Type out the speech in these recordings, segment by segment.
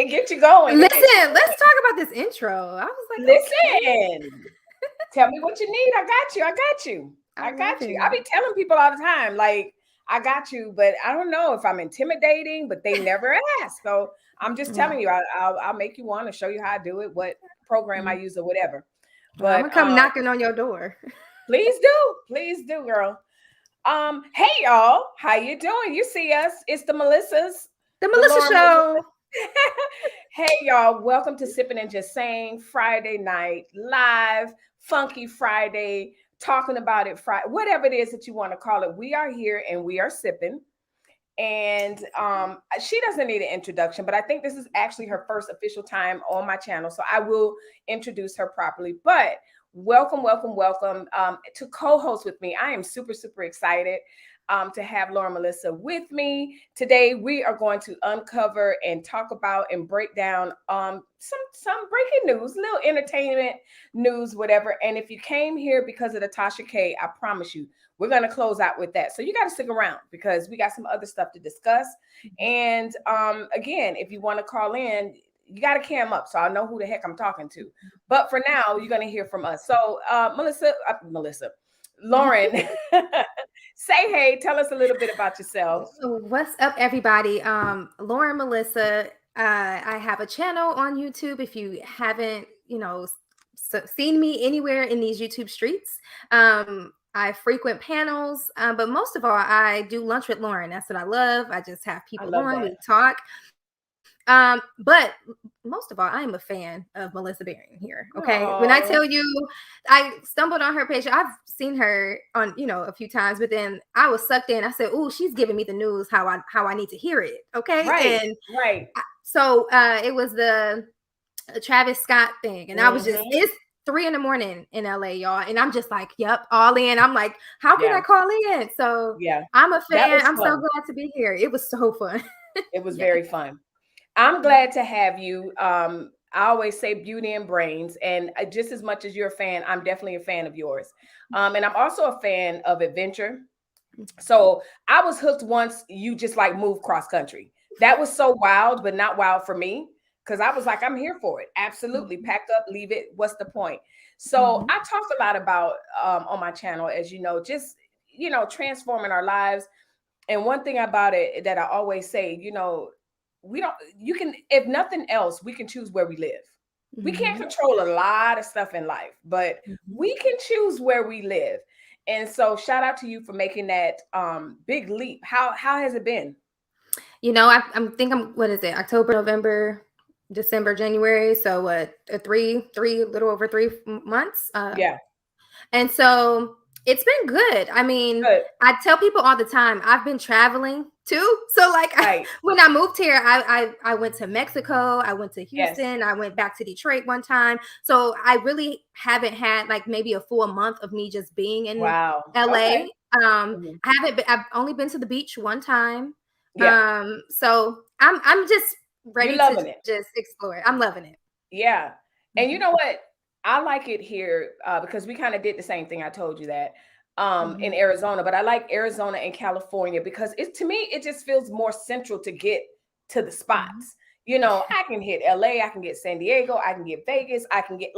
get you going. Listen, let's talk about this intro. I was like, listen, okay. Tell me what you need. I got you. I got you. I be telling people all the time, like, I got you, but I don't know if I'm intimidating, but they never ask. So I'm just telling you, I'll make you one and show you how I do it, what program I use or whatever. But I'm gonna come knocking on your door. Please do, girl. Hey y'all, how you doing? You see us? It's the Melissas, the Melissa Show. Hey y'all, welcome to Sipping and Just Saying Friday night live, funky Friday, talking about it Friday, whatever it is that you want to call it. We are here and we are sipping. And she doesn't need an introduction, but I think this is actually her first official time on my channel, so I will introduce her properly. But welcome to co-host with me. I am super excited to have Lauren Melissa with me today. We are going to uncover and talk about and break down some breaking news, little entertainment news, whatever. And if you came here because of the Tasha K, I promise you we're going to close out with that. So you got to stick around because we got some other stuff to discuss. And again, if you want to call in, you got to cam up so I know who the heck I'm talking to. But for now, you're going to hear from us. So Lauren, say hey, tell us a little bit about yourself. What's up, everybody? Lauren Melissa. I have a channel on YouTube. If you haven't, seen me anywhere in these YouTube streets, I frequent panels, but most of all, I do lunch with Lauren. That's what I love. I just have people on, we talk. But most of all, I am a fan of Melissa Berrien here. Okay. Aww. When I tell you, I stumbled on her page. I've seen her on, a few times, but then I was sucked in. I said, "Oh, she's giving me the news how I need to hear it." Okay. Right. So it was the Travis Scott thing, and I was just it's 3 a.m. in LA, y'all, and I'm just like, "Yep, all in." I'm like, "How can I call in?" So I'm a fan. I'm so glad to be here. It was so fun. It was very fun. I'm glad to have you. I always say beauty and brains, and just as much as you're a fan, I'm definitely a fan of yours. And I'm also a fan of adventure. So I was hooked once you just like moved cross country. That was so wild, but not wild for me because I was like, I'm here for it. Absolutely. Pack up, leave it. What's the point? So I talk a lot about on my channel, as you know, just, transforming our lives. And one thing about it that I always say, if nothing else, we can choose where we live. We can't control a lot of stuff in life, but we can choose where we live. And so shout out to you for making that big leap. How has it been? What is it? October, November, December, January. So what, little over 3 months. And so it's been good. I mean, I tell people all the time, I've been traveling too. So like when I moved here, I went to Mexico, I went to Houston, I went back to Detroit one time. So I really haven't had like maybe a full month of me just being in LA. Okay. I've only been to the beach one time. So I'm just ready to just explore. I'm loving it. Yeah. And you know what? I like it here because we kind of did the same thing. I told you that in Arizona, but I like Arizona and California because to me, it just feels more central to get to the spots. I can hit LA, I can get San Diego, I can get Vegas, I can get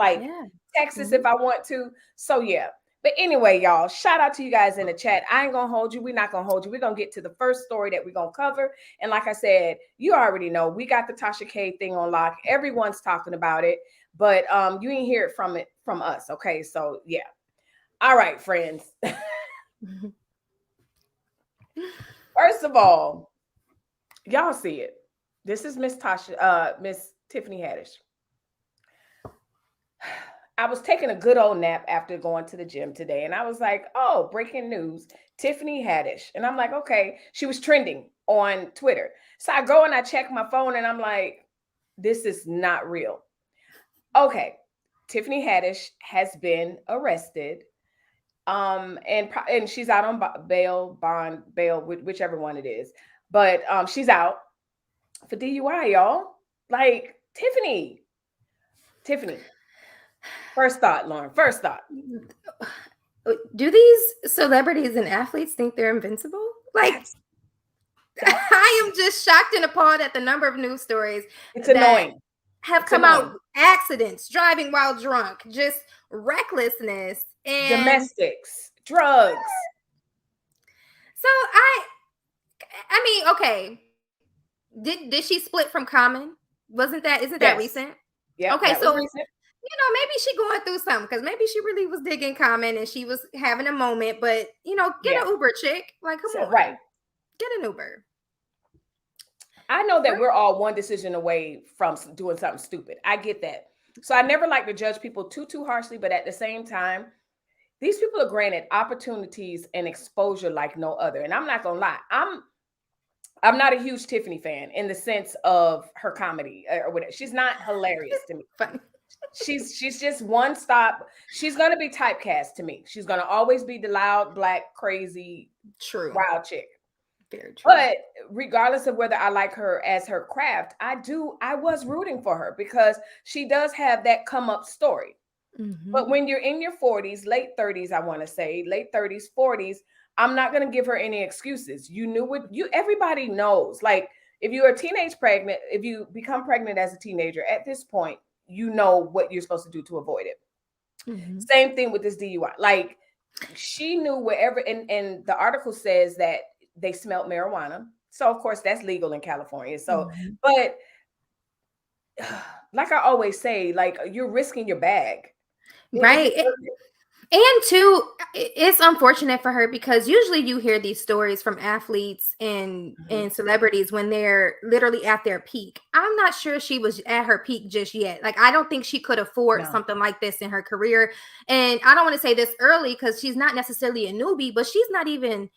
Texas if I want to. So yeah. But anyway, y'all, shout out to you guys in the chat. I ain't going to hold you. We're not going to hold you. We're going to get to the first story that we're going to cover. And like I said, you already know, we got the Tasha K thing on lock. Everyone's talking about it, but you ain't hear it from us. Okay. So yeah. All right, friends. First of all, y'all see it. This is Miss Tiffany Haddish. I was taking a good old nap after going to the gym today. And I was like, oh, breaking news, Tiffany Haddish. And I'm like, okay, she was trending on Twitter. So I go and I check my phone and I'm like, this is not real. Okay. Tiffany Haddish has been arrested. And she's out on bail, whichever one it is. But she's out for DUI, y'all. Like, Tiffany. First thought, Lauren. First thought. Do these celebrities and athletes think they're invincible? Like, I am just shocked and appalled at the number of news stories. It's annoying. Have come out, accidents, driving while drunk, just recklessness, and domestics, drugs. So I mean, okay. Did she split from Common? Isn't that recent? Yeah. Okay, so recent. Maybe she going through something because maybe she really was digging Common and she was having a moment, but get an Uber, chick. Like, come on. Right. Get an Uber. I know that we're all one decision away from doing something stupid. I get that. So I never like to judge people too harshly, but at the same time, these people are granted opportunities and exposure like no other. And I'm not gonna lie, I'm not a huge Tiffany fan in the sense of her comedy or whatever. She's not hilarious to me. She's just one stop. She's gonna be typecast to me. She's gonna always be the loud, black, crazy, wild chick. Very true. But regardless of whether I like her as her craft, I was rooting for her because she does have that come up story. Mm-hmm. But when you're in your 40s, late 30s, I want to say late 30s, 40s, I'm not going to give her any excuses. You knew what everybody knows. Like if you're a teenage pregnant, if you become pregnant as a teenager at this point, you know what you're supposed to do to avoid it. Mm-hmm. Same thing with this DUI. Like she knew wherever, and the article says that they smelled marijuana. So of course that's legal in California. So, mm-hmm. But like I always say, like you're risking your bag. Right. And two, it's unfortunate for her because usually you hear these stories from athletes and celebrities when they're literally at their peak. I'm not sure she was at her peak just yet. Like, I don't think she could afford something like this in her career. And I don't want to say this early because she's not necessarily a newbie, but she's not even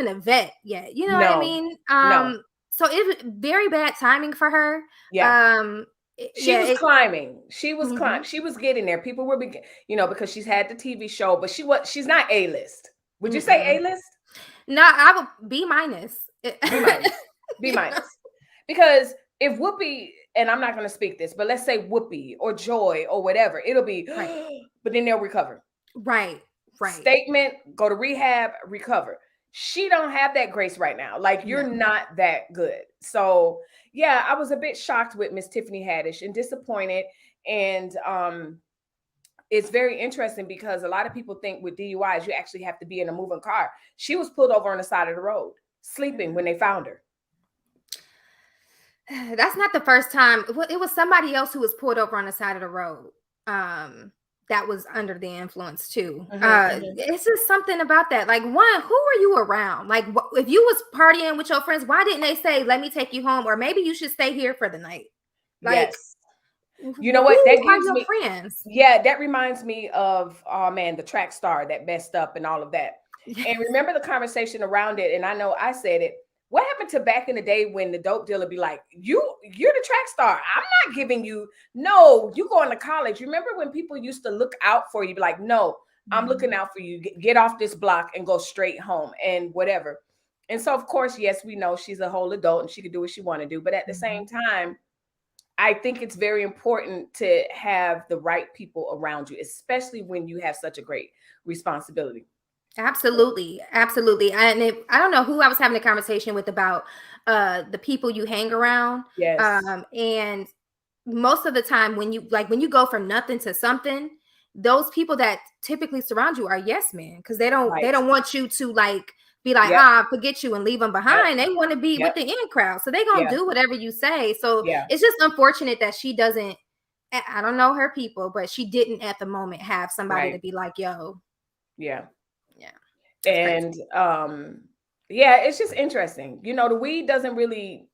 a vet yet. You know what I mean? So it's very bad timing for her. Yeah. She was climbing. She was climbing. She was getting there. People were, because she's had the TV show, but she's not A-list. Would you say A-list? No, I would B-. B-. Because if Whoopi, and I'm not going to speak this, but let's say Whoopi or Joy or whatever, it'll be, but then they'll recover. Right. Statement, go to rehab, recover. She don't have that grace right now. Like you're not that good. So yeah, I was a bit shocked with Miss Tiffany Haddish and disappointed. And it's very interesting because a lot of people think with DUIs, you actually have to be in a moving car. She was pulled over on the side of the road, sleeping when they found her. That's not the first time. It was somebody else who was pulled over on the side of the road. That was under the influence too. It's just something about that. Like, one, who were you around? Like, if you was partying with your friends, why didn't they say, "Let me take you home," or maybe you should stay here for the night? Like, yes. You know what? That gives me friends. Yeah, that reminds me of the track star that messed up and all of that. Yes. And remember the conversation around it. And I know I said it. What happened to back in the day when the dope dealer be like, you're the track star. I'm not giving you, no, you going to college. Remember when people used to look out for you, be like, no, I'm looking out for you. Get off this block and go straight home and whatever. And so, of course, yes, we know she's a whole adult and she can do what she want to do. But at the same time, I think it's very important to have the right people around you, especially when you have such a great responsibility. Absolutely. And I don't know who I was having a conversation with about the people you hang around. Yes. And most of the time when you go from nothing to something, those people that typically surround you are yes men because they don't want you to be like, forget you and leave them behind. They want to be with the in crowd. So they're going to do whatever you say. So it's just unfortunate that she doesn't, I don't know her people, but she didn't at the moment have somebody to be like, yo. Yeah. And it's just interesting. The weed doesn't really,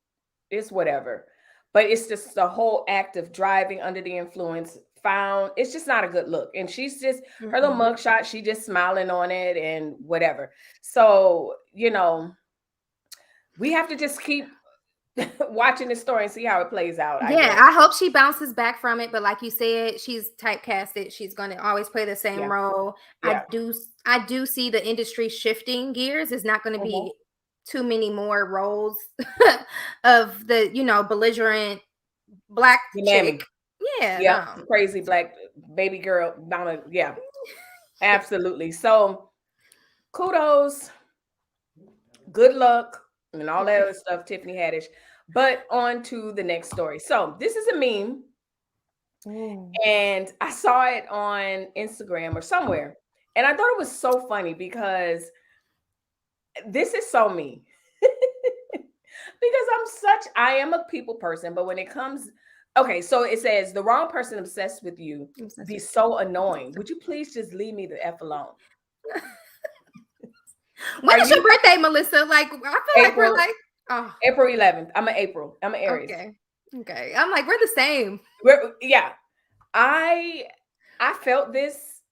it's whatever, but it's just the whole act of driving under the influence it's just not a good look. And she's just her little mugshot, she just smiling on it and whatever. So, we have to just keep watching the story and see how it plays out. I hope she bounces back from it. But like you said, she's typecasted. She's going to always play the same role. Yeah. I do see the industry shifting gears. It's not going to be too many more roles of the, belligerent black chick. Yeah. Crazy black baby girl. Donna. Yeah, absolutely. So kudos. Good luck. and all that other stuff, Tiffany Haddish. But on to the next story. So this is a meme. And I saw it on Instagram or somewhere. And I thought it was so funny because this is so me. Because I am a people person, but when it comes, okay, so it says the wrong person obsessed with you be so annoying. Would you please just leave me the F alone? When is your birthday, Melissa? Like, I feel like we're like, oh. April 11th. I'm an April. I'm an Aries. Okay. I'm like, we're the same. Yeah. I felt this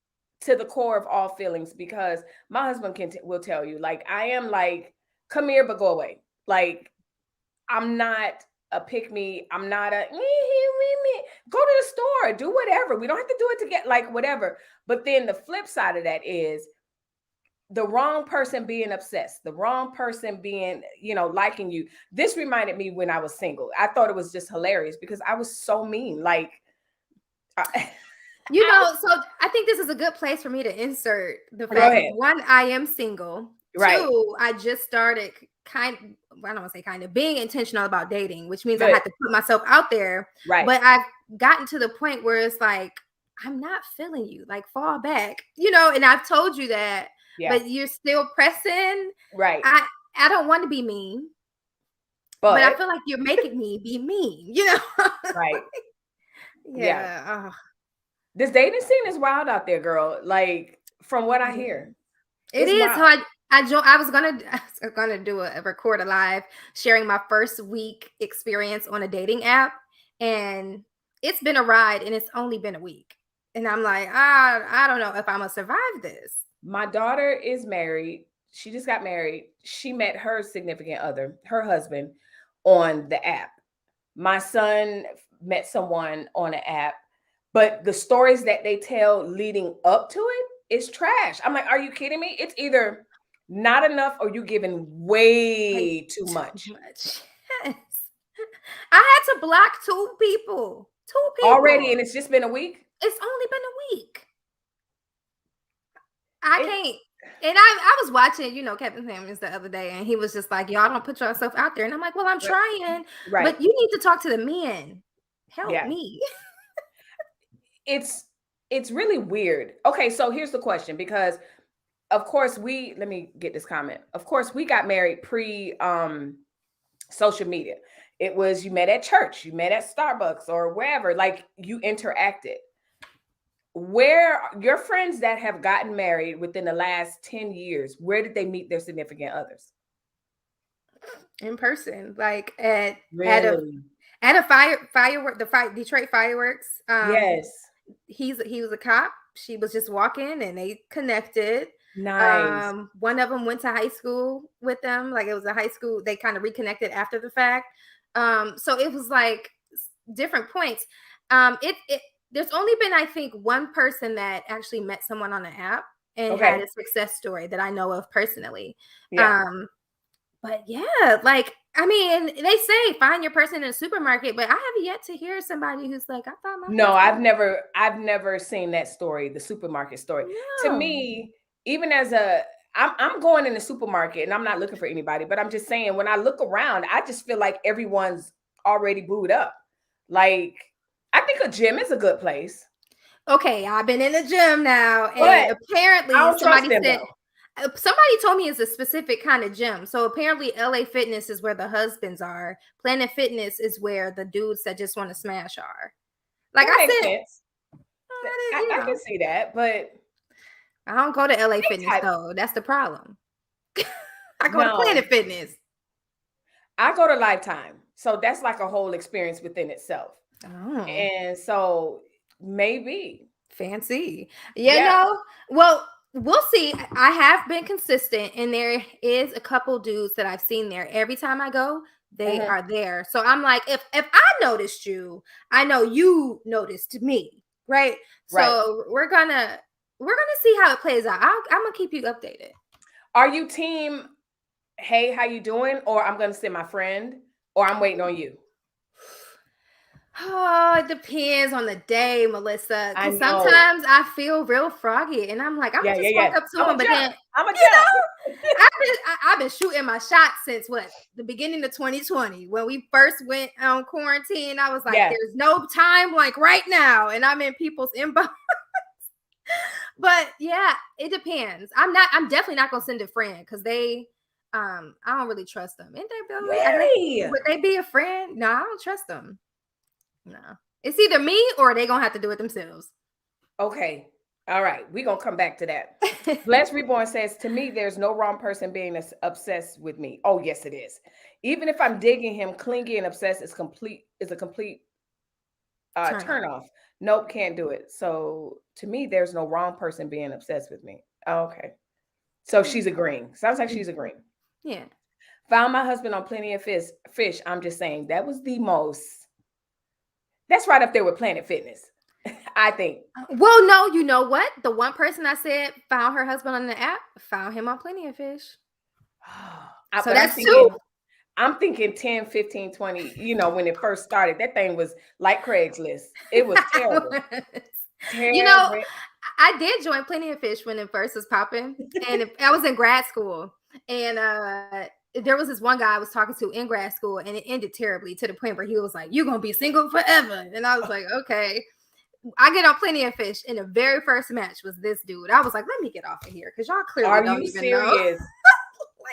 to the core of all feelings because my husband will tell you, like, I am like, come here, but go away. Like, I'm not a pick me. I'm not a go to the store, do whatever. We don't have to do it to get like whatever. But then the flip side of that is the wrong person being obsessed, the wrong person being, liking you. This reminded me when I was single. I thought it was just hilarious because I was so mean. Like, so I think this is a good place for me to insert the fact that one, I am single. Right. Two, I just started I don't want to say being intentional about dating, which means I had to put myself out there. Right. But I've gotten to the point where it's like, I'm not feeling you, like fall back, and I've told you that, but you're still pressing. Right. I don't want to be mean, but I feel like you're making me be mean, Right. Yeah. This dating scene is wild out there, girl. Like, from what I hear. It is. Wild. So I was gonna do a record a live sharing my first week experience on a dating app, and it's been a ride, and it's only been a week, and I'm like, I don't know if I'm gonna survive this. My daughter is married. She just got married. She met her significant other, her husband, on the app. My son met someone on an app, but the stories that they tell leading up to it is trash. I'm like, are you kidding me? It's either not enough or you giving way too much. Yes. I had to block two people already, and it's just been a week. It's only been a week. I can't. And I was watching, Kevin Samuels the other day, and he was just like, y'all don't put yourself out there. And I'm like, well, I'm trying, but you need to talk to the men. Help me. It's really weird. Okay, so here's the question, because of course let me get this comment. Of course, we got married pre social media. It was, you met at church, you met at Starbucks or wherever, like you interacted. Where your friends that have gotten married within the last 10 years, where did they meet their significant others? In person, like at a firework, Detroit fireworks. Yes. He was a cop. She was just walking and they connected. Nice. One of them went to high school with them. Like, it was a high school. They kind of reconnected after the fact. So it was like different points. There's only been, I think, one person that actually met someone on the app and had a success story that I know of personally. Yeah. But yeah, like, I mean, they say find your person in a supermarket, but I have yet to hear somebody who's like, I thought my I've never seen that story, the supermarket story. No. To me, even as I'm going in the supermarket and I'm not looking for anybody, but I'm just saying, when I look around, I just feel like everyone's already booed up. Like, I think a gym is a good place. Okay, I've been in the gym now, and apparently somebody told me it's a specific kind of gym. So apparently LA Fitness is where the husbands are. Planet Fitness is where the dudes that just want to smash are. Like, I said, I can see that, but I don't go to LA Fitness though. That's the problem. I go to Planet Fitness. I go to Lifetime. So that's like a whole experience within itself. Oh. And so maybe fancy. Well, we'll see. I have been consistent, and there is a couple dudes that I've seen there. Every time I go, they are there. So I'm like, if I noticed you, I know you noticed me, right? So we're gonna see how it plays out. I'm gonna keep you updated. Are you team, hey, how you doing? Or I'm gonna send my friend, or I'm waiting on you? Oh, it depends on the day, Melissa. Because sometimes I feel real froggy, and I'm like, I'm gonna just walk up to him, but then I've been shooting my shots since the beginning of 2020 when we first went on quarantine. I was like, there's no time like right now, and I'm in people's inbox. But yeah, it depends. I'm definitely not gonna send a friend because they. I don't really trust them. Ain't they, Bill? Really? Would they be a friend? No, I don't trust them. No, it's either me or they gonna have to do it themselves. Okay, all right, we're gonna come back to that. Bless Reborn says, to me, there's no wrong person being obsessed with me. Oh, yes, it is. Even if I'm digging him, clingy and obsessed is a complete turn off. Nope, can't do it. So to me, there's no wrong person being obsessed with me. Oh, okay, so she's agreeing. Sounds like she's agreeing. Yeah. Found my husband on Plenty of Fish. I'm just saying that was the most. That's right up there with Planet Fitness, I think. Well, no, you know what? The one person I said found her husband on the app, found him on Plenty of Fish. So that's two. I'm thinking 10, 15, 20, when it first started. That thing was like Craigslist. It was terrible. Terrible. I did join Plenty of Fish when it first was popping. And I was in grad school. And there was this one guy I was talking to in grad school, and it ended terribly to the point where he was like, "You're gonna be single forever." And I was like, okay. I get on Plenty of Fish, and the very first match was this dude. I was like, let me get off of here because y'all clearly don't even know.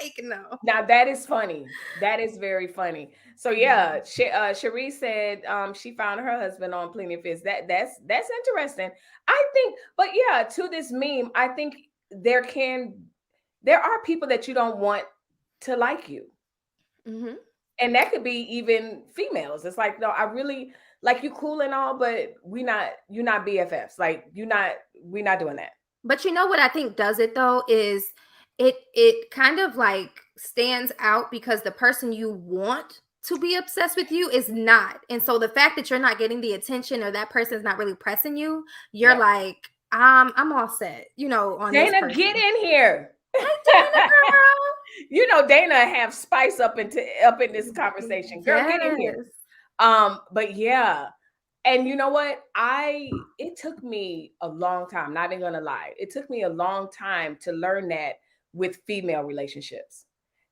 Like, no. Now that is funny. That is very funny. So yeah, Cherie said she found her husband on Plenty of Fish. That's interesting. I think, but yeah, to this meme, I think there are people that you don't want to like you. Mm-hmm. And that could be even females. It's like, no, I really like you, cool and all, but you're not BFFs. Like we're not doing that. But you know what I think does it though is it kind of like stands out because the person you want to be obsessed with you is not. And so the fact that you're not getting the attention or that person's not really pressing you, you're like, I'm all set, on Dana, this get in here. Hey, Dana, girl. Dana have spice up in this conversation. Girl, get in here. But yeah. And you know what? It took me a long time, not even gonna lie. It took me a long time to learn that with female relationships,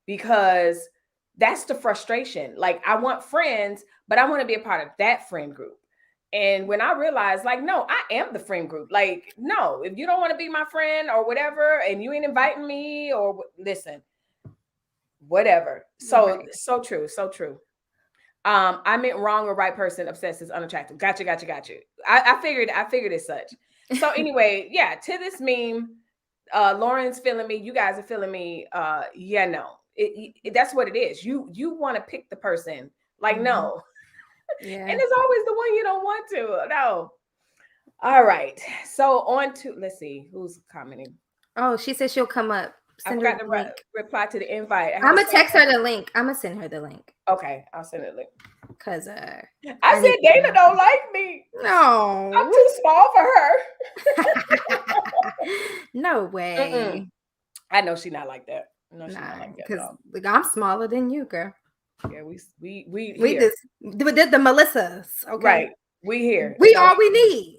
because that's the frustration. Like, I want friends, but I want to be a part of that friend group. And when I realized, like, no, I am the friend group. Like, no, if you don't want to be my friend or whatever, and you ain't inviting me, or listen, whatever. So true. So true. I meant wrong or right person. Obsessed is unattractive. Gotcha. I figured as such. So anyway, yeah, to this meme, Lauren's feeling me. You guys are feeling me. Yeah, no, that's what it is. You want to pick the person. Like, no. Yeah. And it's always the one you don't want to. No. All right. So on to, let's see who's commenting. Oh, she said she'll come up. I forgot to reply to the invite. I'm gonna text her the link. I'm gonna send her the link. Okay, I'll send her the link. Cause I said Dana don't like me. No, I'm too small for her. No way. Mm-mm. I know she's not like that. No, she's not like that. Because I'm smaller than you, girl. Yeah, we just the Melissas. Okay, right. We here. We all we need.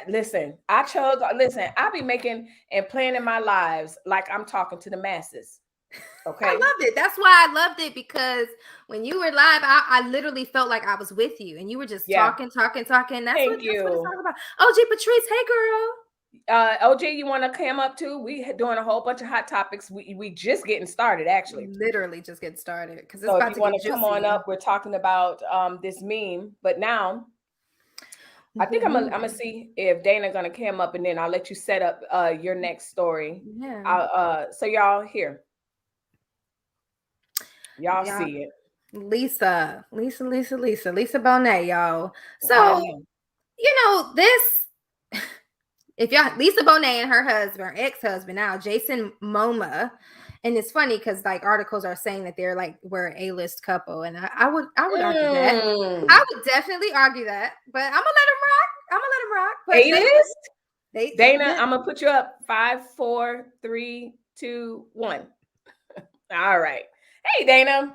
Listen, I be making and planning my lives like I'm talking to the masses. Okay. I loved it. That's why I loved it, because when you were live, I literally felt like I was with you, and you were just talking. That's what it's talking about. OG Patrice, hey girl. OG, you want to come up too? We doing a whole bunch of hot topics. We just getting started, actually. Literally just getting started, because it's so about if you want to come on up, we're talking about this meme, but now. I think I'm gonna see if Dana gonna come up, and then I'll let you set up your next story. Yeah. So y'all here. Y'all see it. Lisa Bonet, y'all. So this, if y'all, Lisa Bonet and her husband, ex-husband now, Jason Momoa. And it's funny because like articles are saying that they're like we're an A-list couple, and I would argue that. I would definitely argue that, but I'm gonna let them rock. A-list? Dana, I'm gonna put you up. 5, 4, 3, 2, 1. All right. Hey, Dana.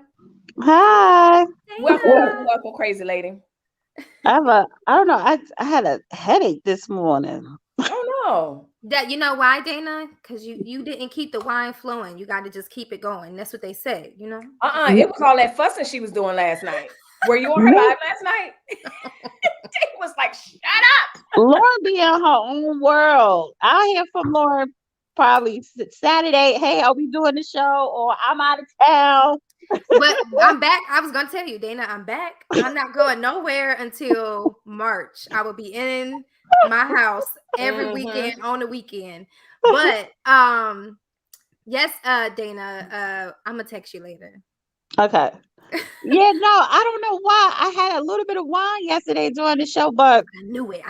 Hi. Welcome, crazy lady. I don't know. I had a headache this morning. Oh no. That you know why, Dana? Because you didn't keep the wine flowing. You got to just keep it going. That's what they said, you know? It was all that fussing she was doing last night. Were you on her live last night? It was like, shut up. Lauren be in her own world. I'll hear from Lauren probably Saturday. Hey, are we doing the show? Or I'm out of town. But I'm back. I was gonna tell you, Dana, I'm back. I'm not going nowhere until March. I will be in my house every weekend on the weekend. But yes, Dana, I'm gonna text you later. Okay. Yeah, no, I don't know why. I had a little bit of wine yesterday during the show, but I knew it.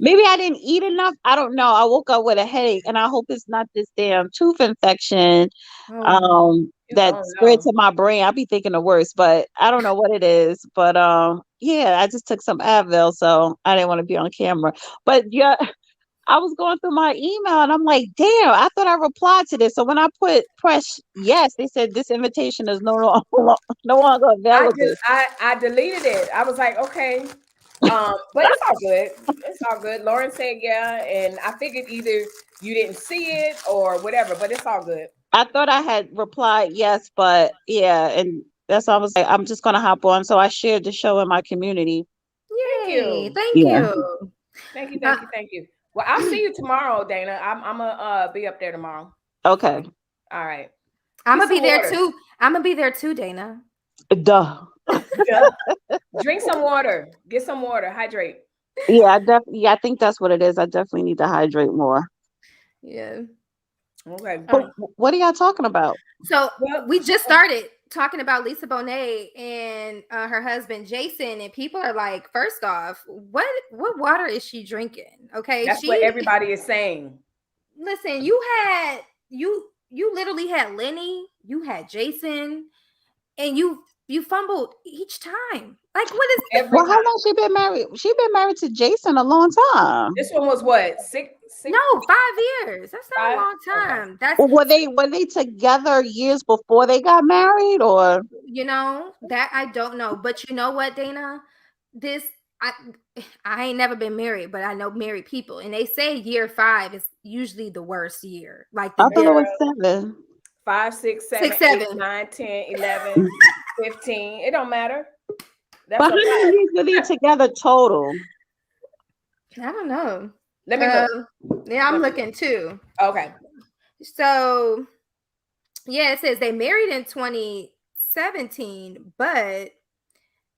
Maybe I didn't eat enough. I don't know. I woke up with a headache, and I hope it's not this damn tooth infection that spread to my brain. I'll be thinking the worst, but I don't know what it is. But yeah, I just took some Advil, so I didn't want to be on camera. But yeah, I was going through my email, and I'm like, damn, I thought I replied to this. So when I press yes, they said this invitation is no longer available. I deleted it. I was like, okay. But it's all good. It's all good. Lauren said yeah, and I figured either you didn't see it or whatever, but it's all good. I thought I had replied yes, but yeah, and that's why I was like, I'm just gonna hop on. So I shared the show in my community. Yay! Thank you. Thank you. Well, I'll see you tomorrow, Dana. I'm gonna be up there tomorrow. Okay. All right. I'm gonna be there too. I'm gonna be there too, Dana. Duh. Drink some water. Get some water. Hydrate. Yeah, I think that's what it is. I definitely need to hydrate more. Yeah. Okay. What are y'all talking about? So we just started talking about Lisa Bonet and her husband Jason, and people are like, first off, what water is she drinking? Okay, that's what everybody is saying. Listen, you literally had Lenny, you had Jason, and you fumbled each time. Like, what is well, how long she been married? She been married to Jason a long time. This one was what, six? No, 5 years. That's not a long time. Okay. That's were they together years before they got married, or that I don't know. But you know what, Dana? I ain't never been married, but I know married people, and they say year 5 is usually the worst year. Like I thought it was 7. 5, 6, 7, 8, 9, 10, 11, 15. It don't matter. That's but how many years were they together total? I don't know. Let me look. Yeah, I'm looking too. Okay. So, yeah, it says they married in 2017, but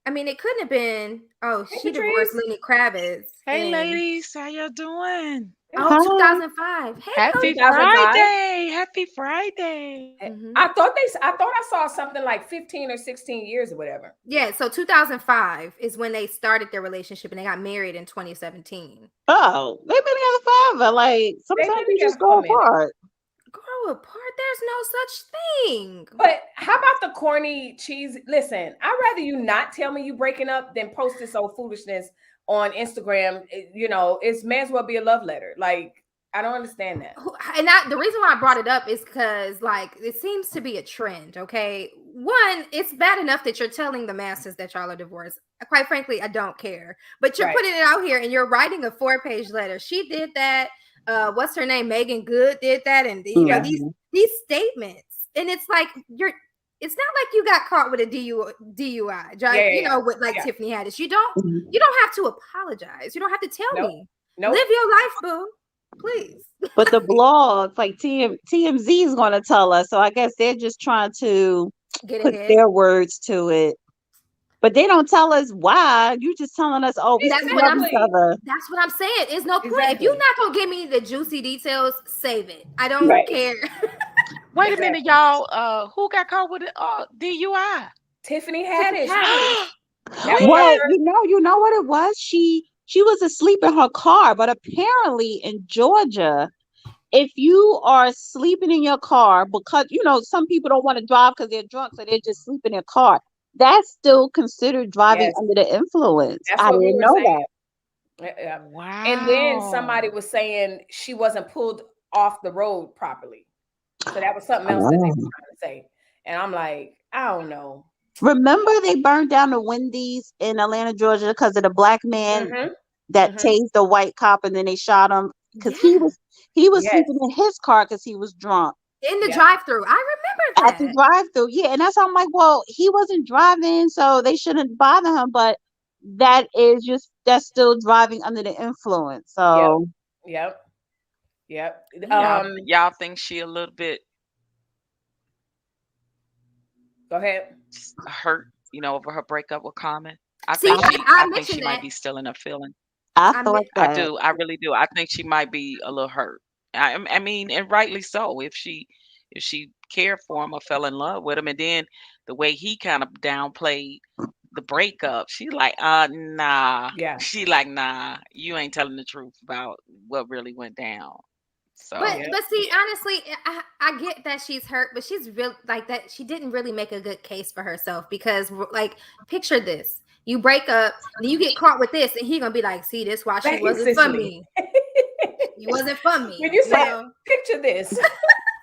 I mean, it couldn't have been. Oh, she divorced Lenny Kravitz. Hey, ladies, how y'all doing? Oh, 2005. Hey, Happy Friday. Happy Friday. Mm-hmm. I thought I saw something like 15 or 16 years or whatever. Yeah, so 2005 is when they started their relationship, and they got married in 2017. Oh, they've been together forever. Like, sometimes you just go apart. Grow apart? There's no such thing. But how about the corny cheese? Listen, I'd rather you not tell me you breaking up than post this old foolishness on Instagram. It's may as well be a love letter. Like, I don't understand that. And the reason why I brought it up is because, like, it seems to be a trend. Okay, one, it's bad enough that you're telling the masses that y'all are divorced. Quite frankly, I don't care. But you're putting it out here, and you're writing a 4-page letter. She did that. What's her name? Megan Good did that, and these statements, and it's like it's not like you got caught with a DUI, with Tiffany Haddish. You don't have to apologize. You don't have to tell me. Live your life, boo. Please. But the blogs, like TMZ is going to tell us, so I guess they're just trying to put their words to it. But they don't tell us why. You just telling us, oh, we love each other. That's what I'm saying. It's no point. If you're not gonna give me the juicy details, save it. I don't care. Wait a minute, y'all. Who got caught with DUI? Tiffany Haddish. What? You know what it was? She was asleep in her car, but apparently in Georgia, if you are sleeping in your car because some people don't want to drive because they're drunk, so they're just sleeping in their car. That's still considered driving under the influence. I didn't know that. Wow. And then somebody was saying she wasn't pulled off the road properly. So that was something else that they were trying to say. And I'm like, I don't know. Remember they burned down the Wendy's in Atlanta, Georgia, because of the black man that tased the white cop, and then they shot him because he was sleeping in his car because he was drunk. In the drive-thru. I remember that. At the drive-thru, yeah. And that's how I'm like, well, he wasn't driving, so they shouldn't bother him. But that's still driving under the influence. So Yep. Y'all think she a little bit go ahead hurt, over her breakup with Common? I think she might be still in her feeling. I feel like that. I do. I really do. I think she might be a little hurt. I mean, and rightly so. If she cared for him or fell in love with him, and then the way he kind of downplayed the breakup, she's like, nah. Yeah. She like, nah, you ain't telling the truth about what really went down. So, but see, honestly, I get that she's hurt, but she's real like that. She didn't really make a good case for herself because, like, picture this: you break up, and you get caught with this, and he gonna be like, "See, this why she wasn't for me. You wasn't for me." When you say, picture this.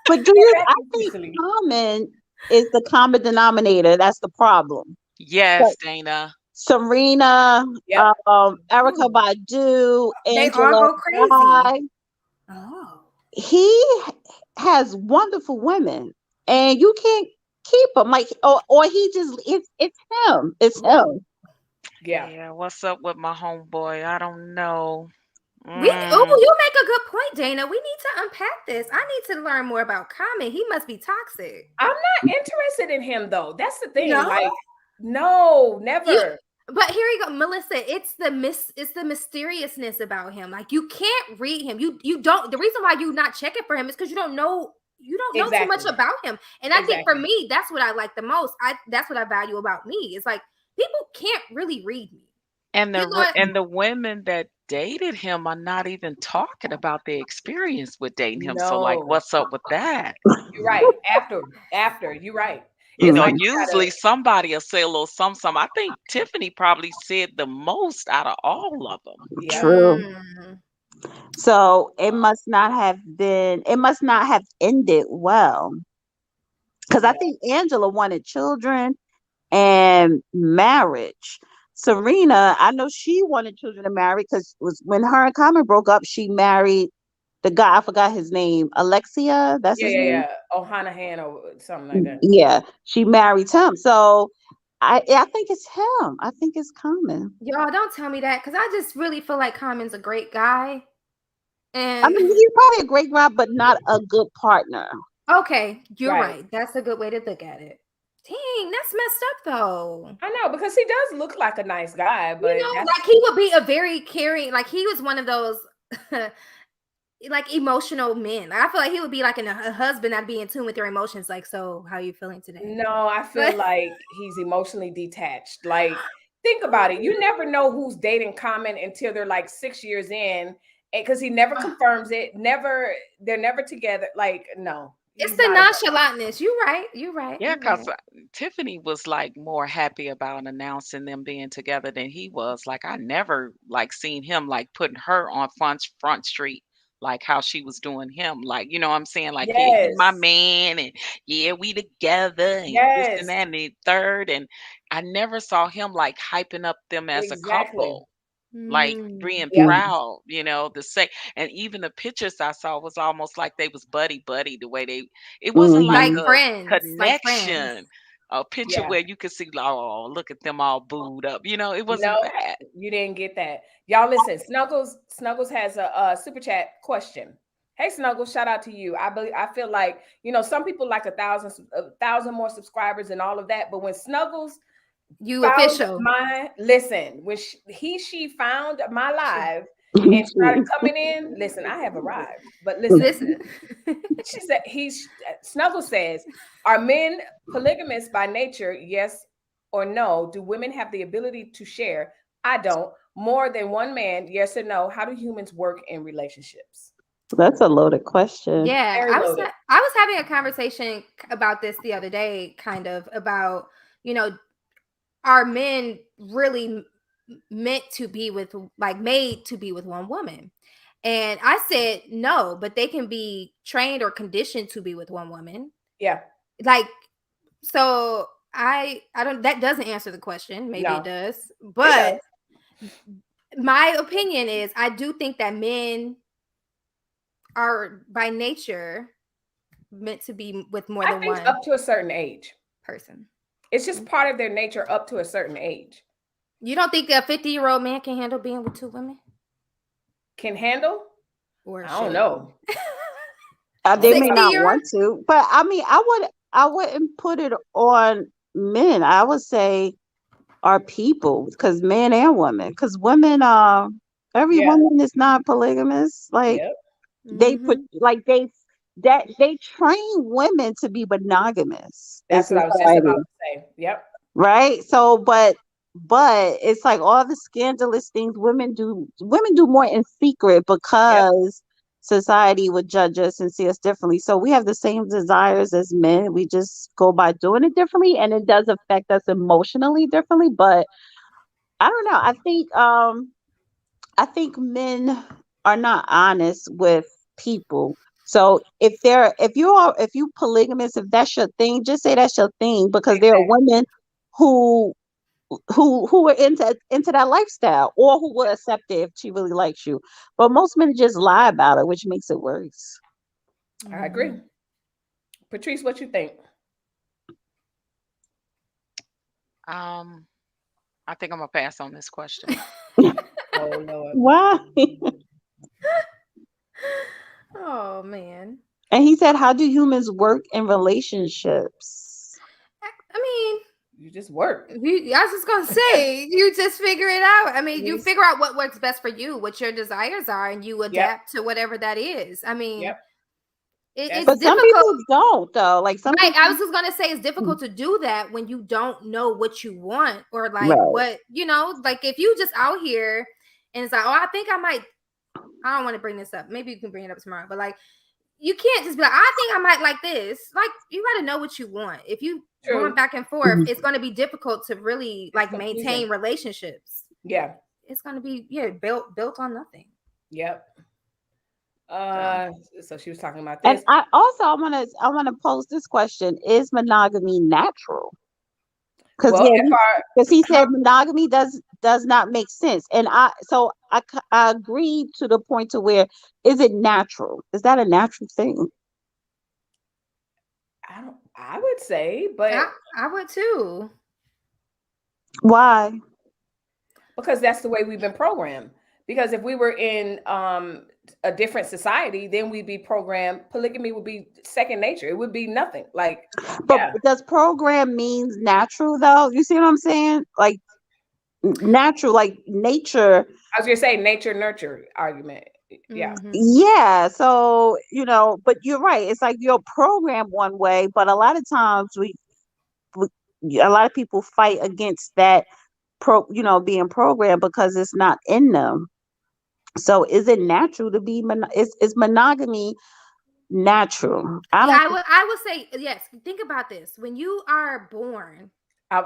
But I think Common is the common denominator. That's the problem. Yes, Dana. Serena, Erykah Badu, Angela crazy. Oh. He has wonderful women, and you can't keep him. Like, or he just it's him. It's him. Yeah. What's up with my homeboy? I don't know. You make a good point, Dana. We need to unpack this. I need to learn more about Common. He must be toxic. I'm not interested in him though. That's the thing. No? Like, no, never. But here you go, Melissa. It's the mysteriousness about him. Like, you can't read him. You don't. The reason why you not checking for him is because you don't know too much about him. And I think for me, that's what I like the most. That's what I value about me. It's like people can't really read me. And the women that dated him are not even talking about their experience with dating him. No. So, like, what's up with that? You're right. After you're right. Usually somebody will say a little something. I think Tiffany probably said the most out of all of them. Yeah. True. So it must not have ended well. Because I think Angela wanted children and marriage. Serena, I know she wanted children and marriage because it was when her and Common broke up, she married the guy, I forgot his name, Alexia. That's his name. Yeah. Ohanahan or something like that. Yeah, she married him. So I think it's him. I think it's Common. Y'all don't tell me that because I just really feel like Common's a great guy. And I mean, he's probably a great guy, but not a good partner. Okay, you're right. That's a good way to look at it. Dang, that's messed up though. I know, because he does look like a nice guy, but like he would be a very caring, like he was one of those like emotional men. I feel like he would be like a husband that'd be in tune with your emotions. Like, so how are you feeling today? No, I feel like he's emotionally detached. Like, think about it. You never know who's dating Common until they're like 6 years in, because he never confirms it. They're never together. Like, no. It's the nonchalantness. You're right. Yeah, because Tiffany was like more happy about announcing them being together than he was. Like, I never like seen him like putting her on front street like how she was doing him. Like, you know what I'm saying? Like, yeah, he's my man, and yeah, we together, and this and that and the third. And I never saw him like hyping up them as a couple. Like being proud, the say, and even the pictures I saw was almost like they was buddy the way it wasn't like a friends, connection, a picture where you could see, oh, look at them all booed up, it wasn't that. You didn't get that. Y'all listen, Snuggles has a super chat question. Hey Snuggles, shout out to you. I feel like, some people like 1,000 more subscribers and all of that, but when Snuggles official. When she found my live and started coming in. Listen, I have arrived. But listen. She said Snuggles says, are men polygamous by nature? Yes or no? Do women have the ability to share? I don't. More than one man? Yes or no? How do humans work in relationships? That's a loaded question. Yeah, I was having a conversation about this the other day, kind of about, are men really made to be with one woman? And I said no, but they can be trained or conditioned to be with one woman. Yeah. Like, so I don't. That doesn't answer the question. Maybe it does, but my opinion is I do think that men are by nature meant to be with more than one. Up to a certain age person. It's just part of their nature up to a certain age. You don't think a 50-year-old man can handle being with two women? Can handle? Or I don't know. They may not want to, but I mean, I wouldn't put it on men. I would say our people, because men and women, because women every woman is not polygamous. Like they put they train women to be monogamous. That's what I was just about to say. Yep. Right. So, but it's like all the scandalous things women do more in secret because society would judge us and see us differently. So we have the same desires as men. We just go by doing it differently, and it does affect us emotionally differently. But I don't know. I think men are not honest with people. So if you polygamous, if that's your thing, just say that's your thing, because there are women who are into that lifestyle, or who will accept it if she really likes you. But most men just lie about it, which makes it worse. I agree. Patrice, what you think? I think I'm gonna pass on this question. Oh Lord. Why? Oh man. And he said, how do humans work in relationships? I mean, you just work. I was just gonna say, you just figure it out. I mean, you figure out what works best for you, what your desires are, and you adapt to whatever that is. I mean, it's but difficult. Some people don't, though. Like some people... I was just gonna say it's difficult to do that when you don't know what you want, or like what, like if you just out here and it's like, oh, I think I don't want to bring this up. Maybe you can bring it up tomorrow, but like, you can't just be like, I think I might like this. Like, you got to know what you want. If you going back and forth, it's going to be difficult to really like maintain relationships. Yeah, it's going to be built on nothing. Yep. So she was talking about this. And I want to pose this question: is monogamy natural? Because he said monogamy does not make sense, and I agreed to the point to where, is it natural? Is that a natural thing? I would say, but I would too. Why? Because that's the way we've been programmed. Because if we were in a different society, then we'd be programmed. Polygamy would be second nature. It would be nothing. Like, but does program means natural though? You see what I'm saying? Like natural, like nature. I was gonna say nature nurture argument. Yeah. Yeah. So but you're right. It's like you're programmed one way, but a lot of times a lot of people fight against that being programmed because it's not in them. So is it natural to be is monogamy natural? I would say yes. Think about this. When you are born,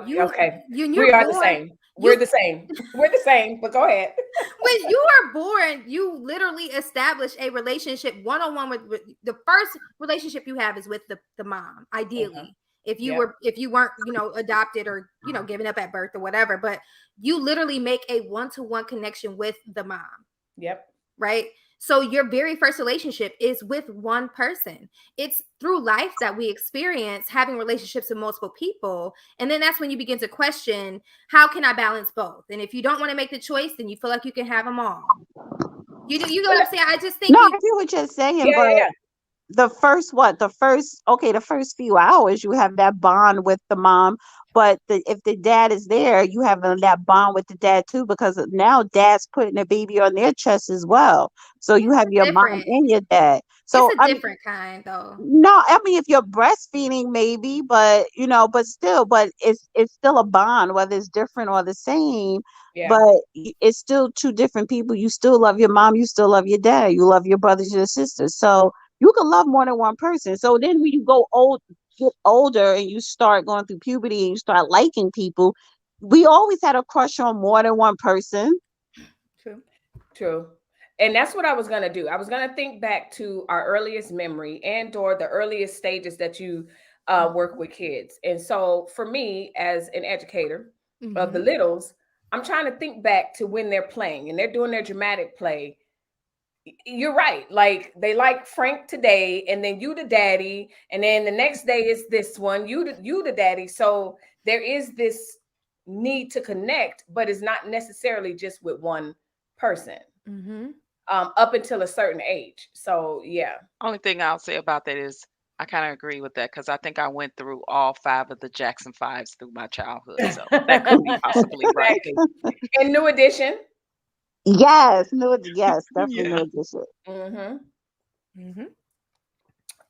we are the same. We're the same. We're the same, but go ahead. When you are born, you literally establish a relationship one-on-one with the first relationship you have is with the mom, ideally. If you weren't, adopted or, given up at birth or whatever, but you literally make a one-to-one connection with the mom. Yep. Right. So your very first relationship is with one person. It's through life that we experience having relationships with multiple people. And then that's when you begin to question, how can I balance both? And if you don't want to make the choice, then you feel like you can have them all. You know what I'm saying? I just think I hear what you're saying, but the first few hours you have that bond with the mom, but if the dad is there, you have that bond with the dad too, because now dad's putting the baby on their chest as well. So you have your mom and your dad. So it's a different kind though. No, I mean, if you're breastfeeding, maybe, but but it's still a bond, whether it's different or the same. Yeah. But it's still two different people. You still love your mom, you still love your dad, you love your brothers, your sisters. So you can love more than one person. So then when you get older and you start going through puberty and you start liking people, we always had a crush on more than one person. True. And that's what I was going to do. I was going to think back to our earliest memory and or the earliest stages that you work with kids. And so for me, as an educator of the littles, I'm trying to think back to when they're playing and they're doing their dramatic play. You're right. Like they like Frank today, and then you the daddy, and then the next day is this one, you the daddy. So there is this need to connect, but it's not necessarily just with one person. Up until a certain age. So yeah. Only thing I'll say about that is I kind of agree with that because I think I went through all 5 of the Jackson 5s through my childhood. So that could be possibly right. And New Edition. Yes, definitely New Edition.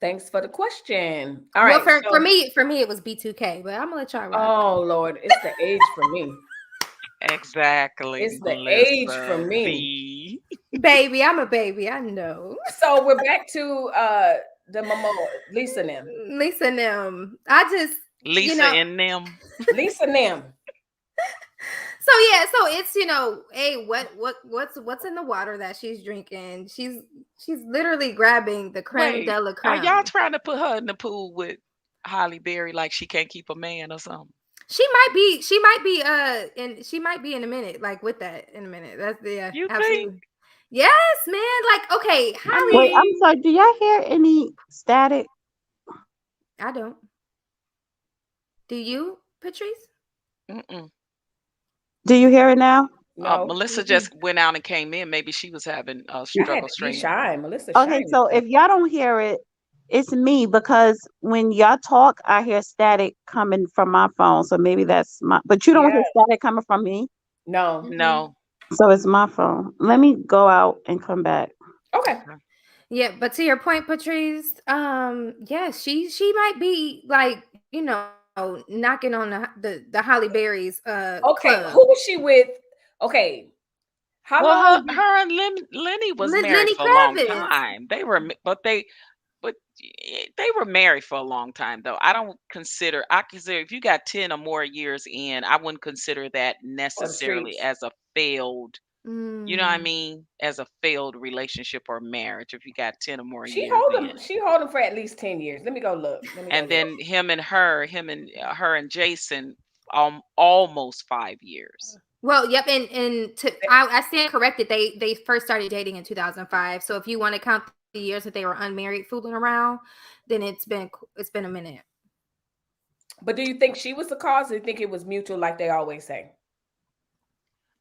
Thanks for the question. All right. Well, for me, it was B2K, but I'm gonna let y'all rock. Oh Lord, it's the age for me. Exactly. It's the age for me. Baby, I'm a baby. I know. So we're back to the Momoa, Lisa and them. Lisa and them. Lisa and them. Lisa and them. So yeah, so it's hey, what's in the water that she's drinking? She's literally grabbing the creme de la creme. Are y'all trying to put her in the pool with Halle Berry like she can't keep a man or something? She might be and she might be in a minute, like with that in a minute. That's you absolutely. Think? Yes, man. Like, okay, Halle. Wait, I'm sorry. Do y'all hear any static? I don't. Do you, Patrice? Do you hear it now? No. Melissa just went out and came in. Maybe she was having a struggle stream. Melissa. Okay, so if y'all don't hear it, it's me, because when y'all talk, I hear static coming from my phone. So maybe that's but you don't hear static coming from me? No. So it's my phone. Let me go out and come back. Okay. Yeah, but to your point, Patrice, yeah, she might be like, knocking on the Halle Berry's okay, club. who was she with? Okay. How long? Her and Lenny was married for a long time. They were, but they were married for a long time though. I consider if you got 10 or more years in, I wouldn't consider that necessarily as a failed, you know what I mean, as a failed relationship or marriage. If you got 10 or more years in. She hold him for at least 10 years. Let me go look. Then him and her and Jason almost 5 years. Well, yep, and I stand corrected. They first started dating in 2005. So if you want to count the years that they were unmarried, fooling around, then it's been a minute. But do you think she was the cause, or do you think it was mutual, like they always say?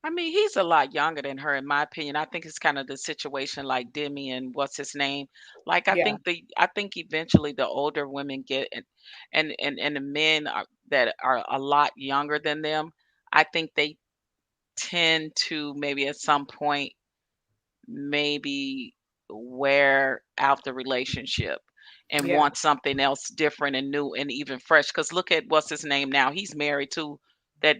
I mean, he's a lot younger than her, in my opinion. I think it's kind of the situation like Demi and what's his name. Like I think eventually the older women get and the men that are a lot younger than them, I think they tend to maybe at some point maybe wear out the relationship and want something else different and new and even fresh. Because look at what's his name now. He's married to that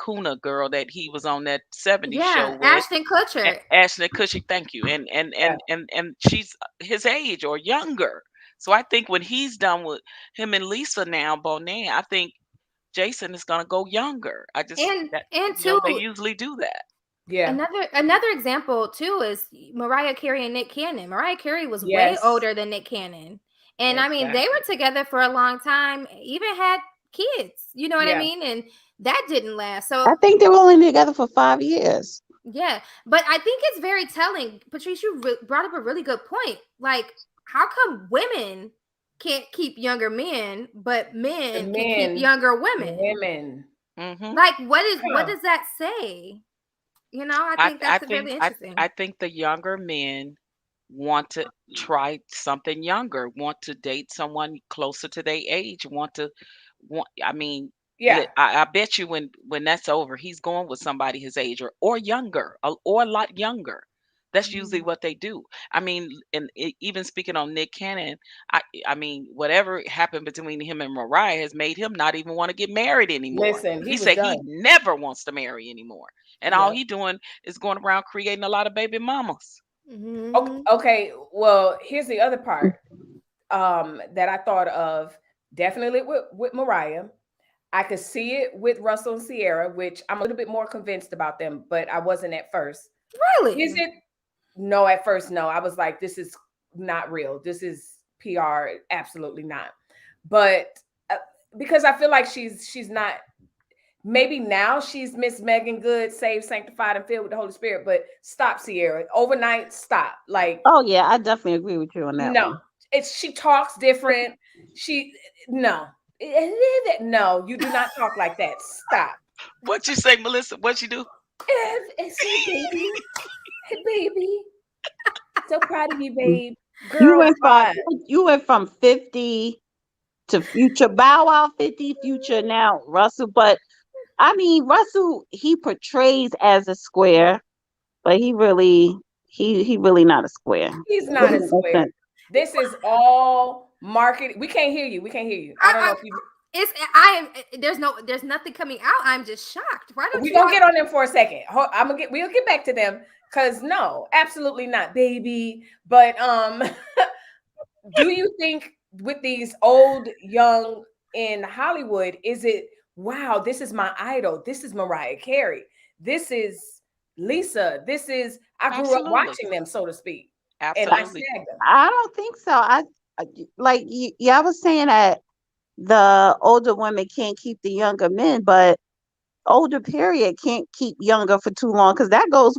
Kuna girl that he was on that 70s show with. Ashton Kutcher. Ashton Kutcher, thank you. And she's his age or younger. So I think when he's done with him and Lisa now, Bonet, I think Jason is gonna go younger. I just they usually do that. Yeah. Another example too is Mariah Carey and Nick Cannon. Mariah Carey was way older than Nick Cannon. And I mean, they were together for a long time, even had kids, you know what I mean? And that didn't last. So I think they were only together for 5 years. Yeah, but I think it's very telling. Patrice, you brought up a really good point. Like, how come women can't keep younger men, but men can keep younger women? Like, what does that say? You know, I think that's really interesting. I think the younger men want to try something younger, want to date someone closer to their age, I mean, I bet you when that's over, he's going with somebody his age or younger or a lot younger. That's usually what they do. I mean, and even speaking on Nick Cannon, I mean, whatever happened between him and Mariah has made him not even want to get married anymore. Listen, he said he never wants to marry anymore, and all he doing is going around creating a lot of baby mamas. Okay, well, here's the other part that I thought of. Definitely with Mariah. I could see it with Russell and Ciara, which I'm a little bit more convinced about them, but I wasn't at first. Really? Is it? No, at first, no. I was like, this is not real. This is PR. Absolutely not. But because I feel like she's not. Maybe now she's Miss Megan Good, saved, sanctified, and filled with the Holy Spirit. But stop, Ciara. Overnight, stop. Like, oh yeah, I definitely agree with you on that. No, one. she talks different. No, you do not talk like that. Stop. What you say, Melissa? What you do? It's baby, baby. So proud of you, babe. Girl, you went from 50 to Future. Bow Wow 50, Future now Russell. But I mean, Russell, he portrays as a square, but he really not a square. He's not a square. This is all marketing. We can't hear you. I don't know if you. There's nothing coming out. I'm just shocked. Why don't we gonna get on them for a second? We'll get back to them, because no, absolutely not, baby. But do you think with these old, young in Hollywood, is it, wow, this is my idol, this is Mariah Carey, this is Lisa, this is, I grew up watching them, so to speak. Absolutely. And I don't think so. I was saying that the older women can't keep the younger men, but older period can't keep younger for too long, because that goes,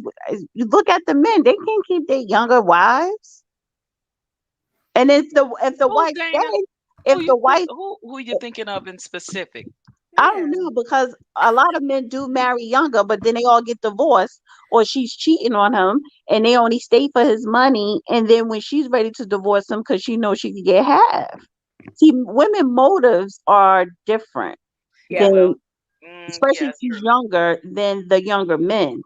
you look at the men, they can't keep their younger wives. And if the wife who are you thinking of in specific? I don't know, because a lot of men do marry younger, but then they all get divorced, or she's cheating on him and they only stay for his money. And then when she's ready to divorce him, because she knows she could get half. See, women motives are different. Yeah. Especially if she's younger than the younger men.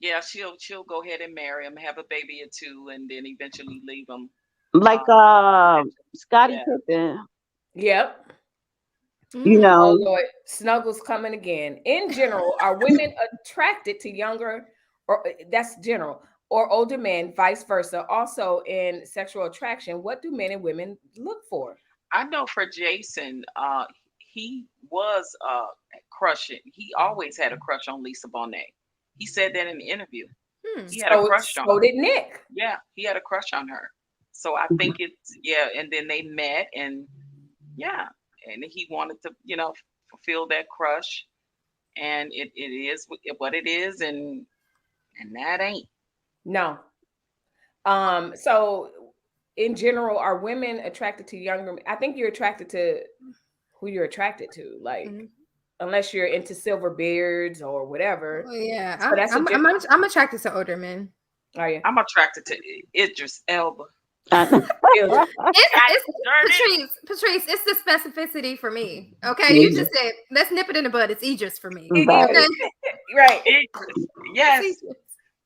Yeah, she'll go ahead and marry him, have a baby or two, and then eventually leave him. Like Scottie Pippen. Yep. You know, oh Lord, Snuggles coming again. In general, are women attracted to younger, or that's general, or older men, vice versa? Also, in sexual attraction, what do men and women look for? I know for Jason, he was crushing. He always had a crush on Lisa Bonet. He said that in the interview. He had a crush on her. So did Nick. Yeah, he had a crush on her. So I think it's, and then they met, and and he wanted to, fulfill that crush, and it is what it is, and that ain't. No. So in general, are women attracted to younger? I think you're attracted to who you're attracted to, like, unless you're into silver beards or whatever. Well, yeah, so I'm attracted to older men. Are you? I'm attracted to Idris Elba. Patrice, it's the specificity for me. Okay, you just said, let's nip it in the bud. It's Idris for me. Okay? Right. Yes.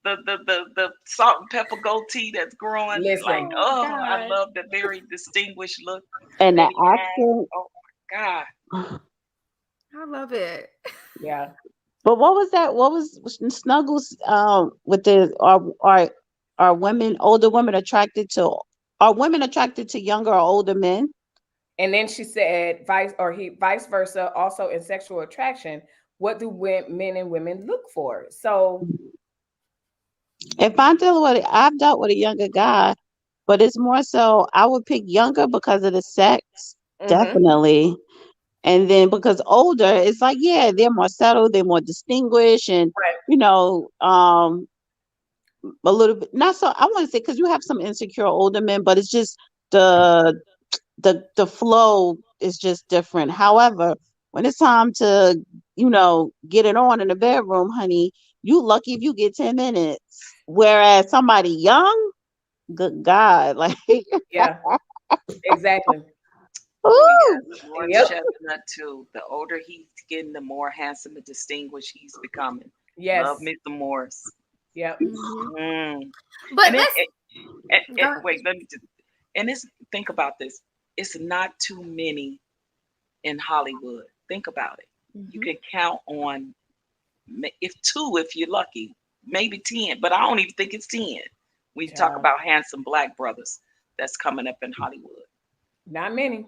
The salt and pepper goatee that's growing. Listen, I love the very distinguished look. And the accent. Oh my God. I love it. Yeah. But what was that? What was Snuggles with the are women, older women attracted to, are women attracted to younger or older men? And then she said vice versa, also in sexual attraction, what do men and women look for? So if I've dealt with a younger guy, but it's more so I would pick younger because of the sex, definitely. And then because older, it's like, they're more settled, they're more distinguished, and a little bit not so, I want to say, because you have some insecure older men, but it's just the flow is just different. However, when it's time to get it on in the bedroom, honey, you lucky if you get 10 minutes. Whereas somebody young, good God, like exactly. Chestnut too. The older he's getting, the more handsome and distinguished he's becoming. Yes. Love me some Morris. Yep. But wait, let me just think about this. It's not too many in Hollywood. Think about it. You can count on if you're lucky, maybe 10, but I don't even think it's 10. We talk about handsome Black brothers that's coming up in Hollywood. Not many.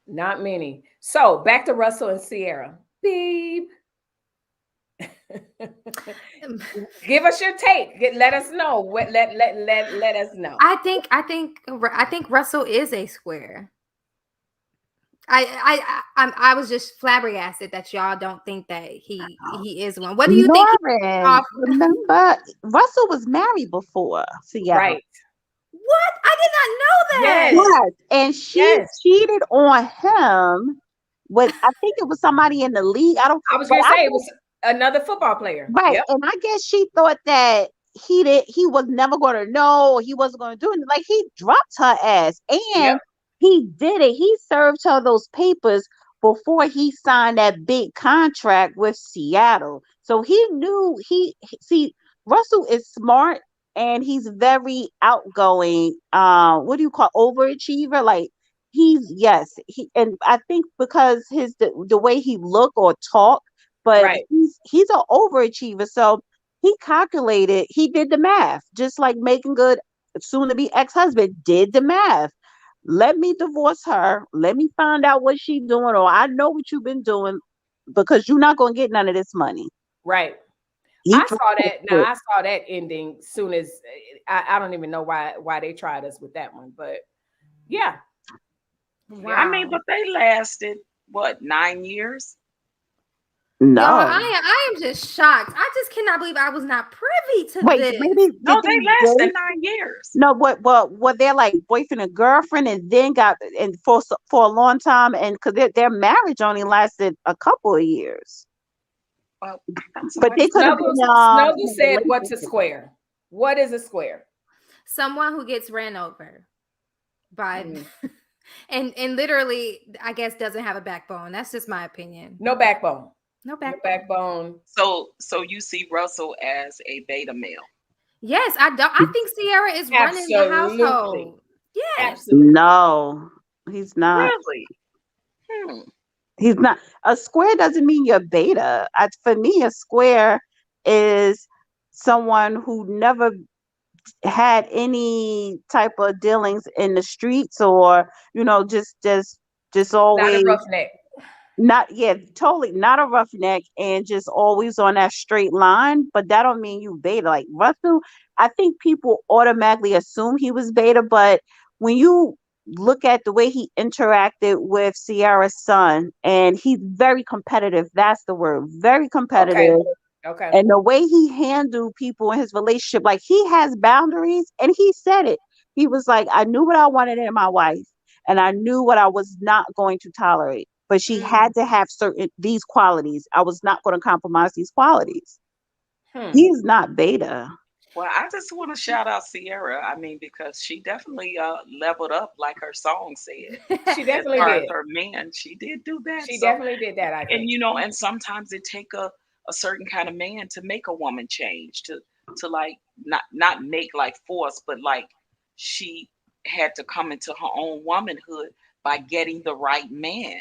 Not many. So back to Russell and Ciara. Beep. Give us your take. Let us know. Let us know. I think Russell is a square. I was just flabbergasted that y'all don't think that he is one. What do you think? Remember, Russell was married before Ciara. Right. What? I did not know that. Yes. And she cheated on him with, I think it was somebody in the league. I was going to say it was another football player. Right. Yep. And I guess she thought that he was never going to know, he wasn't going to do it. Like, he dropped her ass, and he did it. He served her those papers before he signed that big contract with Seattle. So he knew Russell is smart, and he's very outgoing. What do you call overachiever? Like, and I think because the way he look or talk, but he's an overachiever. So he calculated, he did the math, just like Making Good, soon to be ex-husband, did the math. Let me divorce her. Let me find out what she's doing, or I know what you've been doing, because you're not going to get none of this money. Right. I saw that ending soon as I don't even know why they tried us with that one, but yeah. Wow. I mean, but they lasted what, 9 years? No, yo, I am just shocked. I just cannot believe I was not privy to this. Maybe they lasted 9 years. No, what they're like boyfriend and girlfriend, and then for a long time, and because their marriage only lasted a couple of years. Well, but they could have Snuggles said, "What's a square? What is a square? Someone who gets ran over by." And literally, I guess, doesn't have a backbone. That's just my opinion. No backbone. No backbone. So you see Russell as a beta male? Yes, I don't. I think Ciara is running the household. Yes. Absolutely. No, he's not. Really? He's not. A square doesn't mean you're beta. For me, a square is someone who never had any type of dealings in the streets, or just always not a roughneck. Totally not a roughneck, and just always on that straight line. But that don't mean you beta. Like Russell, I think people automatically assume he was beta, but when you look at the way he interacted with Ciara's son, and he's very competitive. That's the word, very competitive. Okay. And the way he handled people in his relationship, like, he has boundaries, and he said it. He was like, I knew what I wanted in my wife, and I knew what I was not going to tolerate. But she had to have these qualities. I was not going to compromise these qualities. He's not beta. Well, I just want to shout out Ciara. I mean, because she definitely leveled up, like her song said. She definitely did. Her man, she did do that. She definitely did that. I think. And and sometimes it take a certain kind of man to make a woman change, to like not make like force, but like she had to come into her own womanhood by getting the right man.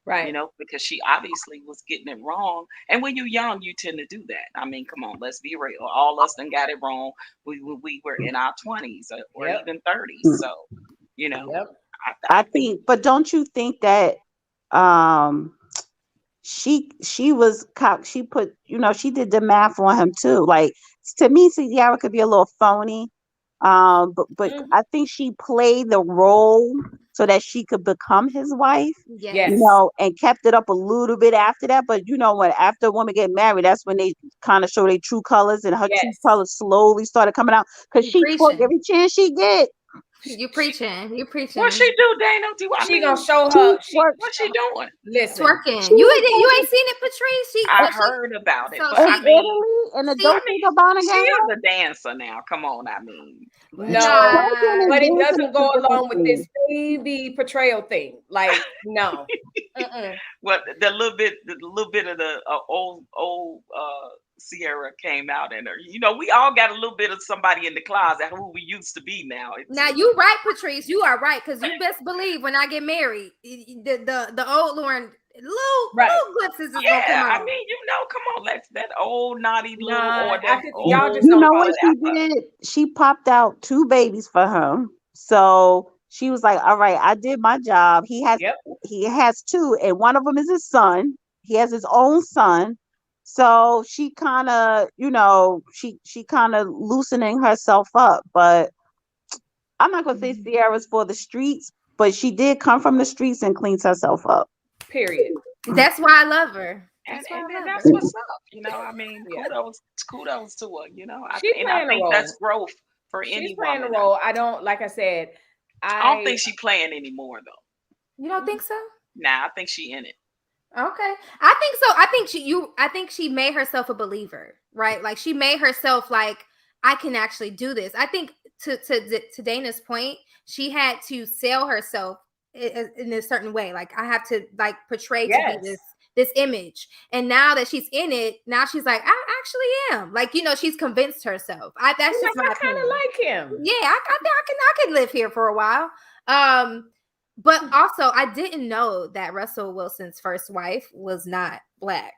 Right. Because she obviously was getting it wrong. And when you're young, you tend to do that. I mean, come on, let's be real. All us done got it wrong. We were in our 20s or even 30s. So, I think, but don't you think that she was she put, she did the math on him too. Like, to me, Ciara could be a little phony. But I think she played the role so that she could become his wife. Yes. And kept it up a little bit after that. But when after a woman get married, that's when they kind of show their true colors, and her true colors slowly started coming out, because she took every chance she get. You preaching. What she do, Dana? She gonna show her. What she doing? Listen, twerking. You ain't seen it, Patrice? I heard about it. So But I mean, and the Gabbana she is a dancer now. Come on, I mean. No, but it doesn't go along with this baby portrayal thing. Like, no. Well, the little bit of the old Ciara came out in her. We all got a little bit of somebody in the closet who we used to be now. Now you right, Patrice. You are right, because you best believe when I get married, the old Lauren, little glimpses is gonna come out. I mean, come on, that old naughty little y'all just don't what she did? She popped out 2 babies for him. So she was like, all right, I did my job. He has 2, and one of them is his son. He has his own son. So she kind of, she kind of loosening herself up. But I'm not going to say Ciara's for the streets, but she did come from the streets and cleans herself up. Period. That's why I love her. And that's what's up. I mean, kudos to her. I think that's growth for any woman. She's playing a role. I don't, like I said, I don't think she's playing anymore though. You don't think so? Nah, I think she in it. Okay, I think so. I think she made herself a believer, right? Like she made herself like, I can actually do this. I think to Dana's point, she had to sell herself in a certain way. Like I have to like portray to be this image. And now that she's in it, now she's like, I actually am. Like, she's convinced herself. That's just my kind of like him. Yeah, I can live here for a while. But also I didn't know that Russell Wilson's first wife was not Black.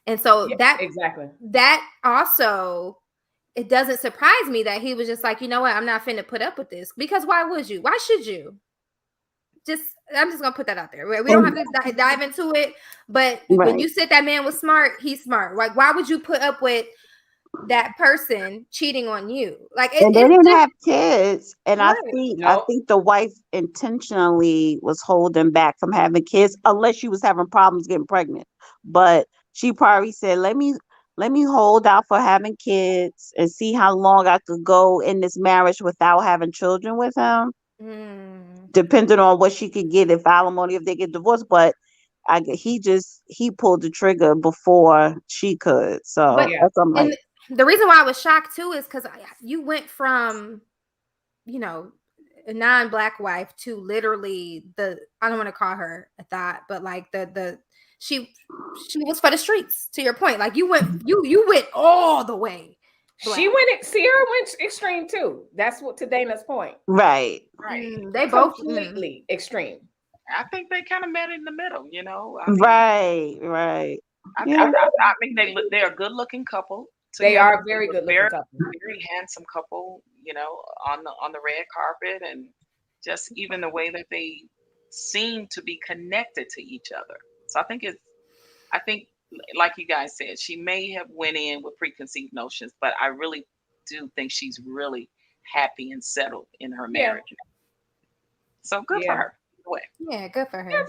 And so that also, it doesn't surprise me that he was just like, you know what, I'm not finna put up with this. Because why would you? Why should you? I'm just gonna put that out there. We don't have to dive into it, but when you said that man was smart, he's smart. Like, why would you put up with that person cheating on you? Like, and they didn't have kids, and I think the wife intentionally was holding back from having kids, unless she was having problems getting pregnant. But she probably said, "Let me hold out for having kids and see how long I could go in this marriage without having children with him." Depending on what she could get, if alimony, if they get divorced. But he pulled the trigger before she could. So that's what I'm like. And the reason why I was shocked too is because you went from, a non-Black wife to literally I don't want to call her a thought, but like she was for the streets, to your point. Like you went all the way. Black. Ciara went extreme too. That's what, to Dana's point. Right. They both completely extreme. I think they kind of met in the middle, Right. I mean, they're a good-looking couple. They are a very good-looking couple. Very handsome couple, on the red carpet, and just even the way that they seem to be connected to each other. So I think like you guys said, she may have went in with preconceived notions, but I really do think she's really happy and settled in her marriage. Yeah. So good for her. Yeah, good for her. Good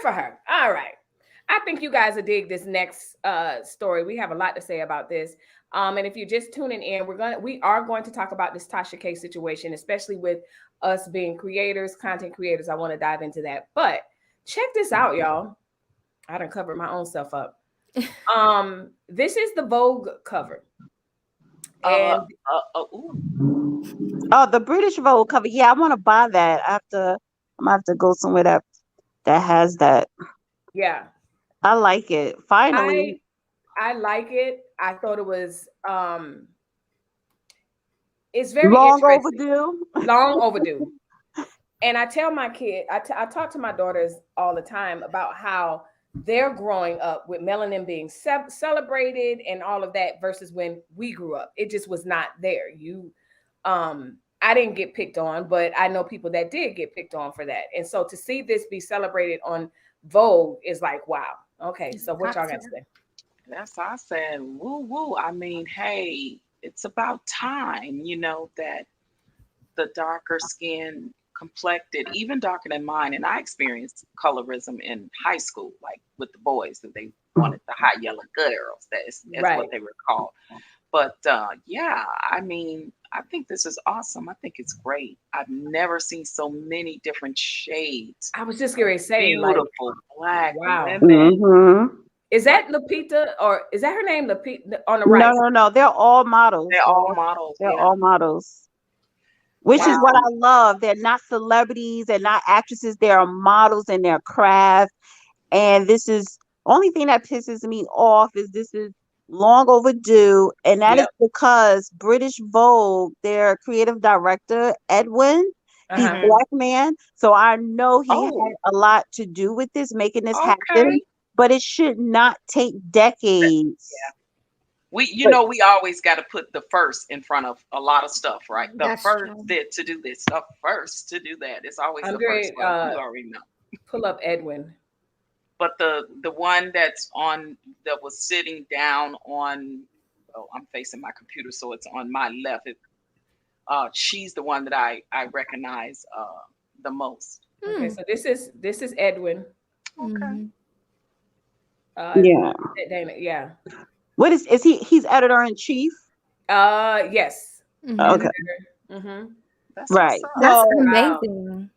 for her. All right. I think you guys will dig this next story. We have a lot to say about this. And if you're just tuning in, we are going to talk about this Tasha K situation, especially with us being creators, content creators. I want to dive into that. But check this out, y'all. I done covered my own self up. This is the Vogue cover. And the British Vogue cover. Yeah, I want to buy that. I'm gonna have to go somewhere that has that. Yeah, I like it. Finally, I like it. I thought it was it's very long overdue. Long overdue. And I tell my kid, I talk to my daughters all the time about how they're growing up with melanin being celebrated and all of that versus when we grew up. It just was not there. I didn't get picked on, but I know people that did get picked on for that. And so to see this be celebrated on Vogue is like, wow. Okay, so what y'all got to say? That's what I said. Woo woo. I mean, hey, it's about time, that the darker skin complected, even darker than mine. And I experienced colorism in high school, like with the boys, that they wanted the high yellow girls. That's what they were called. But I mean, I think this is awesome. I think it's great. I've never seen so many different shades. I was just going to say, beautiful Black women. Mm-hmm. Is that Lupita, or is that her name, Lupita, on the right? No. They're all models. They're all models. They're all models. Which is what I love. They're not celebrities. They're not actresses. They are models in their craft. And this is only thing that pisses me off is this is long overdue. And that is because British Vogue, their creative director, Edwin, he's a Black man. So I know he had a lot to do with this, making this happen. But it should not take decades. Yeah. We always got to put the first in front of a lot of stuff, right? The first to do this, the first to do that. It's always the first one. You already know. Pull up Edwin. But the one that was sitting down on, I'm facing my computer, so it's on my left. She's the one that I recognize the most. Okay, so this is Edwin. Okay. Yeah. Dana, yeah. What is he? He's editor-in-chief? Yes. Okay. That's Right. That's So amazing.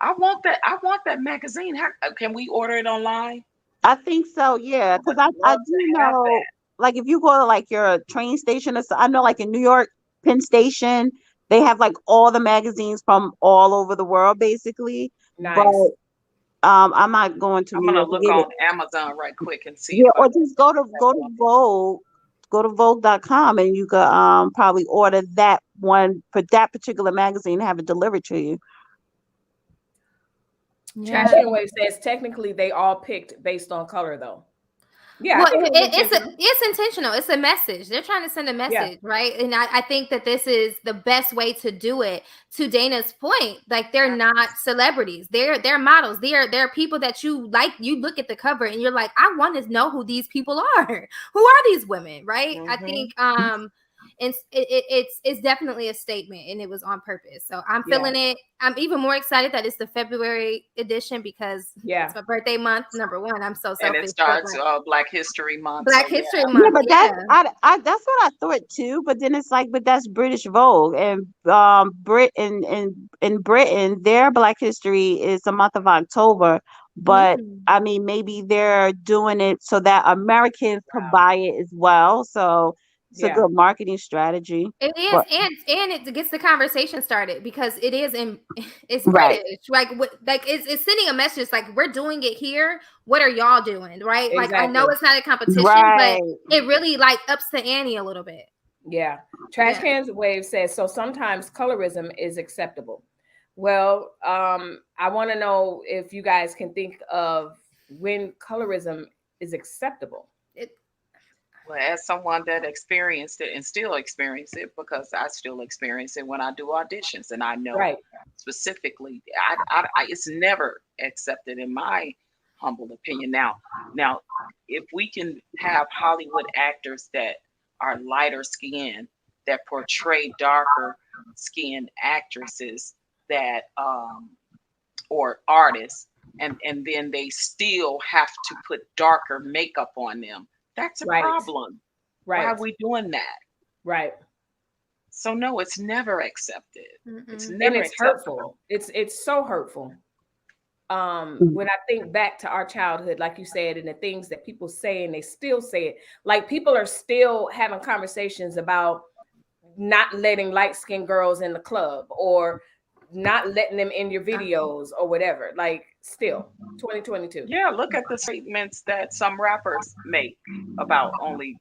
I want that magazine. How can we order it online? I think so, yeah. Because I do know, like, if you go to like your train station, or so, I know, like in New York, Penn Station, they have like all the magazines from all over the world, basically. Nice. But I'm not going to. I'm New gonna York look to get on it. Amazon right quick and see. Yeah, or just go to Vogue, go to Vogue.com, and you could probably order that one for that particular magazine and have it delivered to you. Trash Can Wave says technically they all picked based on color though. Yeah, well, it's intentional. It's a message. They're trying to send a message, right? And I think that this is the best way to do it. To Dana's point, like they're not celebrities. They're models. They're people that you like. You look at the cover and you're like, I want to know who these people are. Who are these women, right? I think it's definitely a statement, and it was on purpose. So I'm feeling it. I'm even more excited that it's the February edition because it's my birthday month. Number one, I'm so selfish. And it starts Black History Month. Black History Month. Yeah, but that's what I thought too. But then it's like, but that's British Vogue, and in Britain, their Black History is the month of October. But I mean, maybe they're doing it so that Americans could buy it as well. So it's a good marketing strategy. It is, and it gets the conversation started because it's British. Like it's sending a message like we're doing it here. What are y'all doing? Right? Exactly. Like I know it's not a competition, but it really like ups the ante a little bit. Yeah. Trash Cans Wave says so. Sometimes colorism is acceptable. Well, I want to know if you guys can think of when colorism is acceptable. Well, as someone that experienced it and still experience it, because I still experience it when I do auditions, and I know specifically, it's never accepted in my humble opinion. Now, if we can have Hollywood actors that are lighter skinned that portray darker skinned actresses that or artists, and then they still have to put darker makeup on them. That's a problem. Right. Why are we doing that? Right. So no, it's never accepted. It's never hurtful. It's so hurtful. When I think back to our childhood, like you said, and the things that people say and they still say it, like people are still having conversations about not letting light-skinned girls in the club or not letting them in your videos or whatever. Like still 2022. Yeah, look at the statements that some rappers make about only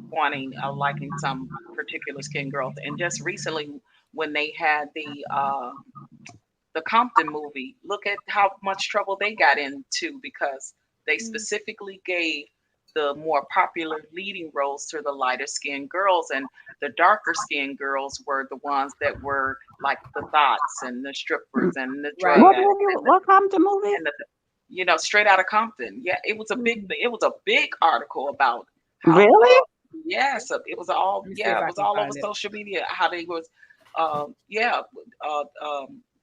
wanting liking some particular skin girls. And just recently when they had the Compton movie, look at how much trouble they got into because they specifically gave the more popular leading roles to the lighter skinned girls, and the darker skinned girls were the ones that were like the thoughts and the strippers and the drug addicts. What Compton movie? And Straight Outta Compton. Yeah, it was a big article about how, really. Yes, it was all over social media how they was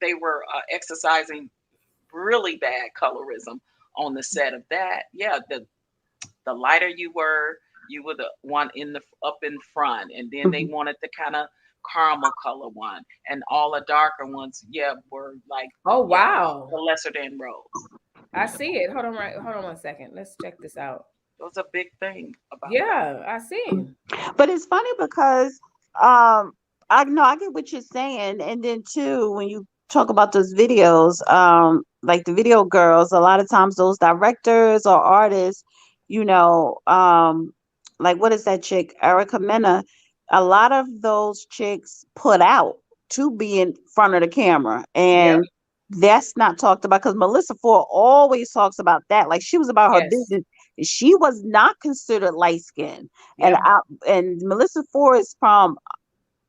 they were exercising really bad colorism on the set of that. Yeah, the lighter you were the one up in front, and then they wanted the kind of caramel color one, and all the darker ones, were like the lesser than roles. I see it. Hold on 1 second. Let's check this out. It was a big thing about I see. But it's funny because I know I get what you're saying, and then too when you talk about those videos, like the video girls, a lot of times those directors or artists, like what is that chick, Erica Mena? A lot of those chicks put out to be in front of the camera, and that's not talked about because Melissa Ford always talks about that. Like she was about her business. She was not considered light skinned, and Melissa Ford is from,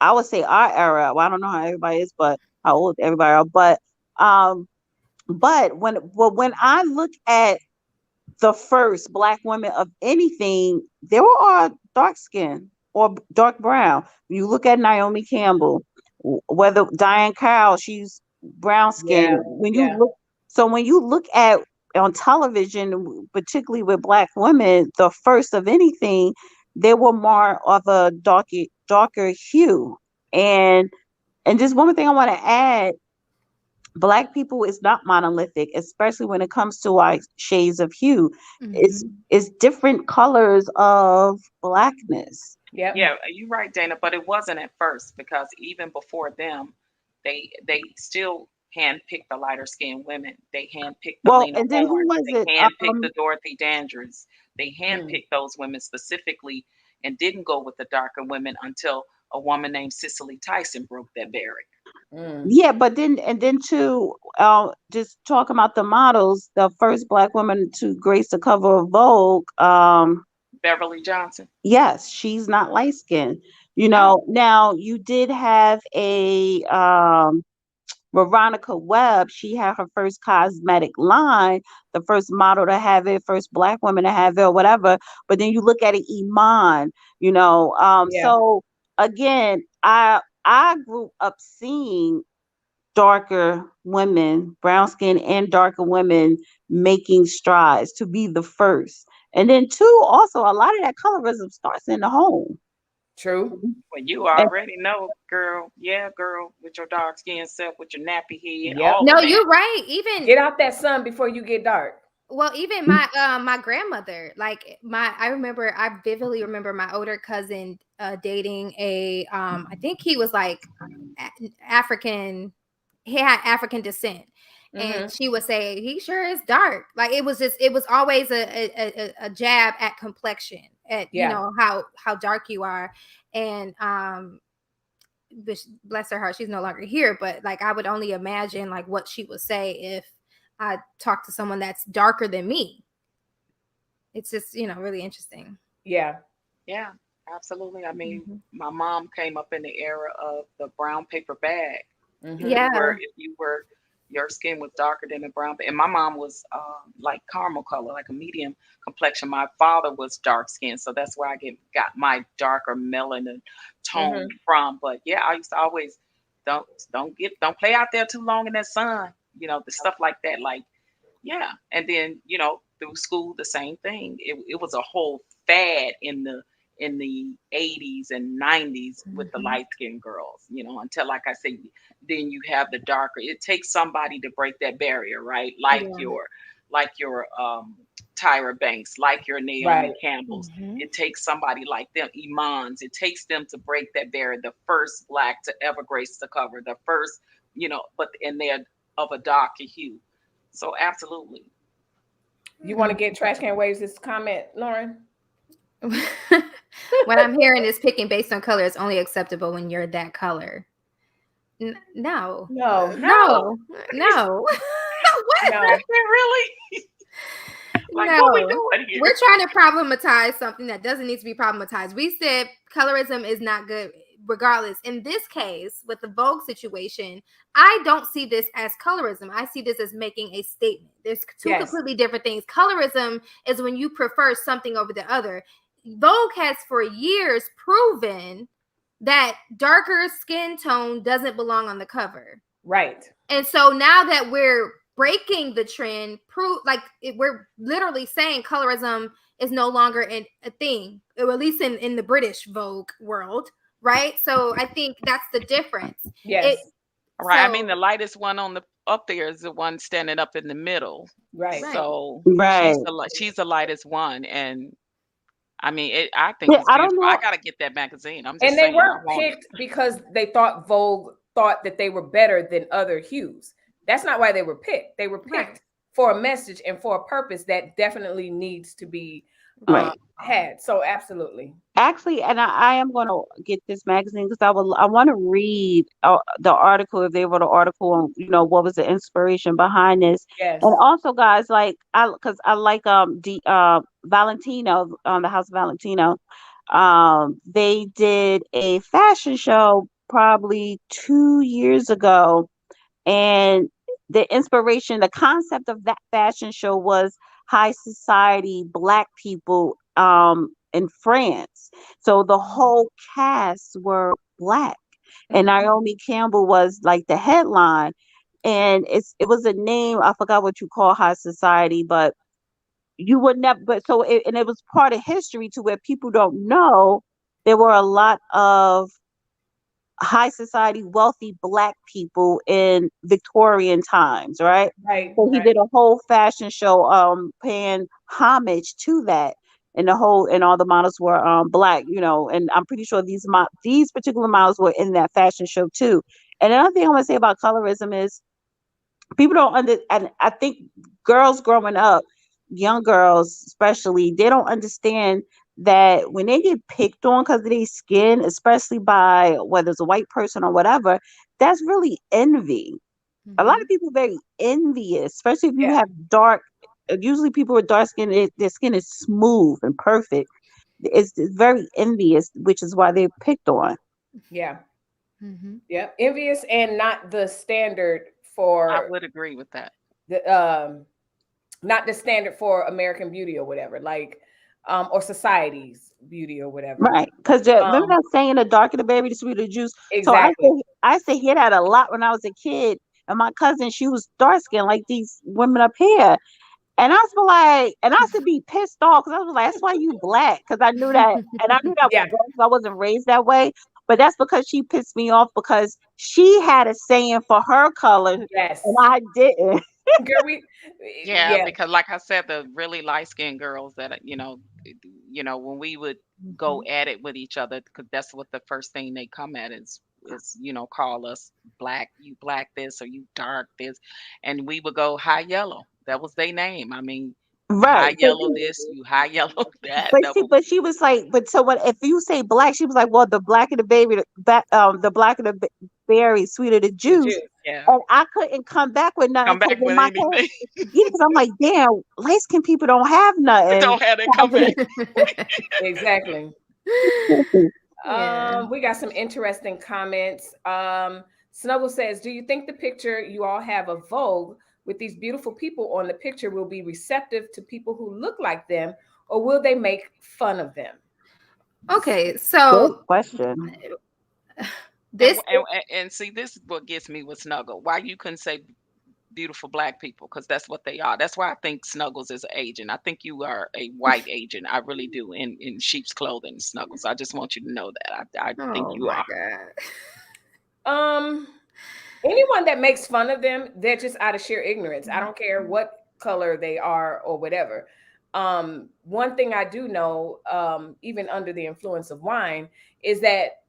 I would say, our era. Well, I don't know how everybody is, but how old everybody are. But when I look at the first Black women of anything, they were all dark skin or dark brown. You look at Naomi Campbell, whether Diane Carroll, she's brown skin. When you look, so when you look at on television, particularly with black women, the first of anything, they were more of a darker hue. And just one more thing I want to add, black people is not monolithic, especially when it comes to our shades of hue. It's different colors of blackness. Yeah, you're right, Dana, but it wasn't at first, because even before them, they still handpicked the lighter skinned women. They handpicked the Lena and then who Horne. was They it? handpicked the Dorothy Dandridges. They handpicked those women specifically and didn't go with the darker women until a woman named Cicely Tyson broke that barrier. Yeah, but then too, just talking about the models, the first black woman to grace the cover of Vogue, Beverly Johnson. Yes, she's not light skinned. You know, now you did have a Veronica Webb. She had her first cosmetic line, the first model to have it, first black woman to have it, or whatever. But then you look at it, Iman. You know, so again, I grew up seeing darker women, brown skin and darker women making strides to be the first. And then two, also a lot of that colorism starts in the home. True. Well, you already know, girl. Yeah, girl, with your dark skin self, with your nappy head. Yep. No, you're right. Even get out that sun before you get dark. Well, even my grandmother, like I vividly remember my older cousin dating a I think he was like African. He had African descent, and she would say he sure is dark. Like it was always a jab at complexion, at you know how dark you are, and bless her heart, she's no longer here. But like I would only imagine like what she would say if I talk to someone that's darker than me. It's just, really interesting. Yeah, absolutely. I mean, my mom came up in the era of the brown paper bag. Yeah, if you were, your skin was darker than the brown, and my mom was like caramel color, like a medium complexion. My father was dark skinned, so that's where I got my darker melanin tone from. But yeah, I used to always don't play out there too long in that sun. The stuff like that, and then through school the same thing. It was a whole fad in the 80s and 90s with the light skinned girls, until, like I say, then you have the darker. It takes somebody to break that barrier, right? Like your Tyra Banks, like your Naomi Campbell's. It takes somebody like them, Imans. It takes them to break that barrier. The first black to ever grace the cover, the first, and they're of a darker hue. So absolutely. You want to get Trash Can Waves this comment, Lauren? What I'm hearing is picking based on color is only acceptable when you're that color. No. What? No. Really? No. What we doing here? We're trying to problematize something that doesn't need to be problematized. We said colorism is not good regardless. In this case, with the Vogue situation, I don't see this as colorism. I see this as making a statement. There's two completely different things. Colorism is when you prefer something over the other. Vogue has for years proven that darker skin tone doesn't belong on the cover. Right. And so now that we're breaking the trend, we're literally saying colorism is no longer a thing, or at least in the British Vogue world, right? So I think that's the difference. Yes. Right. I mean, the lightest one up there is the one standing up in the middle. Right. So she's the lightest one, and I mean, I think it's beautiful. I gotta get that magazine. I'm just saying. And they weren't picked because they thought Vogue thought that they were better than other hues. That's not why they were picked. They were picked for a message and for a purpose that definitely needs to be had. So absolutely. Actually, and I am going to get this magazine because I want to read the article, if they wrote an article on what was the inspiration behind this. Yes. And also, guys, because I like Valentino, the House of Valentino. They did a fashion show probably 2 years ago, and the inspiration, the concept of that fashion show was high society Black people in France. So the whole cast were Black, and Naomi Campbell was like the headline. and it was a name, I forgot what you call high society, but you would never, but so it was part of history to where people don't know there were a lot of high society wealthy Black people in Victorian times, right? So he did a whole fashion show paying homage to that, and all the models were Black, and I'm pretty sure these particular models were in that fashion show too. And another thing I want to say about colorism is people don't and I think girls growing up, young girls especially, they don't understand that when they get picked on because of their skin, especially by whether it's a white person or whatever, that's really envy. A lot of people are very envious, especially if you have dark. Usually, people with dark skin, their skin is smooth and perfect. It's very envious, which is why they're picked on. Yeah. Yeah, envious and not the standard for. I would agree with that. Not the standard for American beauty or whatever, like, or society's beauty or whatever. Right, because remember that saying, "The darker the berry, the sweeter the juice." Exactly. So I used to hear that a lot when I was a kid, and my cousin, she was dark skinned like these women up here. And I was like, and I used to be pissed off because I was like, that's why you Black. Because I knew that, and I knew that was wrong, I wasn't raised that way. But that's because she pissed me off because she had a saying for her color, yes, and I didn't. Girl, because like I said, the really light skinned girls that when we would go at it with each other, because that's what the first thing they come at is call us Black, you Black this or you dark this, and we would go high yellow. That was their name. I mean, high yellow this, you high yellow that. But she was like, but so what if you say Black? She was like, well, the blacker the baby, the blacker the berry, sweeter the juice. Yeah. And I couldn't come back with nothing. Come back with anything. Because I'm like, damn, light skinned people don't have nothing. Don't have that come back. Exactly. We got some interesting comments. Snuggle says, do you think the picture you all have of Vogue with these beautiful people on the picture will be receptive to people who look like them, or will they make fun of them? Okay, so good question. And see, this is what gets me with Snuggle. Why you couldn't say beautiful Black people? Because that's what they are. That's why I think Snuggles is an agent. I think you are a white agent. I really do, in sheep's clothing, Snuggles. I just want you to know that. I think you are. God. Anyone that makes fun of them, they're just out of sheer ignorance. I don't care what color they are or whatever. One thing I do know, even under the influence of wine, is that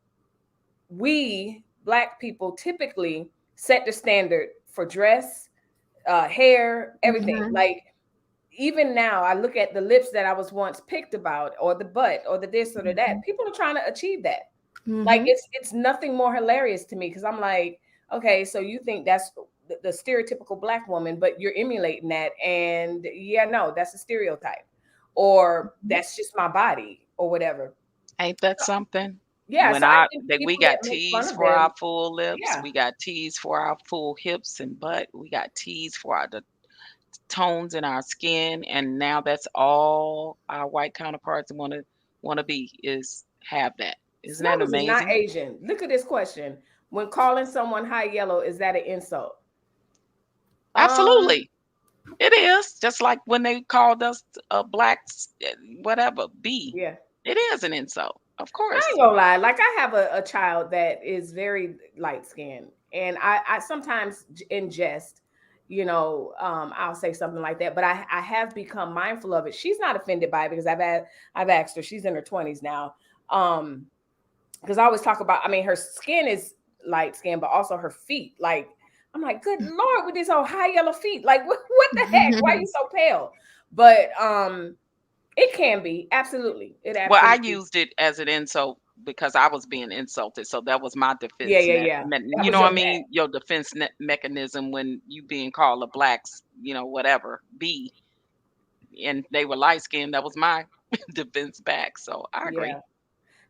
we Black people typically set the standard for dress, hair, everything. Like, even now, I look at the lips that I was once picked about, or the butt, or the this or the that. People are trying to achieve that. Like, it's nothing more hilarious to me, because I'm like, okay, so you think that's the stereotypical Black woman, but you're emulating that, and no, that's a stereotype, or that's just my body, or whatever. Ain't that something? Yeah, when we got teased for our full lips, we got teased for our full hips and butt, we got teased for the tones in our skin, and now that's all our white counterparts want to be, is have that. Isn't that amazing? Is not Asian. Look at this question. When calling someone high yellow, is that an insult? Absolutely. It is. Just like when they called us Blacks, whatever, B. Yeah. It is an insult. Of course. I ain't gonna lie. Like, I have a child that is very light skinned, and I sometimes in jest, I'll say something like that, but I have become mindful of it. She's not offended by it because I've asked her. She's in her 20s now. Because I always talk about, her skin is light skin, but also her feet. Like, I'm like, good Lord, with these old high yellow feet. Like, what the heck? Why are you so pale? But it can be, absolutely. Well, I used it as an insult because I was being insulted, so that was my defense. Yeah. You know what I mean? Your defense mechanism when you being called a Blacks, whatever, B, and they were light skinned. That was my defense back. So I agree. Yeah.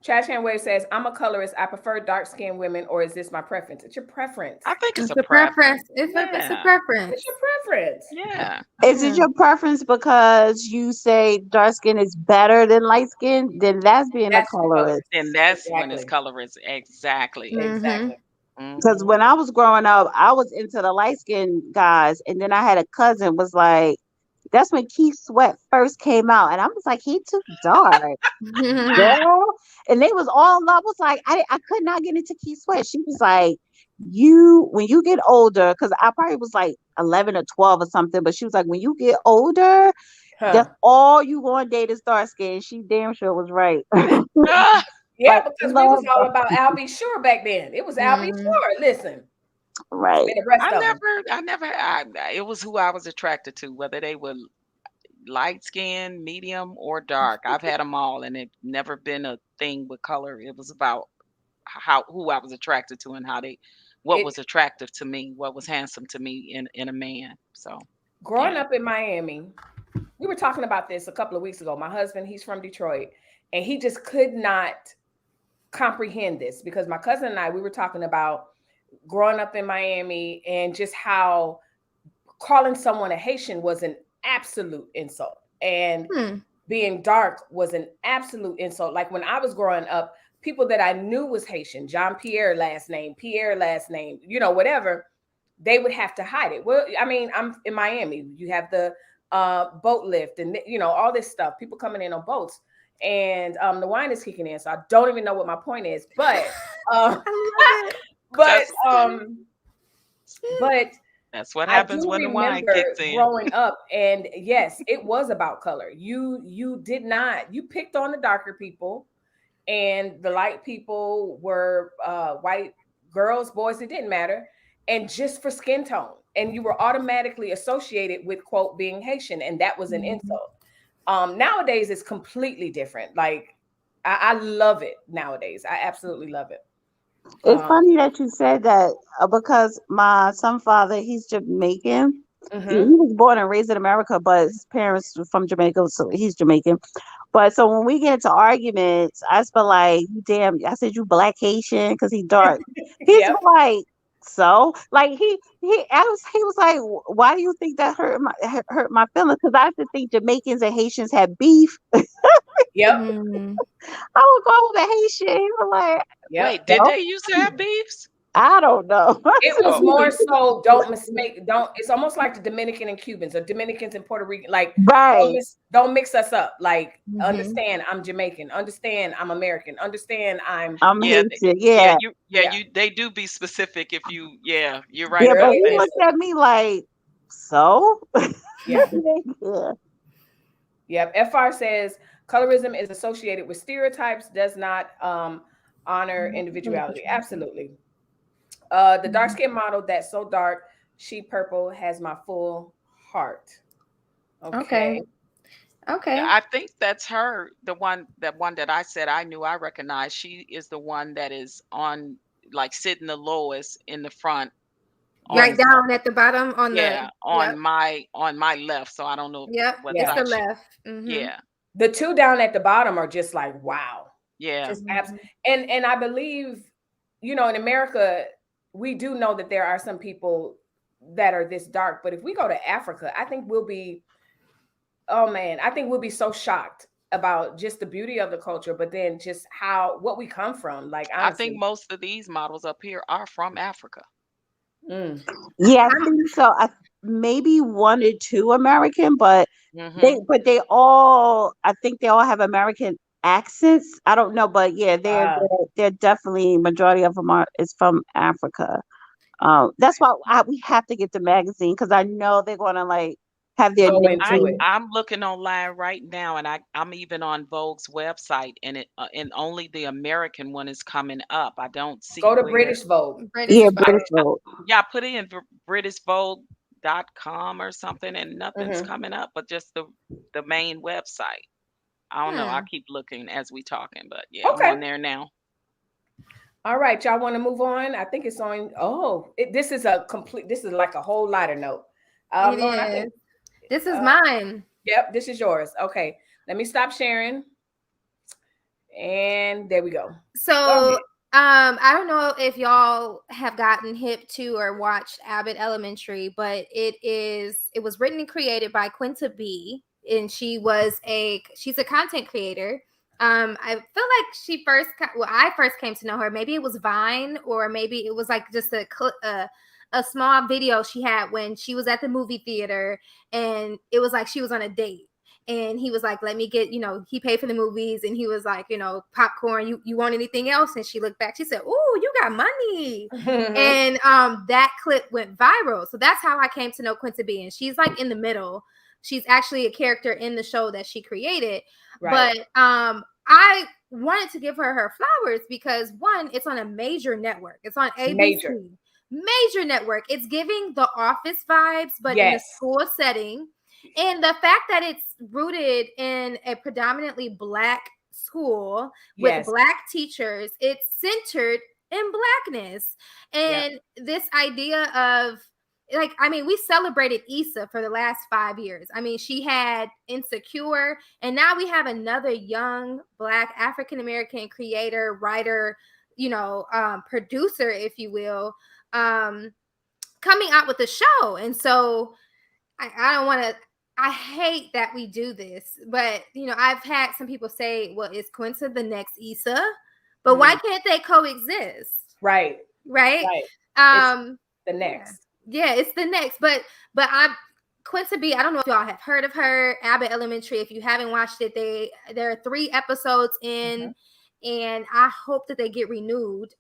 Trash Can Wave says, I'm a colorist. I prefer dark-skinned women, or is this my preference? It's your preference. I think it's a preference. It's a preference. It's your preference. Yeah. Is it your preference because you say dark skin is better than light skin? Then that's being a colorist. And that's when it's colorist. Exactly. Exactly. Because when I was growing up, I was into the light skinned guys, and then I had a cousin was like, that's when Keith Sweat first came out, and I was like, he too dark, girl. And they was all love. Was like, I could not get into Keith Sweat. She was like, when you get older, because I probably was like 11 or 12 or something, but she was like, when you get older, that's all you going to date is dark skin. She damn sure was right. Yeah, because we was all about Al B. Sure back then. It was Al B. Sure. Listen. Right. I never, it was who I was attracted to, whether they were light skin, medium, or dark. I've had them all, and it never been a thing with color. It was about who I was attracted to and what was attractive to me, what was handsome to me in a man. So growing up in Miami, we were talking about this a couple of weeks ago. My husband, he's from Detroit, and he just could not comprehend this because my cousin and I, we were talking about growing up in Miami and just how calling someone a Haitian was an absolute insult, and being dark was an absolute insult. Like when I was growing up, people that I knew was Haitian, Jean-Pierre last name, Pierre last name, whatever, they would have to hide it. Well, I mean, I'm in Miami. You have the boat lift and all this stuff, people coming in on boats, and the wine is kicking in, so I don't even know what my point is, but but that's what happens when the wine kicks in. Growing up, and yes, it was about color. You picked on the darker people, and the light people were white girls, boys, it didn't matter, and just for skin tone, and you were automatically associated with, quote, being Haitian, and that was an insult. Nowadays it's completely different. Like I love it nowadays. I absolutely love it. It's funny that you said that because my son father, he's Jamaican. He was born and raised in America, but his parents were from Jamaica, so he's Jamaican. But so when we get into arguments, I just feel like, damn, I said you black Haitian because he's dark. He's like, so like he was like, why do you think that hurt my feelings? Because I used to think Jamaicans and Haitians had beef. Yep. I would go with a Haitian. He was like, wait, did they used to have beefs? I don't know. It was more so it's almost like the Dominican and Cubans, or Dominicans and Puerto Rican, like don't mix us up. Like understand I'm Jamaican, understand I'm American, understand I'm Haitian. They do be specific if you you're right. Yeah, but he looked at me like, so Yep. FR says colorism is associated with stereotypes, does not honor individuality. Absolutely. The dark skin model that's so dark, she purple, has my full heart. Okay. Yeah, I think that's her. The one that I said I knew I recognized. She is the one that is on, like, sitting the lowest in the front. Right down at the bottom on my left. So I don't know. It's the left. Yeah. The two down at the bottom are just like, wow. Yeah. Just and I believe, in America, we do know that there are some people that are this dark, but if we go to Africa, I think we'll be so shocked about just the beauty of the culture, but then just what we come from. Like, honestly, I think most of these models up here are from Africa. Yeah, I think so. Maybe one or two American, but they all have American accents. I don't know, but they're definitely, majority of them is from Africa. That's why we have to get the magazine, because I know they're gonna like have their name. I'm looking online right now, and I'm even on Vogue's website, and and only the American one is coming up. I don't see. Go to British Vogue. British Vogue. I put in BritishVogue.com or something, and nothing's coming up, but just the main website. I don't know. I keep looking as we talking, but I'm on there now. All right, y'all want to move on? I think it's on. This is like a whole lighter note. This is mine. Yep, this is yours. Okay, let me stop sharing. And there we go. So, I don't know if y'all have gotten hip to or watched Abbott Elementary, but it was written and created by Quinta B, and she's a content creator. I feel like she I first came to know her. Maybe it was Vine, or maybe it was like just a small video she had when she was at the movie theater, and it was like she was on a date. And he was like, let me get, he paid for the movies. And he was like, popcorn, you want anything else? And she looked back. She said, "Ooh, you got money." And that clip went viral. So that's how I came to know Quinta B. And she's like in the middle. She's actually a character in the show that she created. Right. But I wanted to give her flowers because, one, it's on a major network. It's on ABC. Major network. It's giving The Office vibes, but in a school setting. And the fact that it's rooted in a predominantly Black school with Black teachers, it's centered in Blackness. And this idea of, like, I mean, we celebrated Issa for the last 5 years. I mean, she had Insecure, and now we have another young Black African-American creator, writer, producer, if you will, coming out with a show. And so I don't want to, I hate that we do this, but I've had some people say, well, is Quinta the next Issa? But why can't they coexist? Right. It's the next. Yeah, it's the next. But Quinta B, I don't know if y'all have heard of her. Abbott Elementary, if you haven't watched it, there are 3 episodes in, and I hope that they get renewed.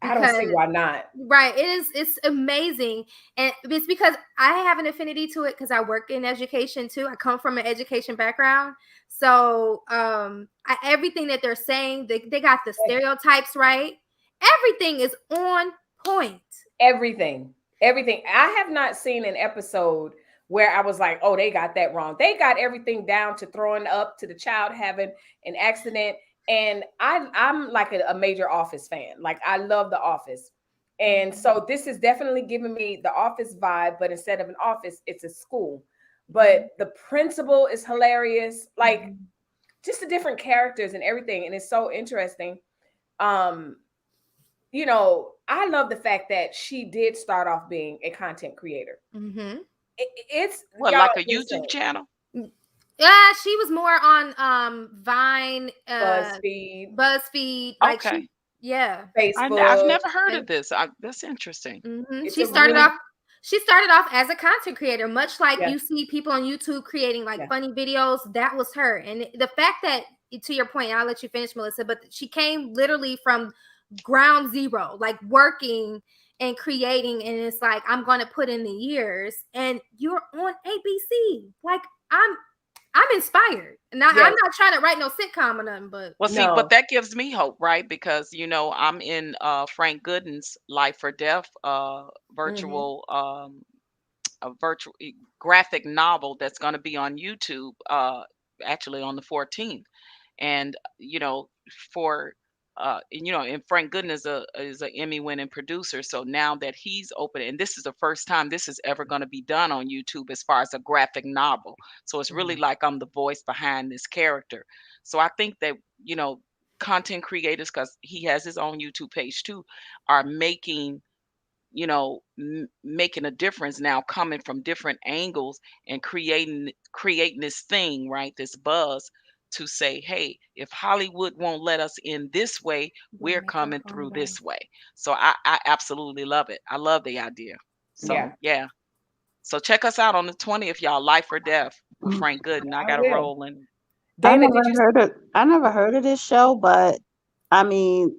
I don't see why not. Right. It's amazing. And it's because I have an affinity to it because I work in education too. I come from an education background. So everything that they're saying, they got the stereotypes right. Everything is on point. Everything. I have not seen an episode where I was like, oh, they got that wrong. They got everything down to throwing up to the child having an accident. And I'm like a major Office fan. Like, I love The Office. And so this is definitely giving me the Office vibe, but instead of an office, it's a school. But the principal is hilarious. Like, just the different characters and everything. And it's so interesting. I love the fact that she did start off being a content creator. It's like a YouTube channel? Yeah, she was more on Vine, BuzzFeed. Like okay. Facebook. I've never heard of this. That's interesting. She started off as a content creator, much like you see people on YouTube creating like funny videos. That was her. And the fact that, to your point, I'll let you finish, Melissa, but she came literally from ground zero, like working and creating. And it's like, I'm going to put in the years, and you're on ABC. Like, I'm inspired. And I'm not trying to write no sitcom or nothing, but but that gives me hope, right? Because I'm in Frank Gooden's Life or Death virtual a virtual graphic novel that's going to be on YouTube actually on the 14th. And for and Frank Gooden is a Emmy-winning producer. So now that he's open, and this is the first time this is ever going to be done on YouTube as far as a graphic novel. So it's really like I'm the voice behind this character. So I think that content creators, because he has his own YouTube page too, are making making a difference now, coming from different angles and creating this thing, right? This buzz, to say, hey, if Hollywood won't let us in this way, we're coming through this way. So I absolutely love it. I love the idea. So yeah. So check us out on the 20th, y'all. Life or Death with Frank Gooden. I got a role in. I never heard of this show, but I mean,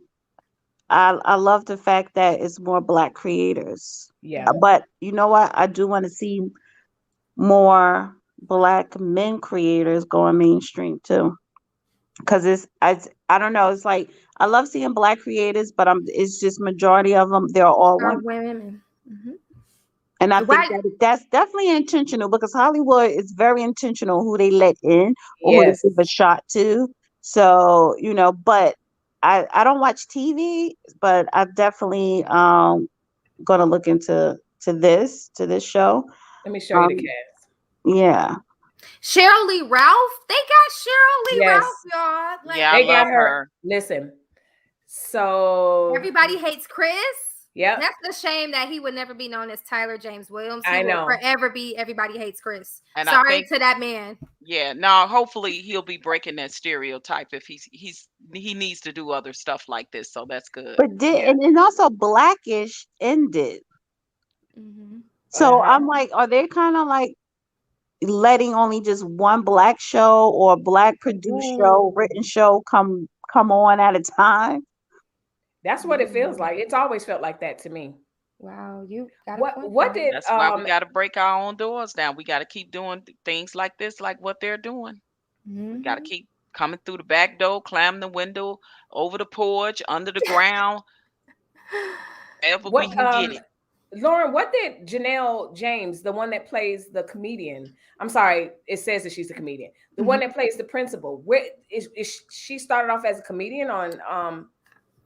I love the fact that it's more Black creators. Yeah. But you know what? I do want to see more Black men creators going mainstream too, because I don't know, it's like I love seeing Black creators, but it's just majority of them, they're all women. And I think that's definitely intentional, because Hollywood is very intentional who they let in or who they give a shot to. So but I don't watch TV, but I definitely gonna look into this show. Let me show you the cast. Yeah. Cheryl Lee Ralph. They got Cheryl Lee Ralph, y'all. Like, they got her. Listen. So everybody hates Chris. Yeah. That's the shame that he would never be known as Tyler James Williams. He I know. will forever be Everybody Hates Chris. And sorry to that man. Yeah, no, hopefully he'll be breaking that stereotype if he needs to do other stuff like this, so that's good. But and also Blackish ended. Mm-hmm. So I'm like, are they kind of like letting only just one black show or black produced show, written show come on at a time? That's what it feels like. It's always felt like that to me. Wow, you got what did that's why we got to break our own doors down. We got to keep doing things like this, like what they're doing. We got to keep coming through the back door, climb the window, over the porch, under the ground. Wherever we can get it. Lauren, what did Janelle James, the one that plays the comedian? I'm sorry, it says that she's a comedian. The one that plays the principal. Where is she started off as a comedian on?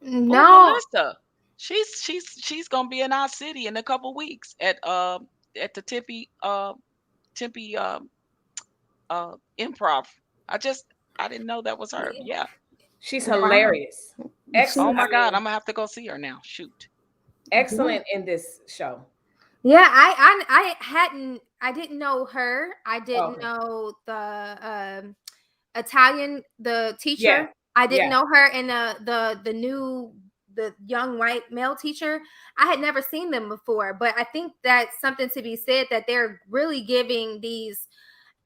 No, Melissa. She's gonna be in our city in a couple weeks at the Tempe improv. I didn't know that was her. Yeah, she's hilarious. Excellent. Oh my God, I'm gonna have to go see her now. Shoot. Excellent in this show. Yeah, I didn't know her. I didn't know the Italian, the teacher. Yeah. I didn't know her, and the young white male teacher. I had never seen them before, but I think that's something to be said that they're really giving these,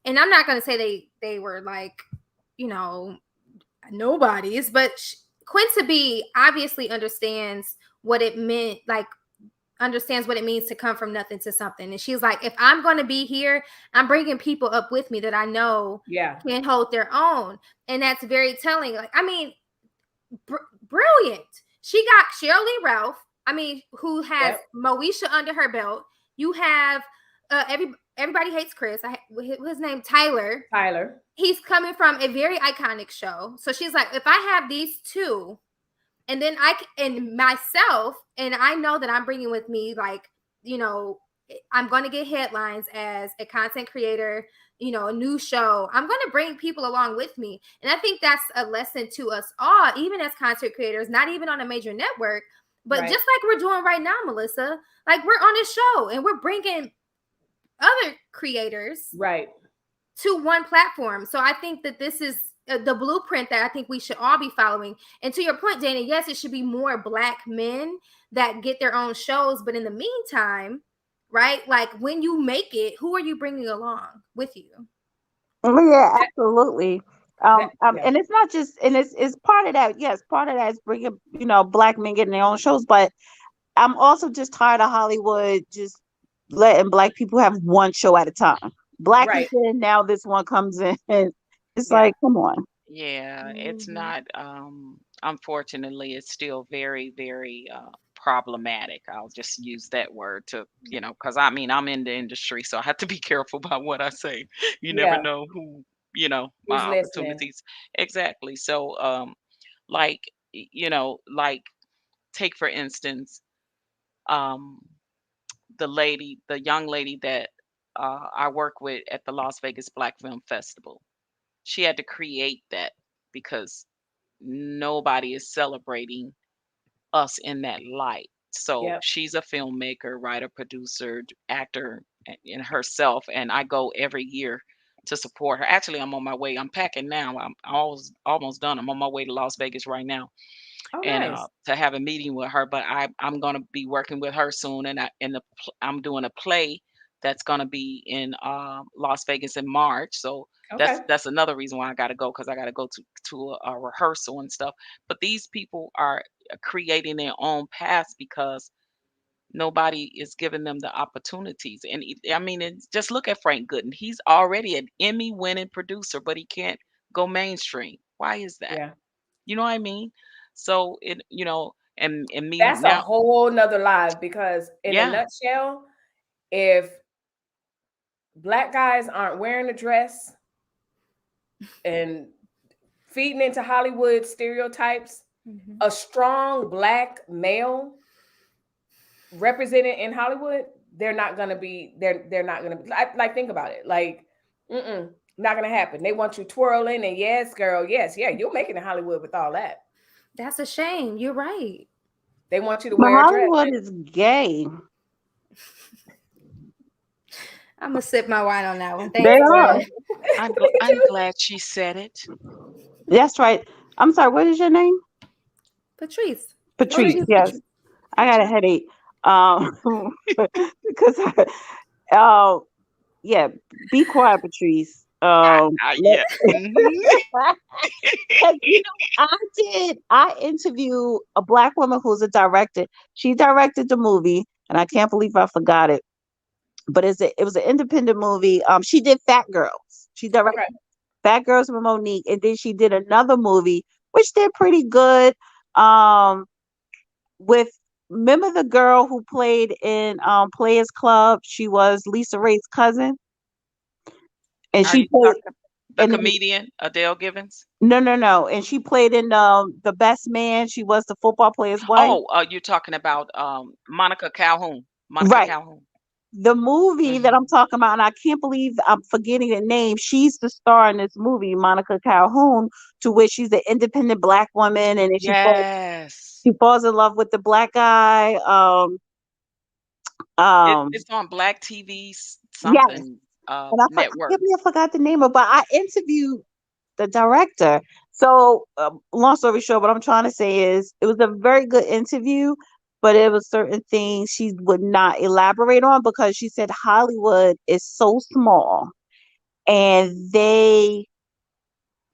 and I'm not going to say they were like, nobodies, but Quinta B obviously understands what it meant, understands what it means to come from nothing to something. And she's like, if I'm going to be here, I'm bringing people up with me that I know can hold their own. And that's very telling. Brilliant. She got Shirley Ralph, who has Moesha under her belt. You have Everybody Hates Chris. His name, Tyler. He's coming from a very iconic show. So she's like, if I have these two, and then and myself, and I know that I'm bringing with me, I'm going to get headlines as a content creator, a new show. I'm going to bring people along with me. And I think that's a lesson to us all, even as content creators, not even on a major network, but just like we're doing right now, Melissa, like we're on a show and we're bringing other creators to one platform. So I think that this is the blueprint that I think we should all be following. And to your point, Dana, yes, it should be more Black men that get their own shows. But in the meantime, right, like when you make it, who are you bringing along with you? Yeah, absolutely. And it's not just, and it's part of that. Yes, part of that is bringing, Black men getting their own shows. But I'm also just tired of Hollywood just letting Black people have one show at a time. Black is in, now this one comes in. It's like, come on. Yeah, it's not. Unfortunately, it's still very, very problematic. I'll just use that word to, because I'm in the industry, so I have to be careful about what I say. You never know who, my opportunities. Exactly. So, take for instance, the young lady that I work with at the Las Vegas Black Film Festival. She had to create that because nobody is celebrating us in that light. So she's a filmmaker, writer, producer, actor in herself. And I go every year to support her. Actually, I'm on my way. I'm packing now. I'm almost done. I'm on my way to Las Vegas right now. Nice. To have a meeting with her. But I'm going to be working with her soon. And I'm doing a play that's going to be in Las Vegas in March. So that's another reason why I got to go, because I got to go to a rehearsal and stuff. But these people are creating their own paths because nobody is giving them the opportunities. And just look at Frank Gooden. He's already an Emmy-winning producer, but he can't go mainstream. Why is that? Yeah. You know what I mean? So and me. That's a whole nother live, because in a nutshell, if Black guys aren't wearing a dress and feeding into Hollywood stereotypes, a strong Black male represented in Hollywood, they're not gonna be. They're not gonna be. Like think about it. Like, not gonna happen. They want you twirling and yes, girl, yes, you'll make it in Hollywood with all that. That's a shame. You're right. They want you to wear a dress. Hollywood is gay. I'm gonna sip my wine on that one. They are. I'm glad she said it. That's right. I'm sorry. What is your name? Patrice. Patrice. Yes. Patrice. I got a headache. Because yeah. Be quiet, Patrice. Yeah. I interviewed a Black woman who's a director. She directed the movie, and I can't believe I forgot it. But it was an independent movie. She did Fat Girls. She directed Fat Girls with Monique, and then she did another movie which did pretty good. With remember the girl who played in Players Club? She was Lisa Ray's cousin, and she played the comedian Adele Givens. No, and she played in The Best Man. She was the football player's wife. Oh, you're talking about Monica Calhoun. Monica Calhoun. The movie that I'm talking about, and I can't believe I'm forgetting the name. She's the star in this movie, Monica Calhoun, to which she's an independent Black woman, and she falls in love with the Black guy. It's on Black TV something network. I forgot the name of, but I interviewed the director. So, long story short, what I'm trying to say is, it was a very good interview. But it was certain things she would not elaborate on because she said Hollywood is so small, and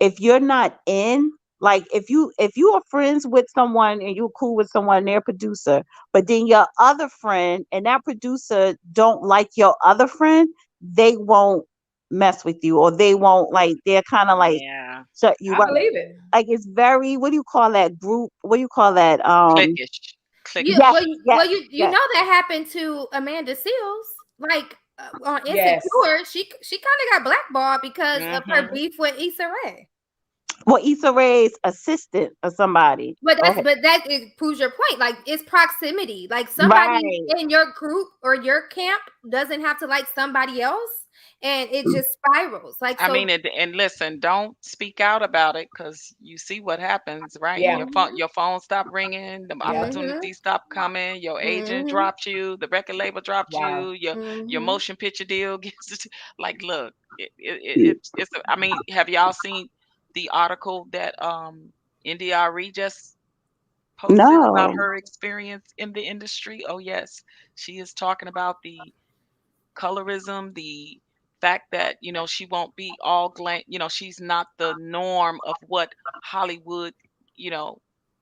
if you're not in, like if you are friends with someone and you're cool with someone, they're a producer, but then your other friend and that producer don't like your other friend, they won't mess with you, or they won't, like, they're kind of like shut you up. I believe it. Like, it's very, what do you call that group? What do you call that? Cliquish. You know that happened to Amanda Seals, like on Insecure. She kind of got blackballed because of her beef with Issa Rae. Well, Issa Rae's assistant or somebody. But that proves your point. Like, it's proximity. Like, somebody in your group or your camp doesn't have to like somebody else, and it just spirals. Like, I mean, and listen, don't speak out about it because you see what happens, right? Yeah. Your phone stopped ringing, the opportunities stopped coming, your agent dropped you, the record label dropped you, your motion picture deal gets like, look, it's. I mean, have y'all seen the article that NDRE just posted about her experience in the industry? Oh yes, she is talking about the colorism, the fact that she won't be all glam, she's not the norm of what Hollywood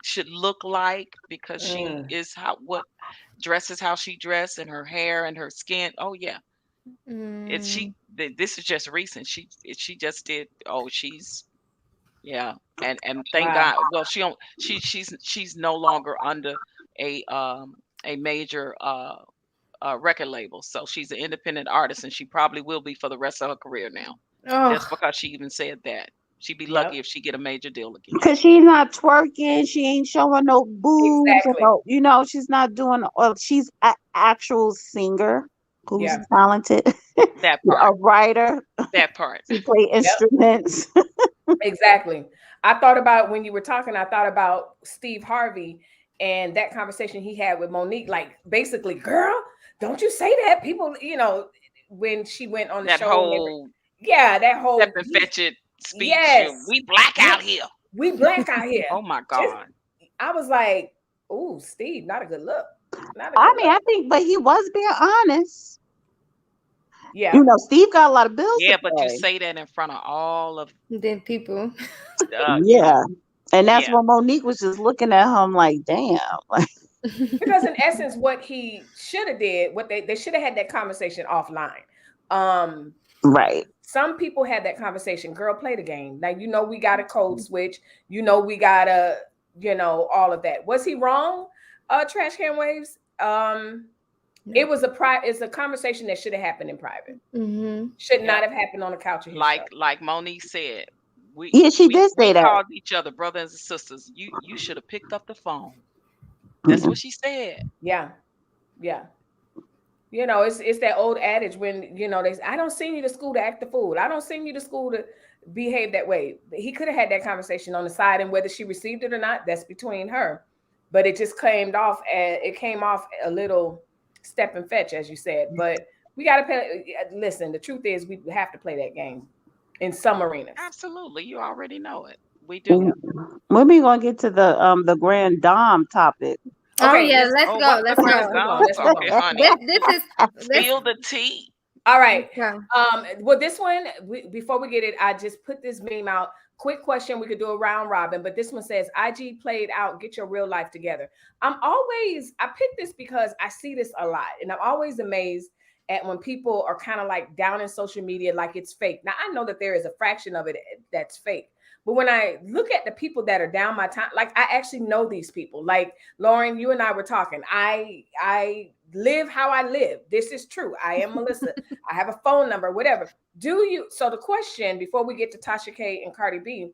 should look like, because she is what dresses how she dressed, and her hair and her skin. Oh yeah. This is just recent. She just did. Oh, she's and thank God. Well, she's no longer under a major record label, so she's an independent artist, and she probably will be for the rest of her career now. Just because she even said that. She'd be lucky if she get a major deal again. Because she's not twerking, she ain't showing no boobs, she's not doing. She's an actual singer who's talented. That part. A writer. That part. She play instruments. Exactly. I thought about, when you were talking, I thought about Steve Harvey and that conversation he had with Monique. Like, basically, girl, don't you say that. People, when she went on the that show. That whole step and fetch it speech. Yes. We black out here. We black out here. Oh my God. I was like, ooh, Steve, not a good look. I think, but he was being honest. Yeah. Steve got a lot of bills. Yeah, but you say that in front of all of them people. And that's when Monique was just looking at him like, damn. Because in essence, what he should have did, what they should have had that conversation offline. Right. Some people had that conversation. Girl, play the game. Like, we got a code switch. We got a, all of that. Was he wrong? Trash Can Waves. It's a conversation that should have happened in private. Should not have happened on the couch. Like Monique said. She did say that. We called each other brothers and sisters. You should have picked up the phone. That's what she said. Yeah. It's that old adage when I don't send you to school to act the fool. I don't send you to school to behave that way. He could have had that conversation on the side, and whether she received it or not, that's between her but it just came off a little step and fetch, as you said. But we got to play. Listen, the truth is, we have to play that game in some arenas. Absolutely, you already know it. We do. When we gonna get to the grand dom topic? Okay, yeah, let's go. Let's go. Okay, honey. This is spill the tea. All right. Well, this one, before we get it, I just put this meme out. Quick question. We could do a round robin, but this one says, IG played out, get your real life together. I picked this because I see this a lot, and I'm always amazed at when people are kind of like down in social media, like it's fake. Now, I know that there is a fraction of it that's fake. But when I look at the people that are down my time, like I actually know these people. Like Lauren, you and I were talking. I live how I live. This is true. I am Melissa. I have a phone number, whatever. So the question before we get to Tasha K and Cardi B,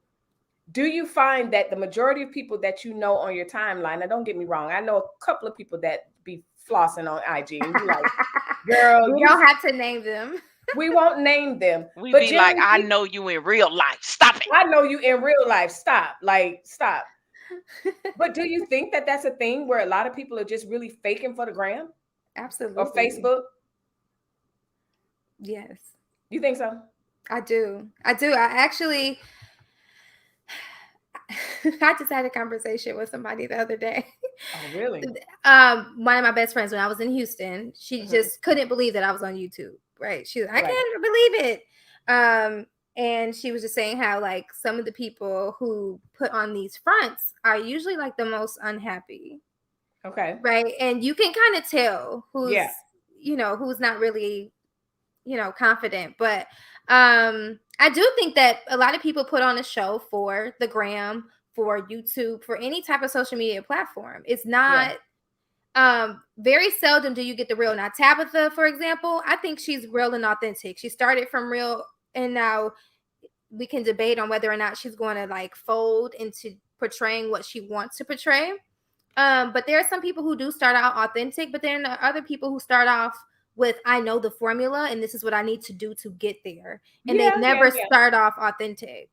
do you find that the majority of people that you know on your timeline, now don't get me wrong, I know a couple of people that be flossing on IG and you like, girl, you don't have to name them. We won't name them. We be like, I know you in real life. Stop it. I know you in real life. Stop. Stop. But do you think that that's a thing where a lot of people are just really faking for the gram? Absolutely. Or Facebook? Yes. You think so? I do. I actually, I just had a conversation with somebody the other day. Oh, really? One of my best friends when I was in Houston, she just couldn't believe that I was on YouTube. Right. She was, I can't believe it. And she was just saying how like some of the people who put on these fronts are usually like the most unhappy. Okay. Right. And you can kind of tell who's, who's not really, confident. But I do think that a lot of people put on a show for the gram, for YouTube, for any type of social media platform. It's not very seldom do you get the real. Now Tabitha, for example, I think she's real and authentic. She started from real, and now we can debate on whether or not she's going to like fold into portraying what she wants to portray. But there are some people who do start out authentic, but then there are other people who start off with, I know the formula and this is what I need to do to get there. And they never start off authentic.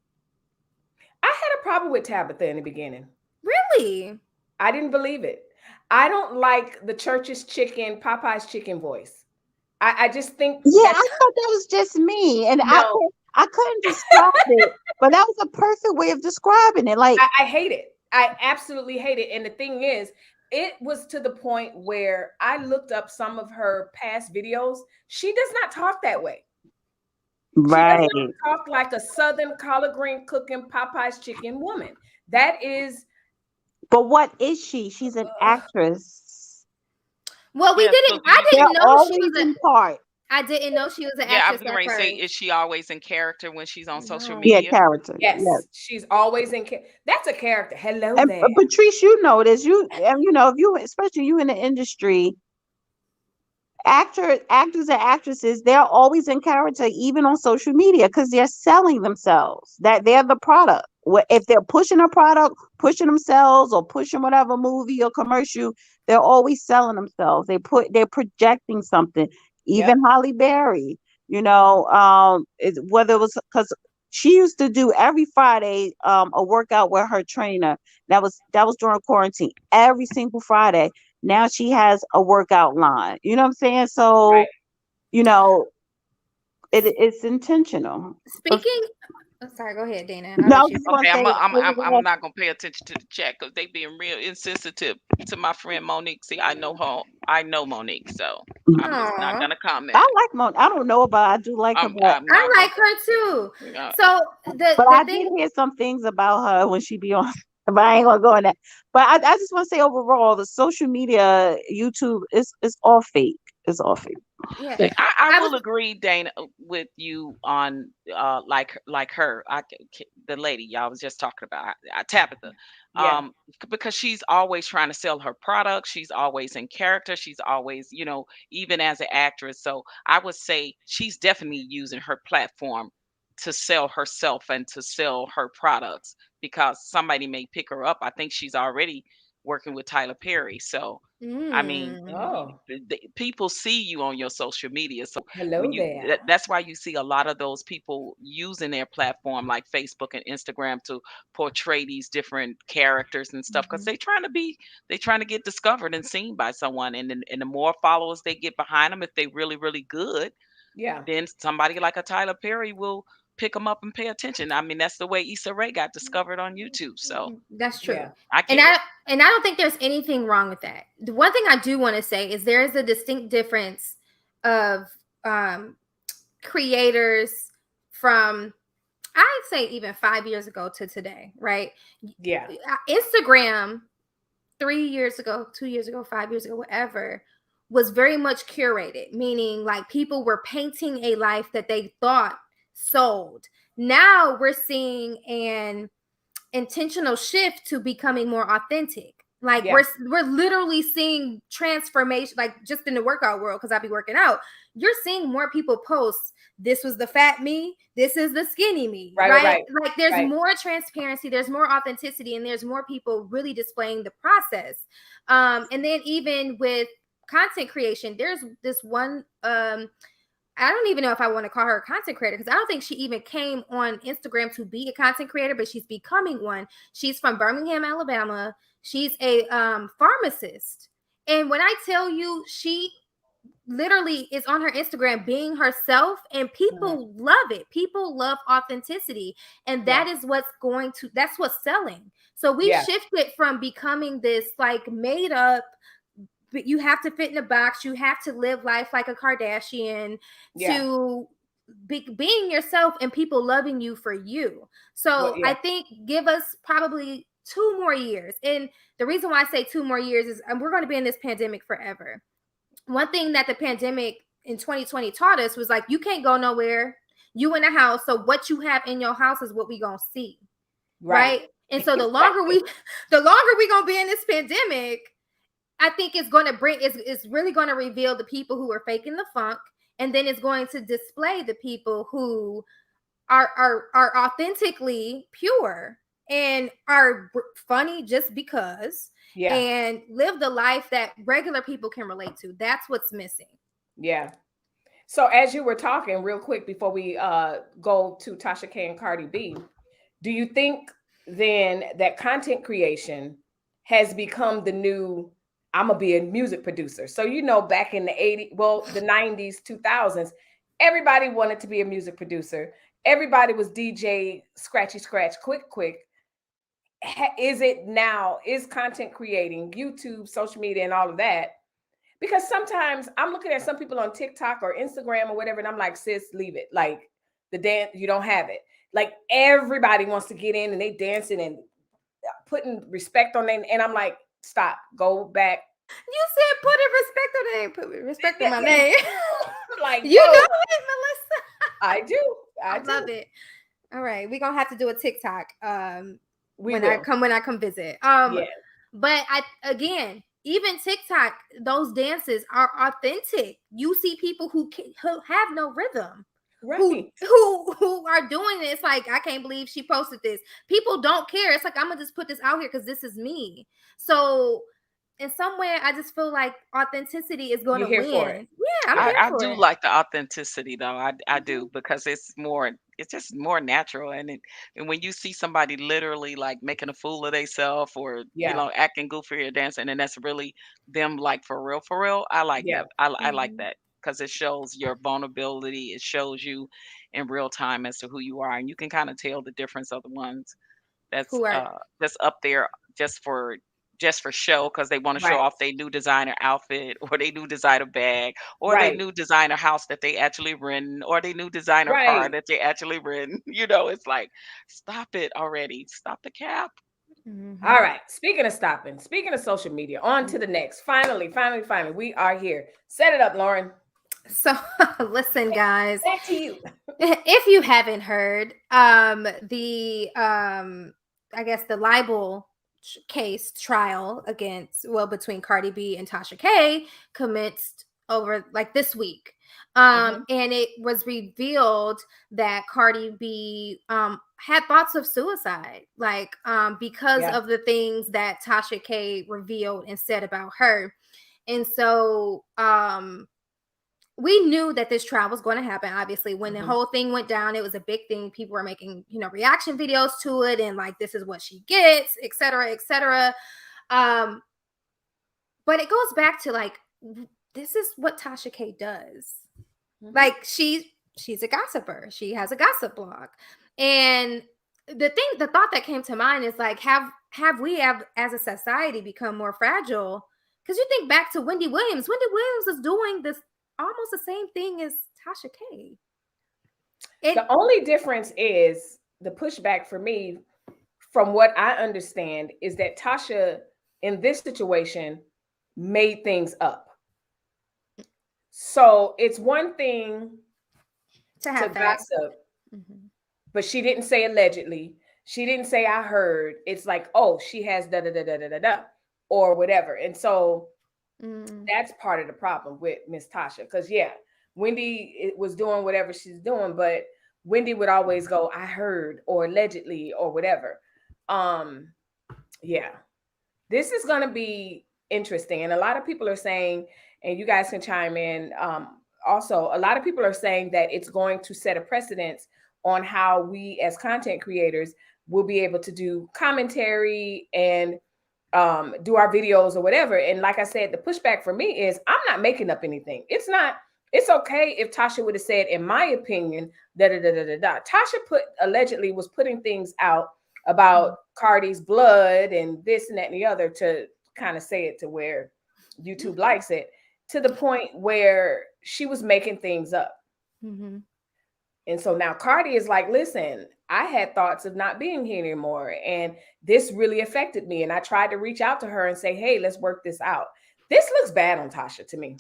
I had a problem with Tabitha in the beginning. Really? I didn't believe it. I don't like the church's chicken, Popeye's chicken voice. I just think. Yeah, I thought that was just me, and no. I couldn't describe it, but that was a perfect way of describing it. Like I hate it. I absolutely hate it. And the thing is, it was to the point where I looked up some of her past videos. She does not talk that way. Right. She does not talk like a Southern collard green cooking Popeye's chicken woman. That is. But what is she? She's an actress. Well, I didn't know she was in part. I didn't know she was an actress. Yeah, I was going to say, is she always in character when she's on social media? Yeah, character. Yes, she's always in. That's a character. Hello and, there, Patrice. You know this. If you, especially you in the industry, actors and actresses, they're always in character, even on social media, because they're selling themselves. That they're the product. If they're pushing a product, pushing themselves, or pushing whatever movie or commercial, they're always selling themselves. They're projecting something. Even Halle Berry, whether it was because she used to do every Friday a workout with her trainer. That was during quarantine. Every single Friday. Now she has a workout line. You know what I'm saying? So, it's intentional. Speaking. Sorry, go ahead, Dana. I'm not gonna pay attention to the chat because they being real insensitive to my friend Monique. See, I know Monique, so I'm just not gonna comment. I like Monique. I don't know about. I do like her. I like her too. Yeah. So I did hear some things about her when she be on. But I ain't gonna go in that. But I just want to say overall, the social media, YouTube is all fake. It's all fake. Yeah, I will agree, Dana, with you on like her, the lady y'all was just talking about, Tabitha, because she's always trying to sell her product. She's always in character. She's always, even as an actress. So I would say she's definitely using her platform to sell herself and to sell her products because somebody may pick her up. I think she's already working with Tyler Perry. So I mean, people see you on your social media. So when that's why you see a lot of those people using their platform like Facebook and Instagram to portray these different characters and stuff, because they're trying to get discovered and seen by someone. And the more followers they get behind them, if they really, really good, then somebody like a Tyler Perry will pick them up and pay attention. I mean, that's the way Issa Rae got discovered on YouTube. So that's true. And I don't think there's anything wrong with that. The one thing I do want to say is there is a distinct difference of creators from, I'd say, even 5 years ago to today, right? Yeah. Instagram 3 years ago, 2 years ago, 5 years ago, whatever, was very much curated, meaning like people were painting a life that they thought sold. Now we're seeing an intentional shift to becoming more authentic. Like we're literally seeing transformation, like just in the workout world, because I be working out. You're seeing more people post, this was the fat me, this is the skinny me, right? Like there's more transparency, there's more authenticity, and there's more people really displaying the process. And then even with content creation, there's this one, I don't even know if I want to call her a content creator, because I don't think she even came on Instagram to be a content creator, but she's becoming one. She's from Birmingham, Alabama. She's a pharmacist. And when I tell you, she literally is on her Instagram being herself, and people love it. People love authenticity. And that is that's what's selling. So we shifted from becoming this like made up, but you have to fit in a box, you have to live life like a Kardashian, to being yourself and people loving you for you. So I think give us probably 2 more years. And the reason why I say 2 more years is we're going to be in this pandemic forever. One thing that the pandemic in 2020 taught us was like, you can't go nowhere. You in a house. So what you have in your house is what we going to see. Right. And so the longer we going to be in this pandemic, I think it's going to it's really going to reveal the people who are faking the funk, and then it's going to display the people who are authentically pure and are funny just because, and live the life that regular people can relate to. That's what's missing. Yeah. So as you were talking, real quick before we go to Tasha K and Cardi B, do you think then that content creation has become the new, I'm gonna be a music producer? So, back in the 80s, the 90s, 2000s, everybody wanted to be a music producer. Everybody was DJ, scratchy scratch, quick. Is it now? Is content creating, YouTube, social media, and all of that? Because sometimes I'm looking at some people on TikTok or Instagram or whatever, and I'm like, sis, leave it. Like the dance, you don't have it. Like everybody wants to get in and they dancing and putting respect on them, and I'm like, stop, go back. You said putting respect on their name. Put respect on my name. Like, you know it, Melissa. I do. I love it. All right, we're gonna have to do a TikTok when will. I come visit. But again, even TikTok, those dances are authentic. You see people who have no rhythm. Right. Who are doing this like, I can't believe she posted this. People don't care. It's like, I'm gonna just put this out here because this is me. So in some way, I just feel like authenticity is going to win. For it. Yeah, I do like the authenticity though. I do, because it's just more natural. And when you see somebody literally like making a fool of themselves, or acting goofy or dancing, and that's really them, like for real, I like that. I like that, because it shows your vulnerability. It shows you in real time as to who you are, and you can kind of tell the difference of the ones that's up there just for show, because they want to show off their new designer outfit, or their new designer bag, or their new designer house that they actually rent, or their new designer car that they actually rent. It's like, stop it already. Stop the cap. Mm-hmm. All right. Speaking of social media, on to the next. Finally, we are here. Set it up, Lauren. So listen, guys. Back to you. If you haven't heard, the I guess the libel case trial between Cardi B and Tasha K commenced over like this week. And it was revealed that Cardi B had thoughts of suicide, like because of the things that Tasha K revealed and said about her. And so we knew that this trial was going to happen. Obviously, when the whole thing went down, it was a big thing. People were making, reaction videos to it, and like, this is what she gets, et cetera, et cetera. But it goes back to like, this is what Tasha K does. Like, she's a gossiper. She has a gossip blog. And the thought that came to mind is like, have we as a society become more fragile? Because you think back to Wendy Williams. Wendy Williams is doing this almost the same thing as Tasha K. The only difference is the pushback for me, from what I understand, is that Tasha in this situation made things up. So it's one thing to gossip, but she didn't say allegedly. She didn't say I heard. It's like, oh, she has da da da da da da da or whatever. And so that's part of the problem with Miss Tasha. Because Wendy was doing whatever she's doing, but Wendy would always go, I heard, or allegedly, or whatever. This is going to be interesting. And a lot of people are saying, and you guys can chime in, also, a lot of people are saying that it's going to set a precedence on how we as content creators will be able to do commentary and do our videos or whatever. And like I said, the pushback for me is I'm not making up anything. It's okay if Tasha would have said, in my opinion, Tasha allegedly was putting things out about Cardi's blood and this and that and the other to kind of say it to where YouTube likes it, to the point where she was making things up. And so now Cardi is like, listen, I had thoughts of not being here anymore, and this really affected me. And I tried to reach out to her and say, hey, let's work this out. This looks bad on Tasha to me.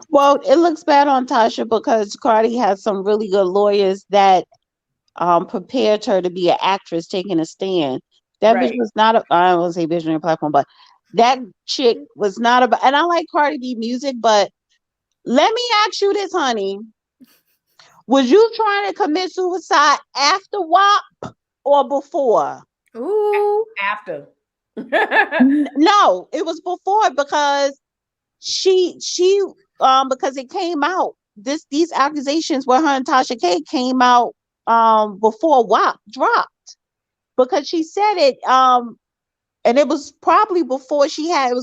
Well, it looks bad on Tasha because Cardi has some really good lawyers that prepared her to be an actress taking a stand. That bitch was not I won't say visionary platform, but that chick was not about, and I like Cardi B music, but let me ask you this, honey. Was you trying to commit suicide after WAP or before? Ooh, after. No, it was before, because she because it came out, these accusations with her and Tasha K came out before WAP dropped, because she said it and it was probably before she had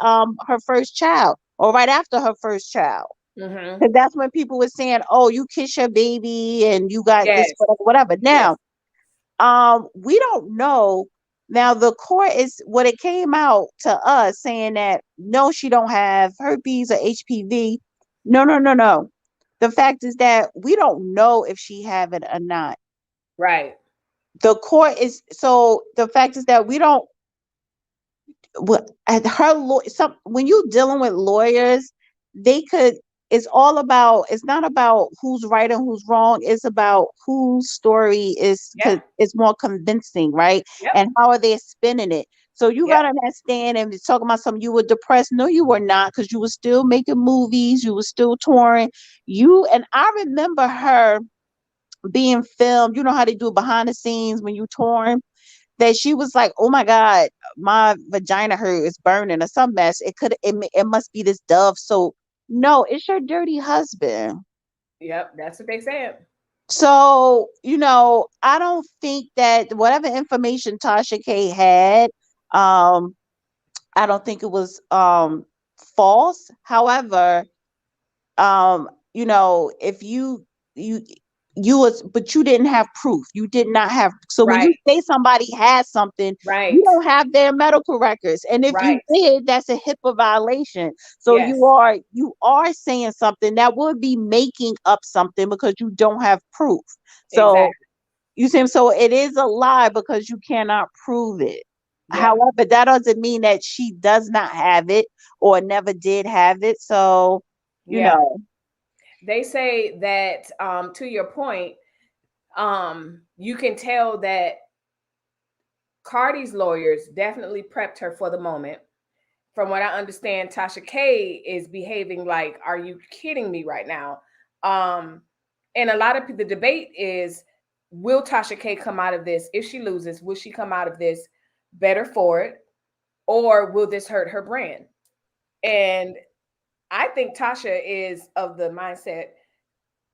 her first child, or right after her first child. Because that's when people were saying, oh, you kiss your baby and you got this, whatever. Now, we don't know. Now, the court is, what it came out to us saying that, no, she don't have herpes or HPV. No. The fact is that we don't know if she have it or not. Right. The court is, so the fact is that we don't, when you're dealing with lawyers, it's not about who's right and who's wrong. It's about whose story is more convincing, right? And how are they spinning it? So you got to understand, and talking about something, you were depressed. No, you were not, because you were still making movies. You were still touring. And I remember her being filmed. You know how they do behind the scenes when you touring? That she was like, oh my God, my vagina hurt, it's burning or some mess. It must be this Dove soap. No, it's your dirty husband. Yep, that's what they said. So, I don't think that whatever information Tasha K had, I don't think it was false. However, if but you didn't have proof. You did not have. So when you say somebody has something, you don't have their medical records. And if you did, that's a HIPAA violation. So you are saying something that would be making up something because you don't have proof. So you see, so it is a lie because you cannot prove it. However, that doesn't mean that she does not have it or never did have it. So, you know. They say that, to your point, you can tell that Cardi's lawyers definitely prepped her for the moment. From what I understand, Tasha K is behaving like, are you kidding me right now? And a lot of people, the debate is, will Tasha K come out of this? If she loses, will she come out of this better for it? Or will this hurt her brand? And I think Tasha is of the mindset,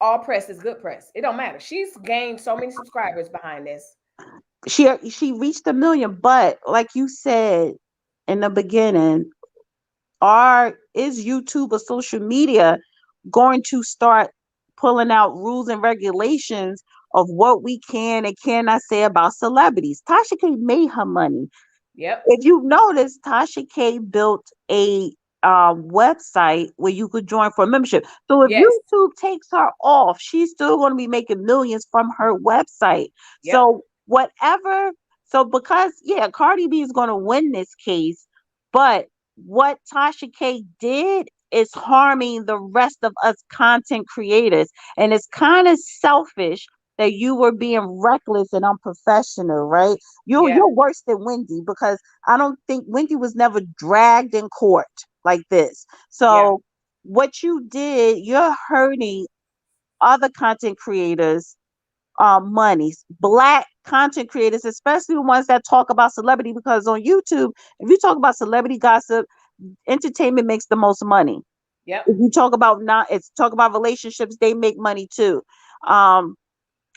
all press is good press. It don't matter. She's gained so many subscribers behind this. She reached 1 million, but like you said in the beginning, is YouTube or social media going to start pulling out rules and regulations of what we can and cannot say about celebrities? Tasha K made her money. Yep. If you notice, Tasha K built a website where you could join for a membership. So if YouTube takes her off, she's still going to be making millions from her website. Yep. So whatever. So because Cardi B is going to win this case, but what Tasha K did is harming the rest of us content creators, and it's kind of selfish that you were being reckless and unprofessional, right? You're worse than Wendy, because I don't think Wendy was never dragged in court like this. So what you did, you're hurting other content creators money, Black content creators, especially the ones that talk about celebrity, because on YouTube, if you talk about celebrity gossip, entertainment makes the most money. Yep. If you talk about relationships, they make money too.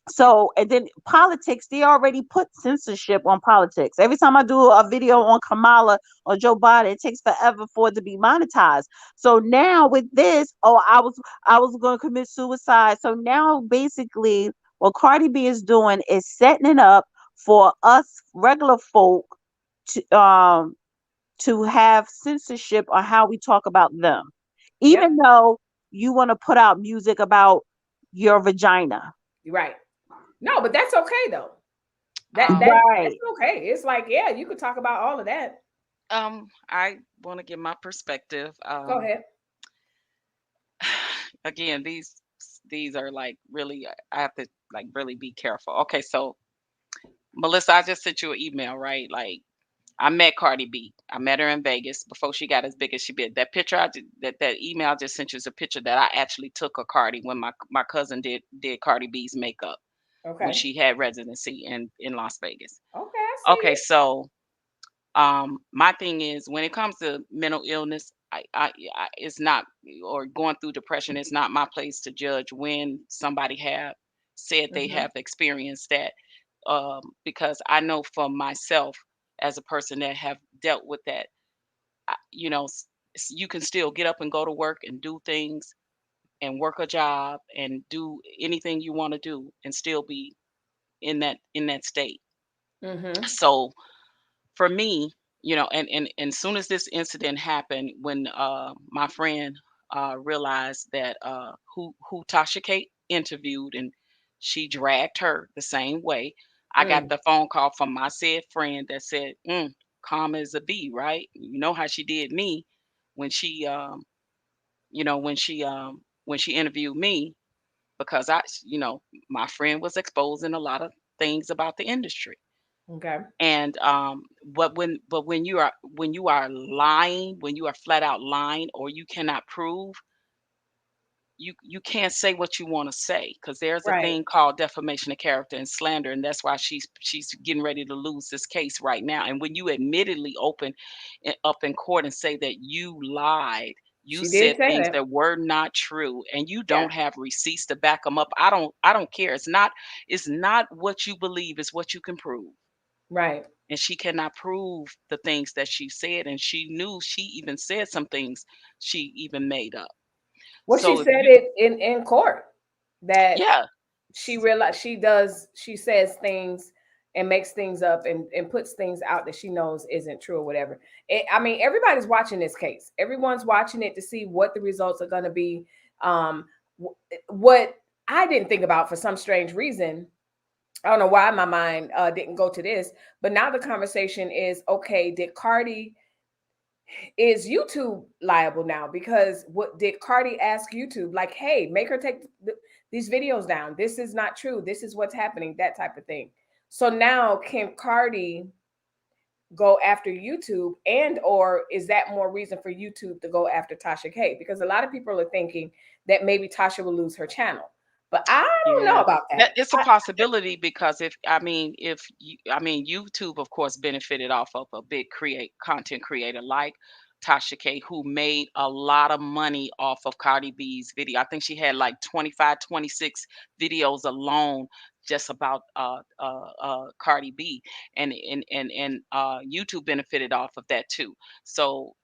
So, and then politics, they already put censorship on politics. Every time I do a video on Kamala or Joe Biden, it takes forever for it to be monetized. So now with this, I was going to commit suicide. So now basically what Cardi B is doing is setting it up for us regular folk to have censorship on how we talk about them, even though you want to put out music about your vagina. Right. No, but that's okay though. That's okay. It's like, you could talk about all of that. I want to give my perspective. Go ahead. Again, these are like really, I have to like really be careful. Okay, so Melissa, I just sent you an email, right? Like, I met Cardi B. I met her in Vegas before she got as big as she did. That picture that email I just sent you is a picture that I actually took of Cardi when my cousin did Cardi B's makeup. Okay. When she had residency in Las Vegas. Okay. So my thing is, when it comes to mental illness, I it's not, or going through depression, it's not my place to judge when somebody have said they have experienced that, because I know for myself, as a person that have dealt with that, you can still get up and go to work and do things and work a job and do anything you want to do and still be in that state. So for me, and soon as this incident happened, when my friend realized that who Tasha K interviewed, and she dragged her the same way, I got the phone call from my said friend that said, calm as a bee, right? You know how she did me when she when she interviewed me, because my friend was exposing a lot of things about the industry. Okay. And but when you are lying, when you are flat out lying, or you cannot prove, you can't say what you want to say, because there's a thing called defamation of character and slander, and that's why she's getting ready to lose this case right now. And when you admittedly open up in court and say that you lied, you said things that were not true, and you don't have receipts to back them up, I don't care. It's not what you believe, it's what you can prove. Right. And she cannot prove the things that she said, and she knew she even said some things she even made up. Well, so she said it in court that she realized she says things and makes things up and puts things out that she knows isn't true or whatever. I mean, everybody's watching this case. Everyone's watching it to see what the results are going to be. What I didn't think about, for some strange reason, I don't know why my mind didn't go to this, but now the conversation is, okay, is YouTube liable now? Because what did Cardi ask YouTube? Like, hey, make her take these videos down. This is not true. This is what's happening, that type of thing. So now can Cardi go after YouTube, and or is that more reason for YouTube to go after Tasha K? Because a lot of people are thinking that maybe Tasha will lose her channel. But I don't know about that. It's a possibility, because YouTube, of course, benefited off of a big content creator like Tasha K, who made a lot of money off of Cardi B's video. I think she had like 25, 26 videos alone just about Cardi B, and YouTube benefited off of that too. So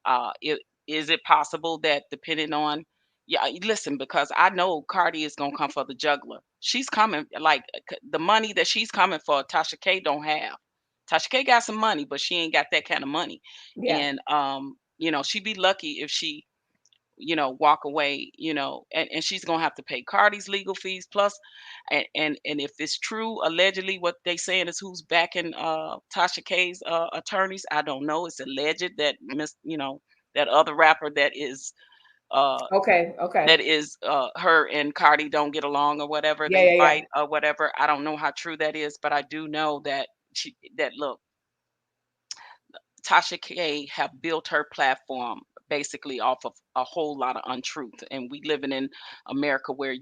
is it possible that depending on, yeah, listen, because I know Cardi is gonna come for the juggler. She's coming, like the money that she's coming for, Tasha K don't have. Tasha K got some money, but she ain't got that kind of money. Yeah. And she'd be lucky if she, walk away, and she's gonna have to pay Cardi's legal fees plus, and if it's true, allegedly what they saying is who's backing Tasha K's attorneys. I don't know. It's alleged that that other rapper that is okay. that is her and Cardi don't get along or whatever, Yeah, they yeah, fight or whatever. I don't know how true that is, but I do know that look, Tasha K have built her platform basically off of a whole lot of untruth, and we living in America where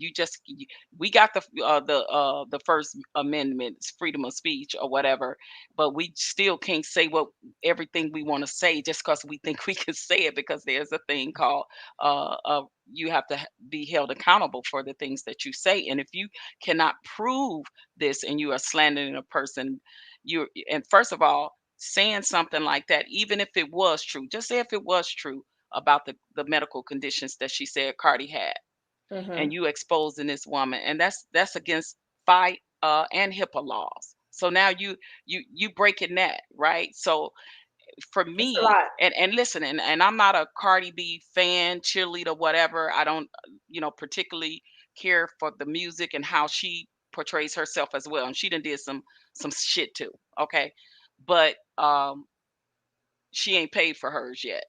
we got the First Amendment, freedom of speech or whatever, but we still can't say everything we want to say just because we think we can say it, because there's a thing called you have to be held accountable for the things that you say, and if you cannot prove this and you are slandering a person, and first of all, saying something like that, even if it was true, just say if it was true about the medical conditions that she said Cardi had, and you exposing this woman, and that's against fight and HIPAA laws. So now you breaking that, right? So for me, and listen, and I'm not a Cardi B fan, cheerleader, whatever. I don't, particularly care for the music and how she portrays herself as well. And she done did some shit too. Okay. But she ain't paid for hers yet.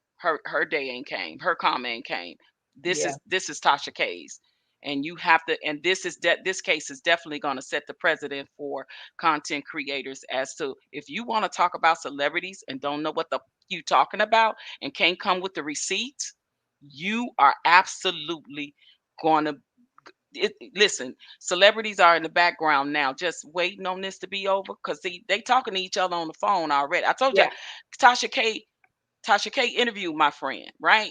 Her day ain't came. Her karma ain't came. This is Tasha K's. And you have to, and this case is definitely going to set the precedent for content creators as to, if you want to talk about celebrities and don't know what you talking about and can't come with the receipts, you are absolutely going to listen. Celebrities are in the background now, just waiting on this to be over, because they talking to each other on the phone already. I told you, Tasha K interviewed my friend, right?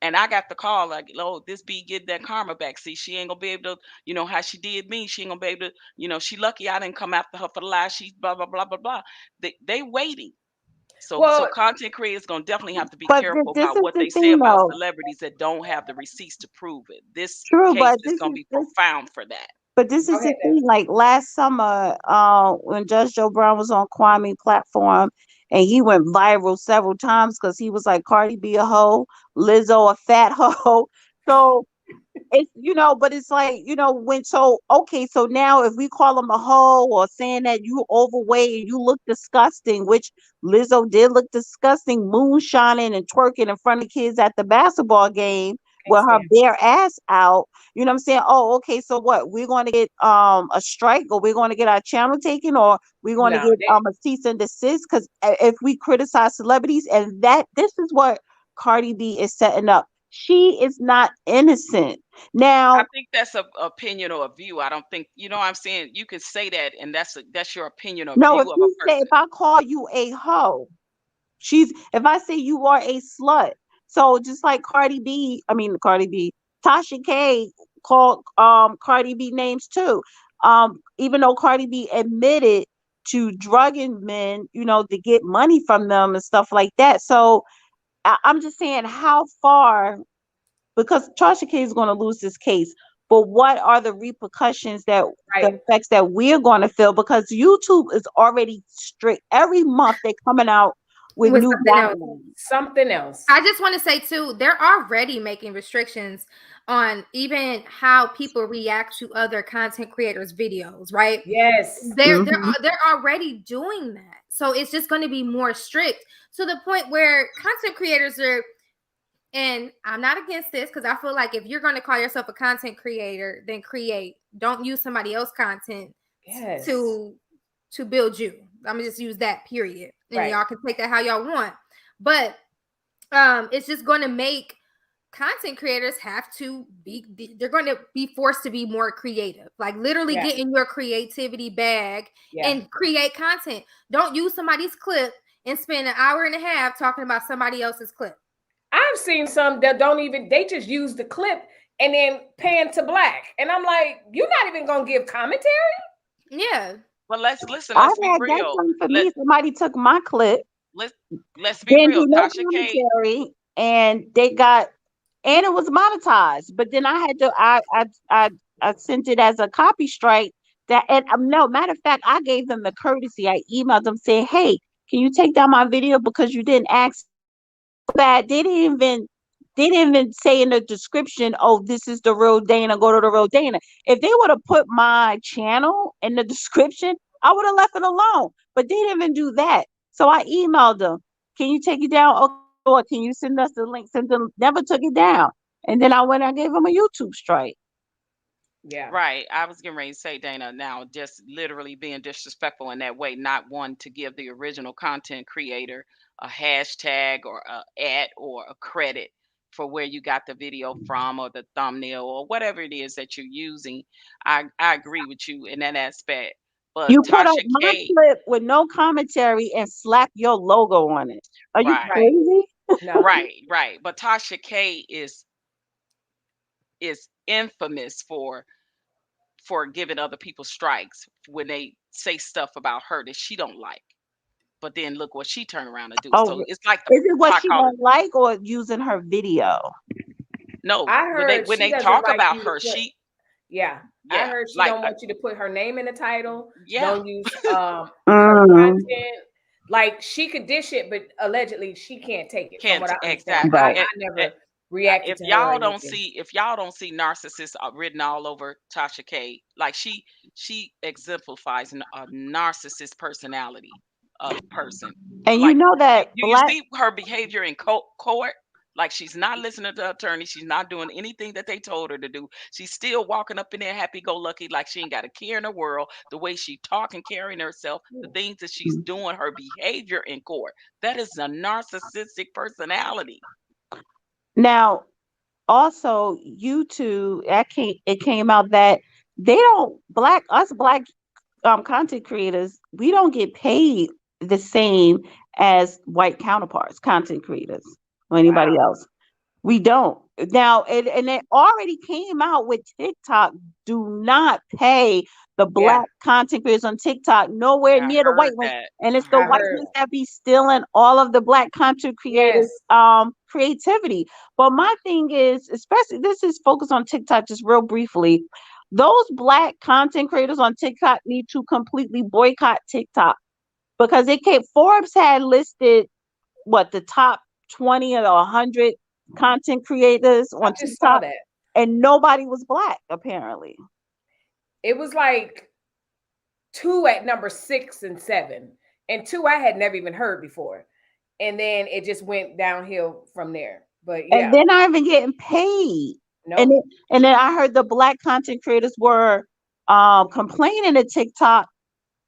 And I got the call like, oh, this be getting that karma back. See, she ain't gonna be able to, how she did me. She ain't gonna be able to, she lucky I didn't come after her for the lies. She blah, blah, blah, blah, blah. They waiting. So content creators gonna definitely have to be careful about what they say about celebrities that don't have the receipts to prove it. This case is gonna be profound for that. But this is the thing, like last summer, when Judge Joe Brown was on Kwame platform, and he went viral several times because he was like, Cardi B a hoe, Lizzo a fat hoe. So it's, but it's like, so now if we call him a hoe or saying that you overweight and you look disgusting, which Lizzo did look disgusting, moonshining and twerking in front of kids at the basketball game with her bare ass out, you know what I'm saying? Oh, okay, so what? We're going to get a strike, or we're going to get our channel taken, or we're going to get a cease and desist, because if we criticize celebrities, and this is what Cardi B is setting up. She is not innocent. Now, I think that's an opinion or a view. I don't think, I'm saying you can say that, and that's your opinion or view of a person. If I call you a hoe, if I say you are a slut, so just like Tasha K called Cardi B names too. Even though Cardi B admitted to drugging men, to get money from them and stuff like that. So I'm just saying, how far, because Tasha K is going to lose this case, but what are the repercussions the effects that we're going to feel? Because YouTube is already strict. Every month they're coming out with new something else. I just want to say too, they're already making restrictions on even how people react to other content creators' videos, right? Yes. They're already doing that. So it's just going to be more strict, to the point where content creators are, and I'm not against this, because I feel like if you're going to call yourself a content creator, then don't use somebody else's content to build you. I'm gonna just use that, period. And y'all can take that how y'all want. But it's just going to make content creators they're going to be forced to be more creative, like literally get in your creativity bag and create content. Don't use somebody's clip and spend an hour and a half talking about somebody else's clip. I've seen some that they just use the clip and then pan to black. And I'm like, you're not even going to give commentary? Yeah. Well, let's be real. That done for me. Somebody took my clip. Let's be real. Tasha K. And they got, and it was monetized. But then I had to, I sent it as a copy strike. That, and no, matter of fact, I gave them the courtesy. I emailed them saying, "Hey, can you take down my video because you didn't ask that?" They didn't even say in the description, "Oh, this is the real Dana, go to the real Dana." If they would have put my channel in the description, I would have left it alone. But they didn't even do that. So I emailed them, "Can you take it down? Or can you send us the link?" Send them, never took it down. And then I gave them a YouTube strike. Yeah. Right. I was getting ready to say, Dana, now just literally being disrespectful in that way, not one to give the original content creator a hashtag or a @ or a credit for where you got the video from or the thumbnail or whatever it is that you're using. I agree with you in that aspect. But you put up Tasha my K, clip with no commentary and slap your logo on it. Are you crazy? No. Right. But Tasha K is infamous for giving other people strikes when they say stuff about her that she don't like. But then look what she turned around to do. Oh, so it's like is it what she don't like or using her video? No, I heard when they doesn't talk like about you her, to put, I heard she like, don't want you to put her name in the title. Yeah. Don't use her content. Like she could dish it, but allegedly she can't take it. From what I understand, exactly. I never reacted to her. If y'all don't see narcissists written all over Tasha K, like she exemplifies a narcissist personality person. And like, you know that you see her behavior in court. Like she's not listening to the attorney. She's not doing anything that they told her to do. She's still walking up in there happy-go-lucky, like she ain't got a care in the world. The way she talking, carrying herself, the things that she's doing, her behavior in court. That is a narcissistic personality. Now, also YouTube, it came out that they don't black content creators, we don't get paid the same as white counterparts, content creators, or anybody else. We don't. Now, and it already came out with TikTok. Do not pay the black content creators on TikTok nowhere near the white ones. And it's the white ones that be stealing all of the black content creators' creativity. But my thing is, especially this is focused on TikTok just real briefly. Those black content creators on TikTok need to completely boycott TikTok because Forbes had listed the top 20 or 100 content creators on TikTok, and nobody was black. Apparently, it was like 2 at number 6 and 7, and 2 I had never even heard before, and then it just went downhill from there. But and they're not even getting paid. No. And then I heard the black content creators were complaining to TikTok,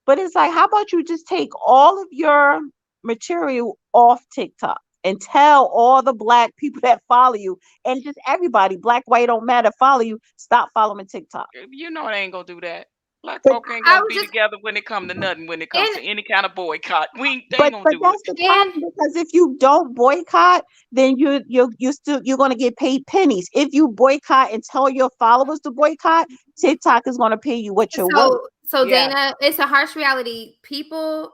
but it's like, how about you just take all of your material off TikTok and tell all the black people that follow you, and just everybody, black, white, don't matter, follow you, stop following TikTok. You know they ain't gonna do that. Black folk ain't gonna be together when it comes to nothing. When it comes to any kind of boycott, they ain't gonna do it. That's the problem, because if you don't boycott, then you're gonna get paid pennies. If you boycott and tell your followers to boycott, TikTok is gonna pay you what you're worth. So Dana, it's a harsh reality. People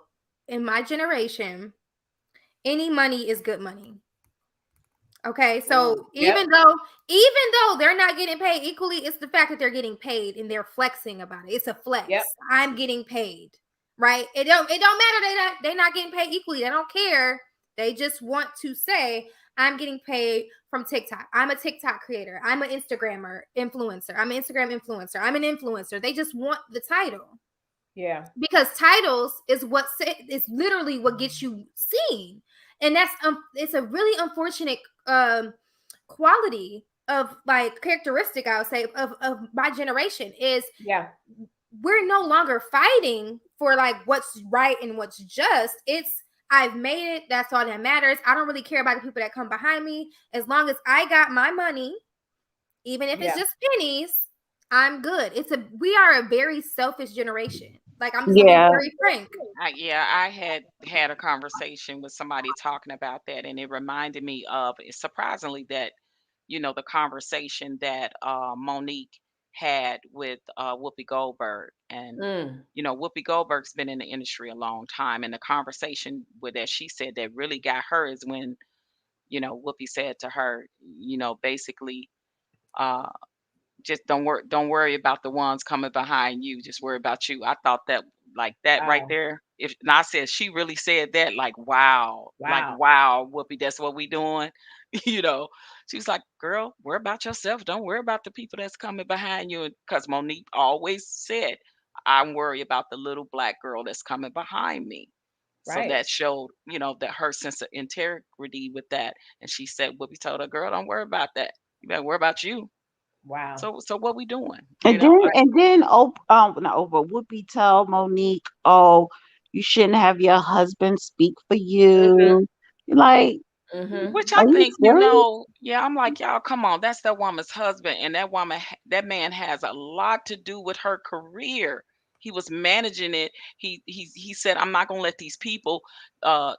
in my generation, any money is good money. Okay, so even though they're not getting paid equally, it's the fact that they're getting paid and they're flexing about it. It's a flex. I'm getting paid, right? It don't matter. They're not getting paid equally. They don't care. They just want to say, I'm getting paid from TikTok. I'm a TikTok creator. I'm an Instagrammer, influencer. I'm an Instagram influencer. I'm an influencer. They just want the title. Yeah. Because titles is is literally what gets you seen. And that's it's a really unfortunate quality of characteristic, I would say, of my generation is we're no longer fighting for what's right and what's just. It's I've made it. That's all that matters. I don't really care about the people that come behind me. As long as I got my money, even if it's just pennies, I'm good. We are a very selfish generation. Like, I'm just gonna be very frank. I had a conversation with somebody talking about that, and it reminded me of, surprisingly, that the conversation that Monique had with Whoopi Goldberg. And Whoopi Goldberg's been in the industry a long time, and the conversation with that she said that really got her is when Whoopi said to her, basically, just don't worry about the ones coming behind you, just worry about you. I thought that, like, that right there, if and I said, she really said that, like, wow. Like, wow, Whoopi, that's what we doing. you know she's like, girl, worry about yourself, don't worry about the people that's coming behind you. Because Monique always said, I'm worried about the little black girl that's coming behind me. So that showed, that her sense of integrity with that. And she said, Whoopi told her, girl, don't worry about that, you better worry about you. Wow. So what we doing? And then not Oprah, Whoopi tell Monique, oh, you shouldn't have your husband speak for you. Like, which are I you think, serious? I'm like, y'all, come on, that's that woman's husband, and that man has a lot to do with her career. He was managing it. He said, I'm not gonna let these people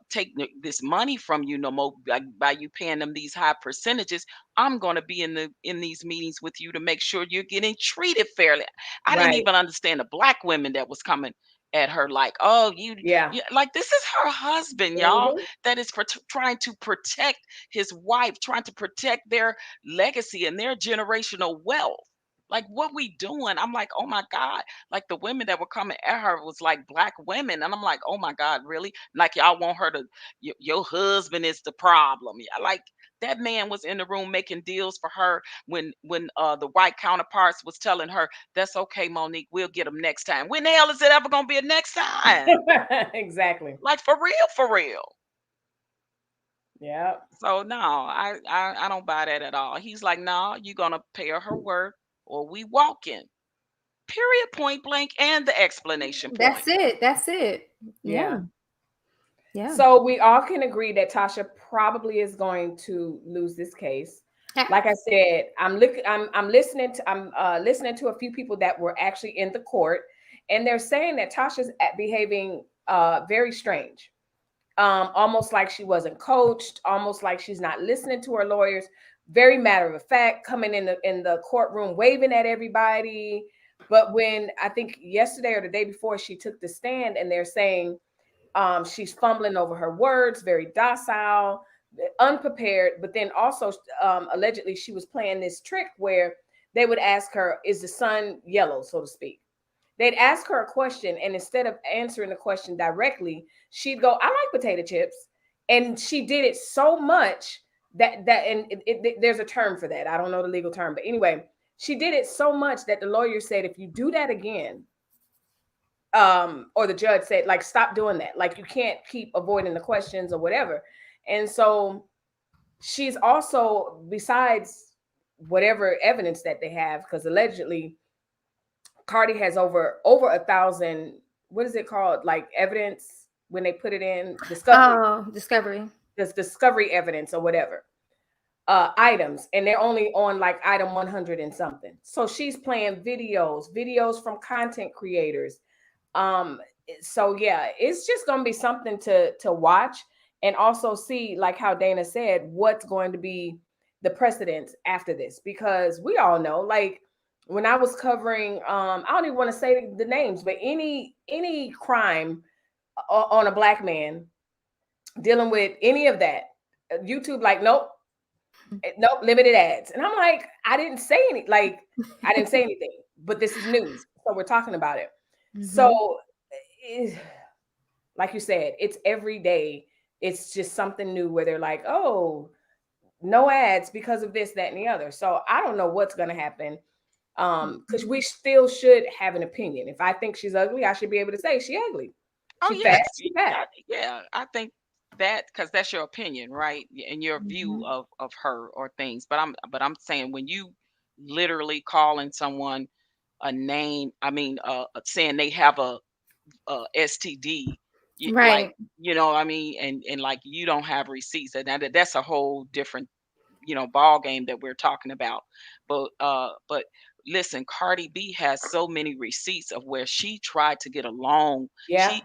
take this money from you no more by you paying them these high percentages. I'm gonna be in these meetings with you to make sure you're getting treated fairly. I didn't even understand the black women that was coming at her like, oh, like, this is her husband, y'all, that is trying to protect his wife, trying to protect their legacy and their generational wealth. Like, what we doing? I'm like, oh my God. Like, the women that were coming at her was like black women. And I'm like, oh my God, really? Like, y'all want her to, your husband is the problem. Yeah, like, that man was in the room making deals for her when the white counterparts was telling her, that's okay, Monique, we'll get them next time. When the hell is it ever gonna be a next time? Exactly. Like, for real. Yeah. So no, I don't buy that at all. He's like, no, you're gonna pay her worth or we walking. Period, point blank, and the explanation point. That's it. Yeah. So we all can agree that Tasha probably is going to lose this case. Like I said, I'm listening to a few people that were actually in the court, and they're saying that Tasha's behaving very strange. Almost like she wasn't coached, almost like she's not listening to her lawyers. Very matter of fact, coming in the courtroom, waving at everybody. But when I think yesterday or the day before she took the stand, and they're saying she's fumbling over her words, very docile, unprepared. But then also allegedly she was playing this trick where they would ask her, is the sun yellow, so to speak? They'd ask her a question, and instead of answering the question directly, she'd go, I like potato chips. And she did it so much and there's a term for that. I don't know the legal term, but anyway, she did it so much that the lawyer said, if you do that again, or the judge said, like, stop doing that. Like, you can't keep avoiding the questions or whatever. And so she's also, besides whatever evidence that they have, because allegedly Cardi has over 1,000, what is it called? Like, evidence when they put it in discovery. Oh, discovery. This discovery evidence or whatever. Items, and they're only on like item 100 and something. So she's playing videos from content creators. So yeah, it's just gonna be something to watch, and also see, like how Dana said, what's going to be the precedence after this, because we all know, like, when I was covering, I don't even want to say the names, but any crime on a black man, dealing with any of that, YouTube, like, nope, limited ads. And I'm like, I didn't say anything, but this is news, so we're talking about it. So like you said, it's every day, it's just something new where they're like, oh, no ads because of this, that, and the other. So I don't know what's going to happen, because we still should have an opinion. If I think she's ugly, I should be able to say she's ugly. She's fat. She's fat. Yeah, I think that, because that's your opinion, right, and your view of her or things. But I'm saying, when you literally calling someone a name, I mean, saying they have a STD, right? Like, what I mean, and like, you don't have receipts, and that's a whole different ball game that we're talking about. But listen, Cardi B has so many receipts of where she tried to get along. Yeah.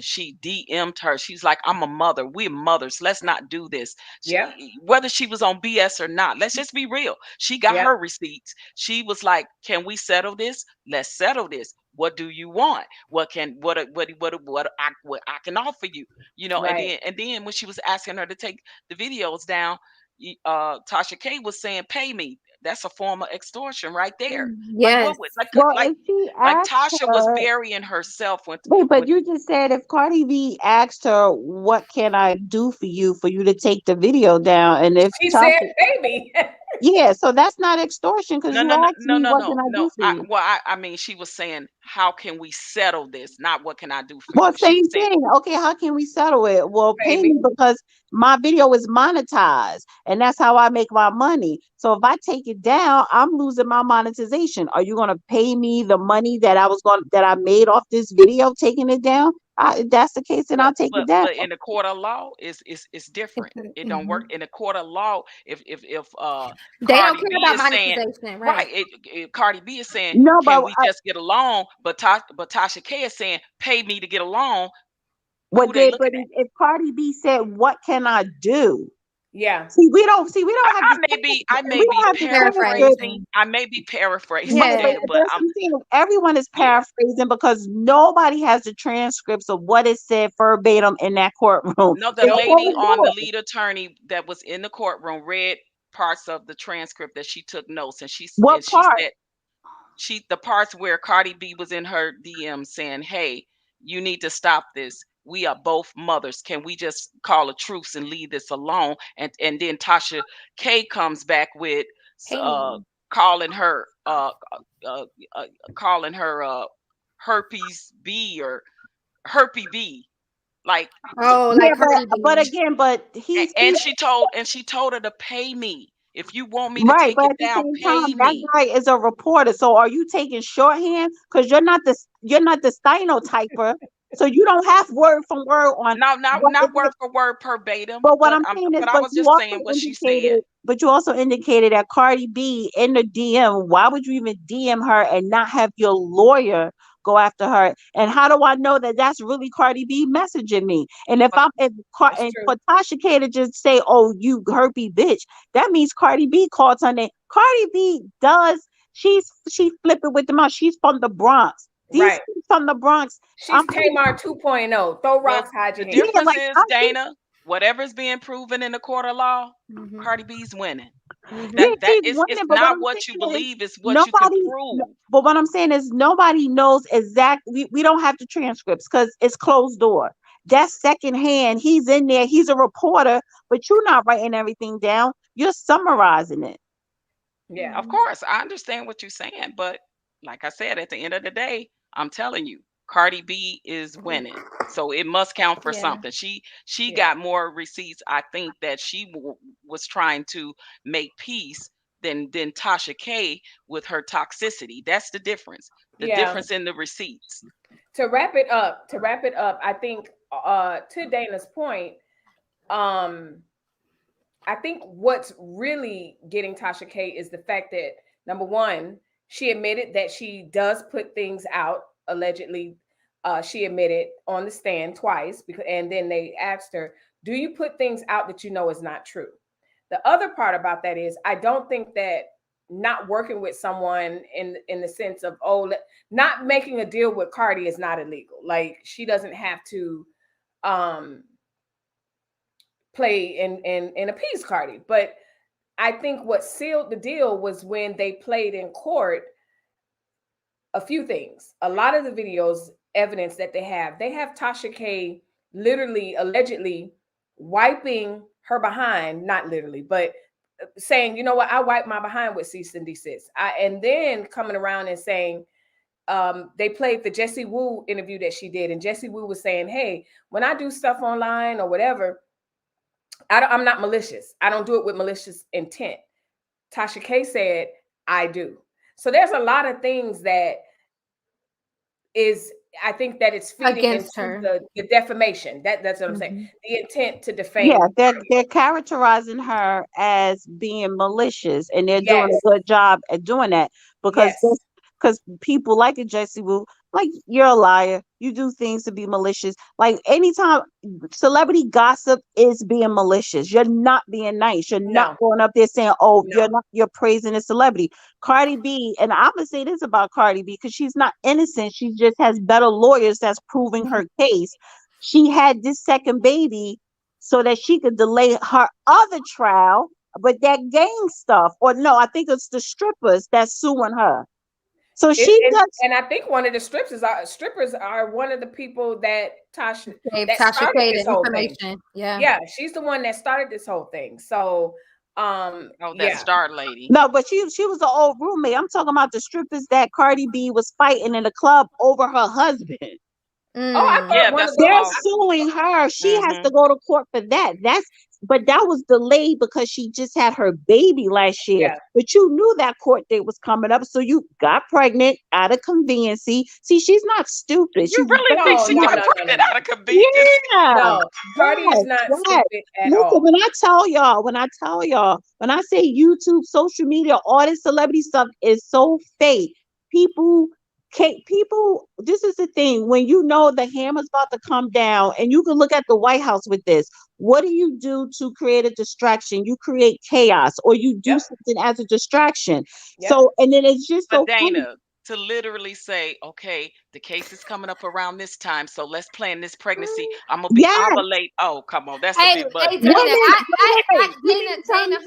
She DM'd her. She's like, I'm a mother. We're mothers. Let's not do this. Yeah. Whether she was on BS or not, let's just be real. She got her receipts. She was like, can we settle this? Let's settle this. What do you want? What I can offer you? You know, Right. and then when she was asking her to take the videos down, Tasha K was saying, pay me. That's a form of extortion right there. Yes. Like what would like Tasha was burying herself with. Wait, but you just said if Cardi B asked her, "What can I do for you to take the video down?" and if she said, "Pay me." Yeah, so that's not extortion because you asked me, "What can I do for you?" I mean, she was saying, "How can we settle this?" Not what can I do for you. Well, same thing. Okay, how can we settle it? Well, pay me because my video is monetized, and that's how I make my money. So if I take it down, I'm losing my monetization. Are you gonna pay me the money that I made off this video taking it down? If that's the case, then I'll take it down. But in the court of law, it's different. It don't work in the court of law. If they Cardi don't care B about is monetization, saying, right? Cardi B is saying, no, can we just get along? But Tasha K is saying, pay me to get along. If Cardi B said, "What can I do?" Yeah. See, we don't have I may be paraphrasing. I may be paraphrasing, Right, but everyone is paraphrasing because nobody has the transcripts of what is said verbatim in that courtroom. No, the lady on the lead attorney that was in the courtroom read parts of the transcript that she took notes, and she said the parts where Cardi B was in her DM saying, "Hey, you need to stop this. We are both mothers. Can we just call a truce and leave this alone?" And then Tasha K comes back with calling her herpes B or herpy B. Like, she told her to pay me. If you want me to take it down, pay me. That guy is a reporter. So are you taking shorthand? Because you're not the stenotyper. So you don't have word for word on. Not word for word verbatim. But what I'm saying is, I was just saying what she said. But you also indicated that Cardi B in the DM. Why would you even DM her and not have your lawyer go after her? And how do I know that that's really Cardi B messaging me? And for Tasha K to just say, "Oh, you herpy bitch," that means Cardi B called her name. Cardi B she flipping with the mouth. She's from the Bronx. These from the Bronx. She's Tamar 2.0. Throw rocks, hide your head. The difference is, Dana, whatever's being proven in the court of law, Cardi B's winning. It's not what you believe, it's what you can prove. But what I'm saying is nobody knows exactly. We don't have the transcripts because it's closed door. That's secondhand. He's in there. He's a reporter, but you're not writing everything down. You're summarizing it. Yeah, of course. I understand what you're saying. But like I said, at the end of the day, I'm telling you, Cardi B is winning. So it must count for something. She got more receipts. I think that she was trying to make peace than Tasha K with her toxicity. That's the difference. The difference in the receipts. To wrap it up, I think to Dana's point, I think what's really getting Tasha K is the fact that, number one, she admitted that she does put things out, allegedly. She admitted on the stand twice, and then they asked her, do you put things out that you know is not true? The other part about that is, I don't think that not working with someone in the sense of, not making a deal with Cardi is not illegal. Like, she doesn't have to play and appease Cardi. But I think what sealed the deal was when they played in court a few things. A lot of the videos, evidence that they have Tasha K literally, allegedly wiping her behind, not literally, but saying, you know what, I wiped my behind with cease and desist. And then coming around and saying, they played the Jessie Woo interview that she did, and Jessie Woo was saying, hey, when I do stuff online or whatever, I'm not malicious. I don't do it with malicious intent. Tasha K said, I do. So there's a lot of things that is I think that it's feeding against into her. the defamation. That's what I'm saying. The intent to defame. Yeah, they're characterizing her as being malicious, and they're doing a good job at doing that because people like a Jessie Woo, like, you're a liar. You do things to be malicious. Like, anytime celebrity gossip is being malicious. You're not being nice. You're not going up there saying, "Oh, you're praising a celebrity." Cardi B, and I'm gonna say this about Cardi B because she's not innocent. She just has better lawyers that's proving her case. She had this second baby so that she could delay her other trial, but that gang stuff, or no, I think it's the strippers that's suing her. So and I think one of the strippers are one of the people that Tasha started this whole thing. Yeah, she's the one that started this whole thing. So that star lady. No, but she was the old roommate. I'm talking about the strippers that Cardi B was fighting in the club over her husband. Oh, I thought they're suing her. She has to go to court for that. But that was delayed because she just had her baby last year. Yeah. But you knew that court date was coming up, so you got pregnant out of conveniency. See, she's not stupid. You really think she got pregnant out of convenience? Yeah. No, Cardi is not stupid at all. When I tell y'all, when I say YouTube, social media, all this celebrity stuff is so fake. People, this is the thing. When you know the hammer's about to come down, and you can look at the White House with this, what do you do to create a distraction? You create chaos, or you do something as a distraction. So, and then it's just so Dana, funny to literally say, okay, the case is coming up around this time, so let's plan this pregnancy. I'm gonna be ovulate. Oh, come on, that's a big button. Dana,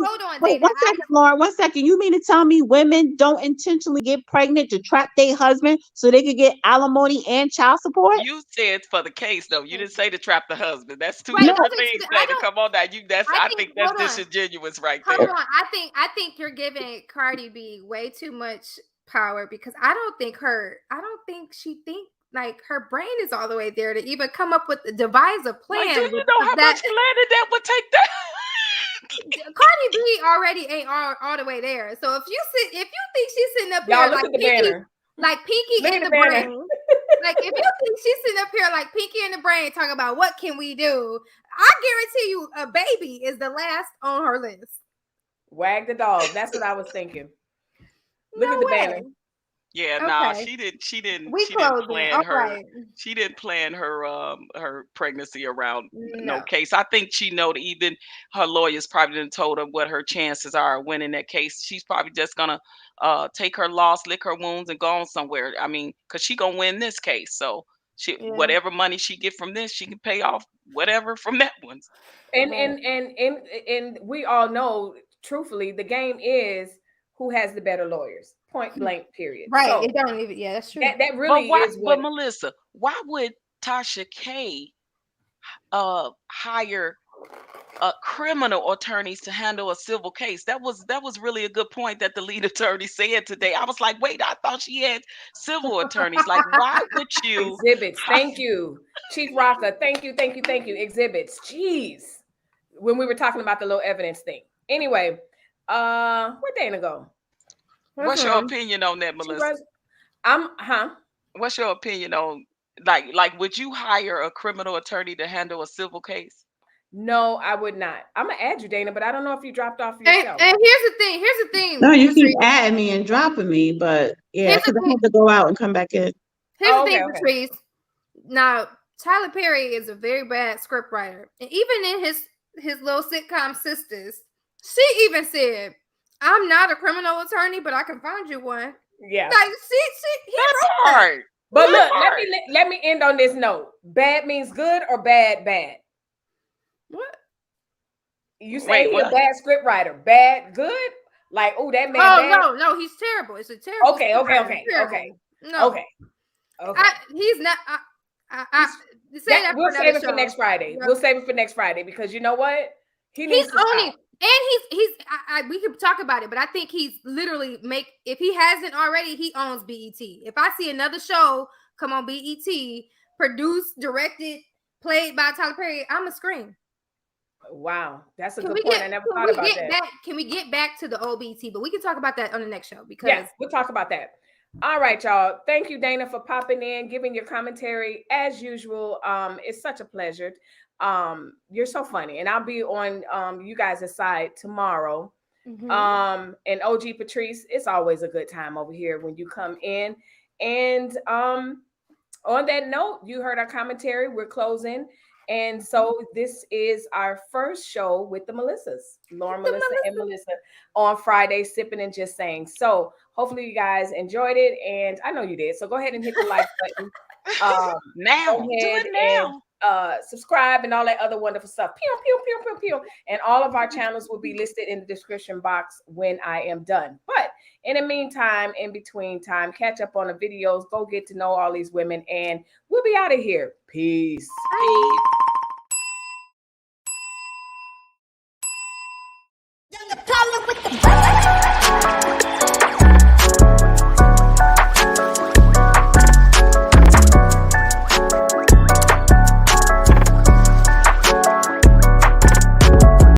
hold on, Dana. One second, Lauren. 1 second. You mean to tell me women don't intentionally get pregnant to trap their husband so they could get alimony and child support? You said for the case, though. You didn't say to trap the husband. That's two different things, Dana. Come on now. I think that's disingenuous right there. Hold on. I think you're giving Cardi B way too much power, because I don't think she thinks like her brain is all the way there to even come up with devise a plan. Like, do you know how much planning that would take? That Cardi B already ain't all the way there. So if you think she's sitting up here like Pinky in the brain, like if you think she's sitting up here like Pinky in the brain talking about what can we do, I guarantee you a baby is the last on her list. Wag the dog. That's what I was thinking. Look at the banner. Yeah, nah, she didn't plan her. She didn't plan her pregnancy around no case. I think she know that even her lawyers probably didn't told her what her chances are of winning that case. She's probably just gonna take her loss, lick her wounds, and go on somewhere. I mean, because she gonna win this case, so whatever money she get from this, she can pay off whatever from that one. And we all know, truthfully, the game is who has the better lawyers. Point blank, period. Right. So, it don't even, that's true. That really is what. But Melissa, why would Tasha K hire criminal attorneys to handle a civil case? That was really a good point that the lead attorney said today. I was like, wait, I thought she had civil attorneys. Like, why would you? Exhibits. Thank you, Chief Rocka. Thank you. Exhibits. Jeez. When we were talking about the little evidence thing. Anyway, where'd Dana go? What's your opinion on that, Melissa? What's your opinion on like would you hire a criminal attorney to handle a civil case? No, I would not. I'm gonna add you, Dana, but I don't know if you dropped off yourself. And here's the thing. No, you keep adding me and dropping me, but yeah, because I have to go out and come back in. Here's the thing, Patrice. Now, Tyler Perry is a very bad script writer, and even in his little sitcom Sisters, she even said, I'm not a criminal attorney, but I can find you one. Yeah. Like, that's hard. But look, let me end on this note. Bad means good or bad? What? You say he's a bad script writer. Bad, good? Like, oh, that man. Oh, no, he's terrible. It's a terrible. Okay. No. Okay. He's not. We'll save it for next Friday. We'll save it for next Friday because you know what? He's owning. And we could talk about it, but I think he's literally if he hasn't already, he owns BET. If I see another show come on BET, produced, directed, played by Tyler Perry, I'm gonna scream. Wow, that's a good point. I never thought about that. Can we get back to the old BET? But we can talk about that on the next show because we'll talk about that. All right, y'all. Thank you, Dana, for popping in, giving your commentary as usual. It's such a pleasure. You're so funny, and I'll be on you guys' side tomorrow. And OG Patrice, it's always a good time over here when you come in. And on that note, you heard our commentary. We're closing. And so this is our first show with the Melissas, Lauren, Melissa, and Melissa on Friday, sipping and just saying. So hopefully you guys enjoyed it, and I know you did. So go ahead and hit the like button. Now, do it now. And subscribe and all that other wonderful stuff. Pew, pew, pew, pew, pew. And all of our channels will be listed in the description box when I am done. But in the meantime, in between time, catch up on the videos, go get to know all these women, and we'll be out of here. Peace. Bye.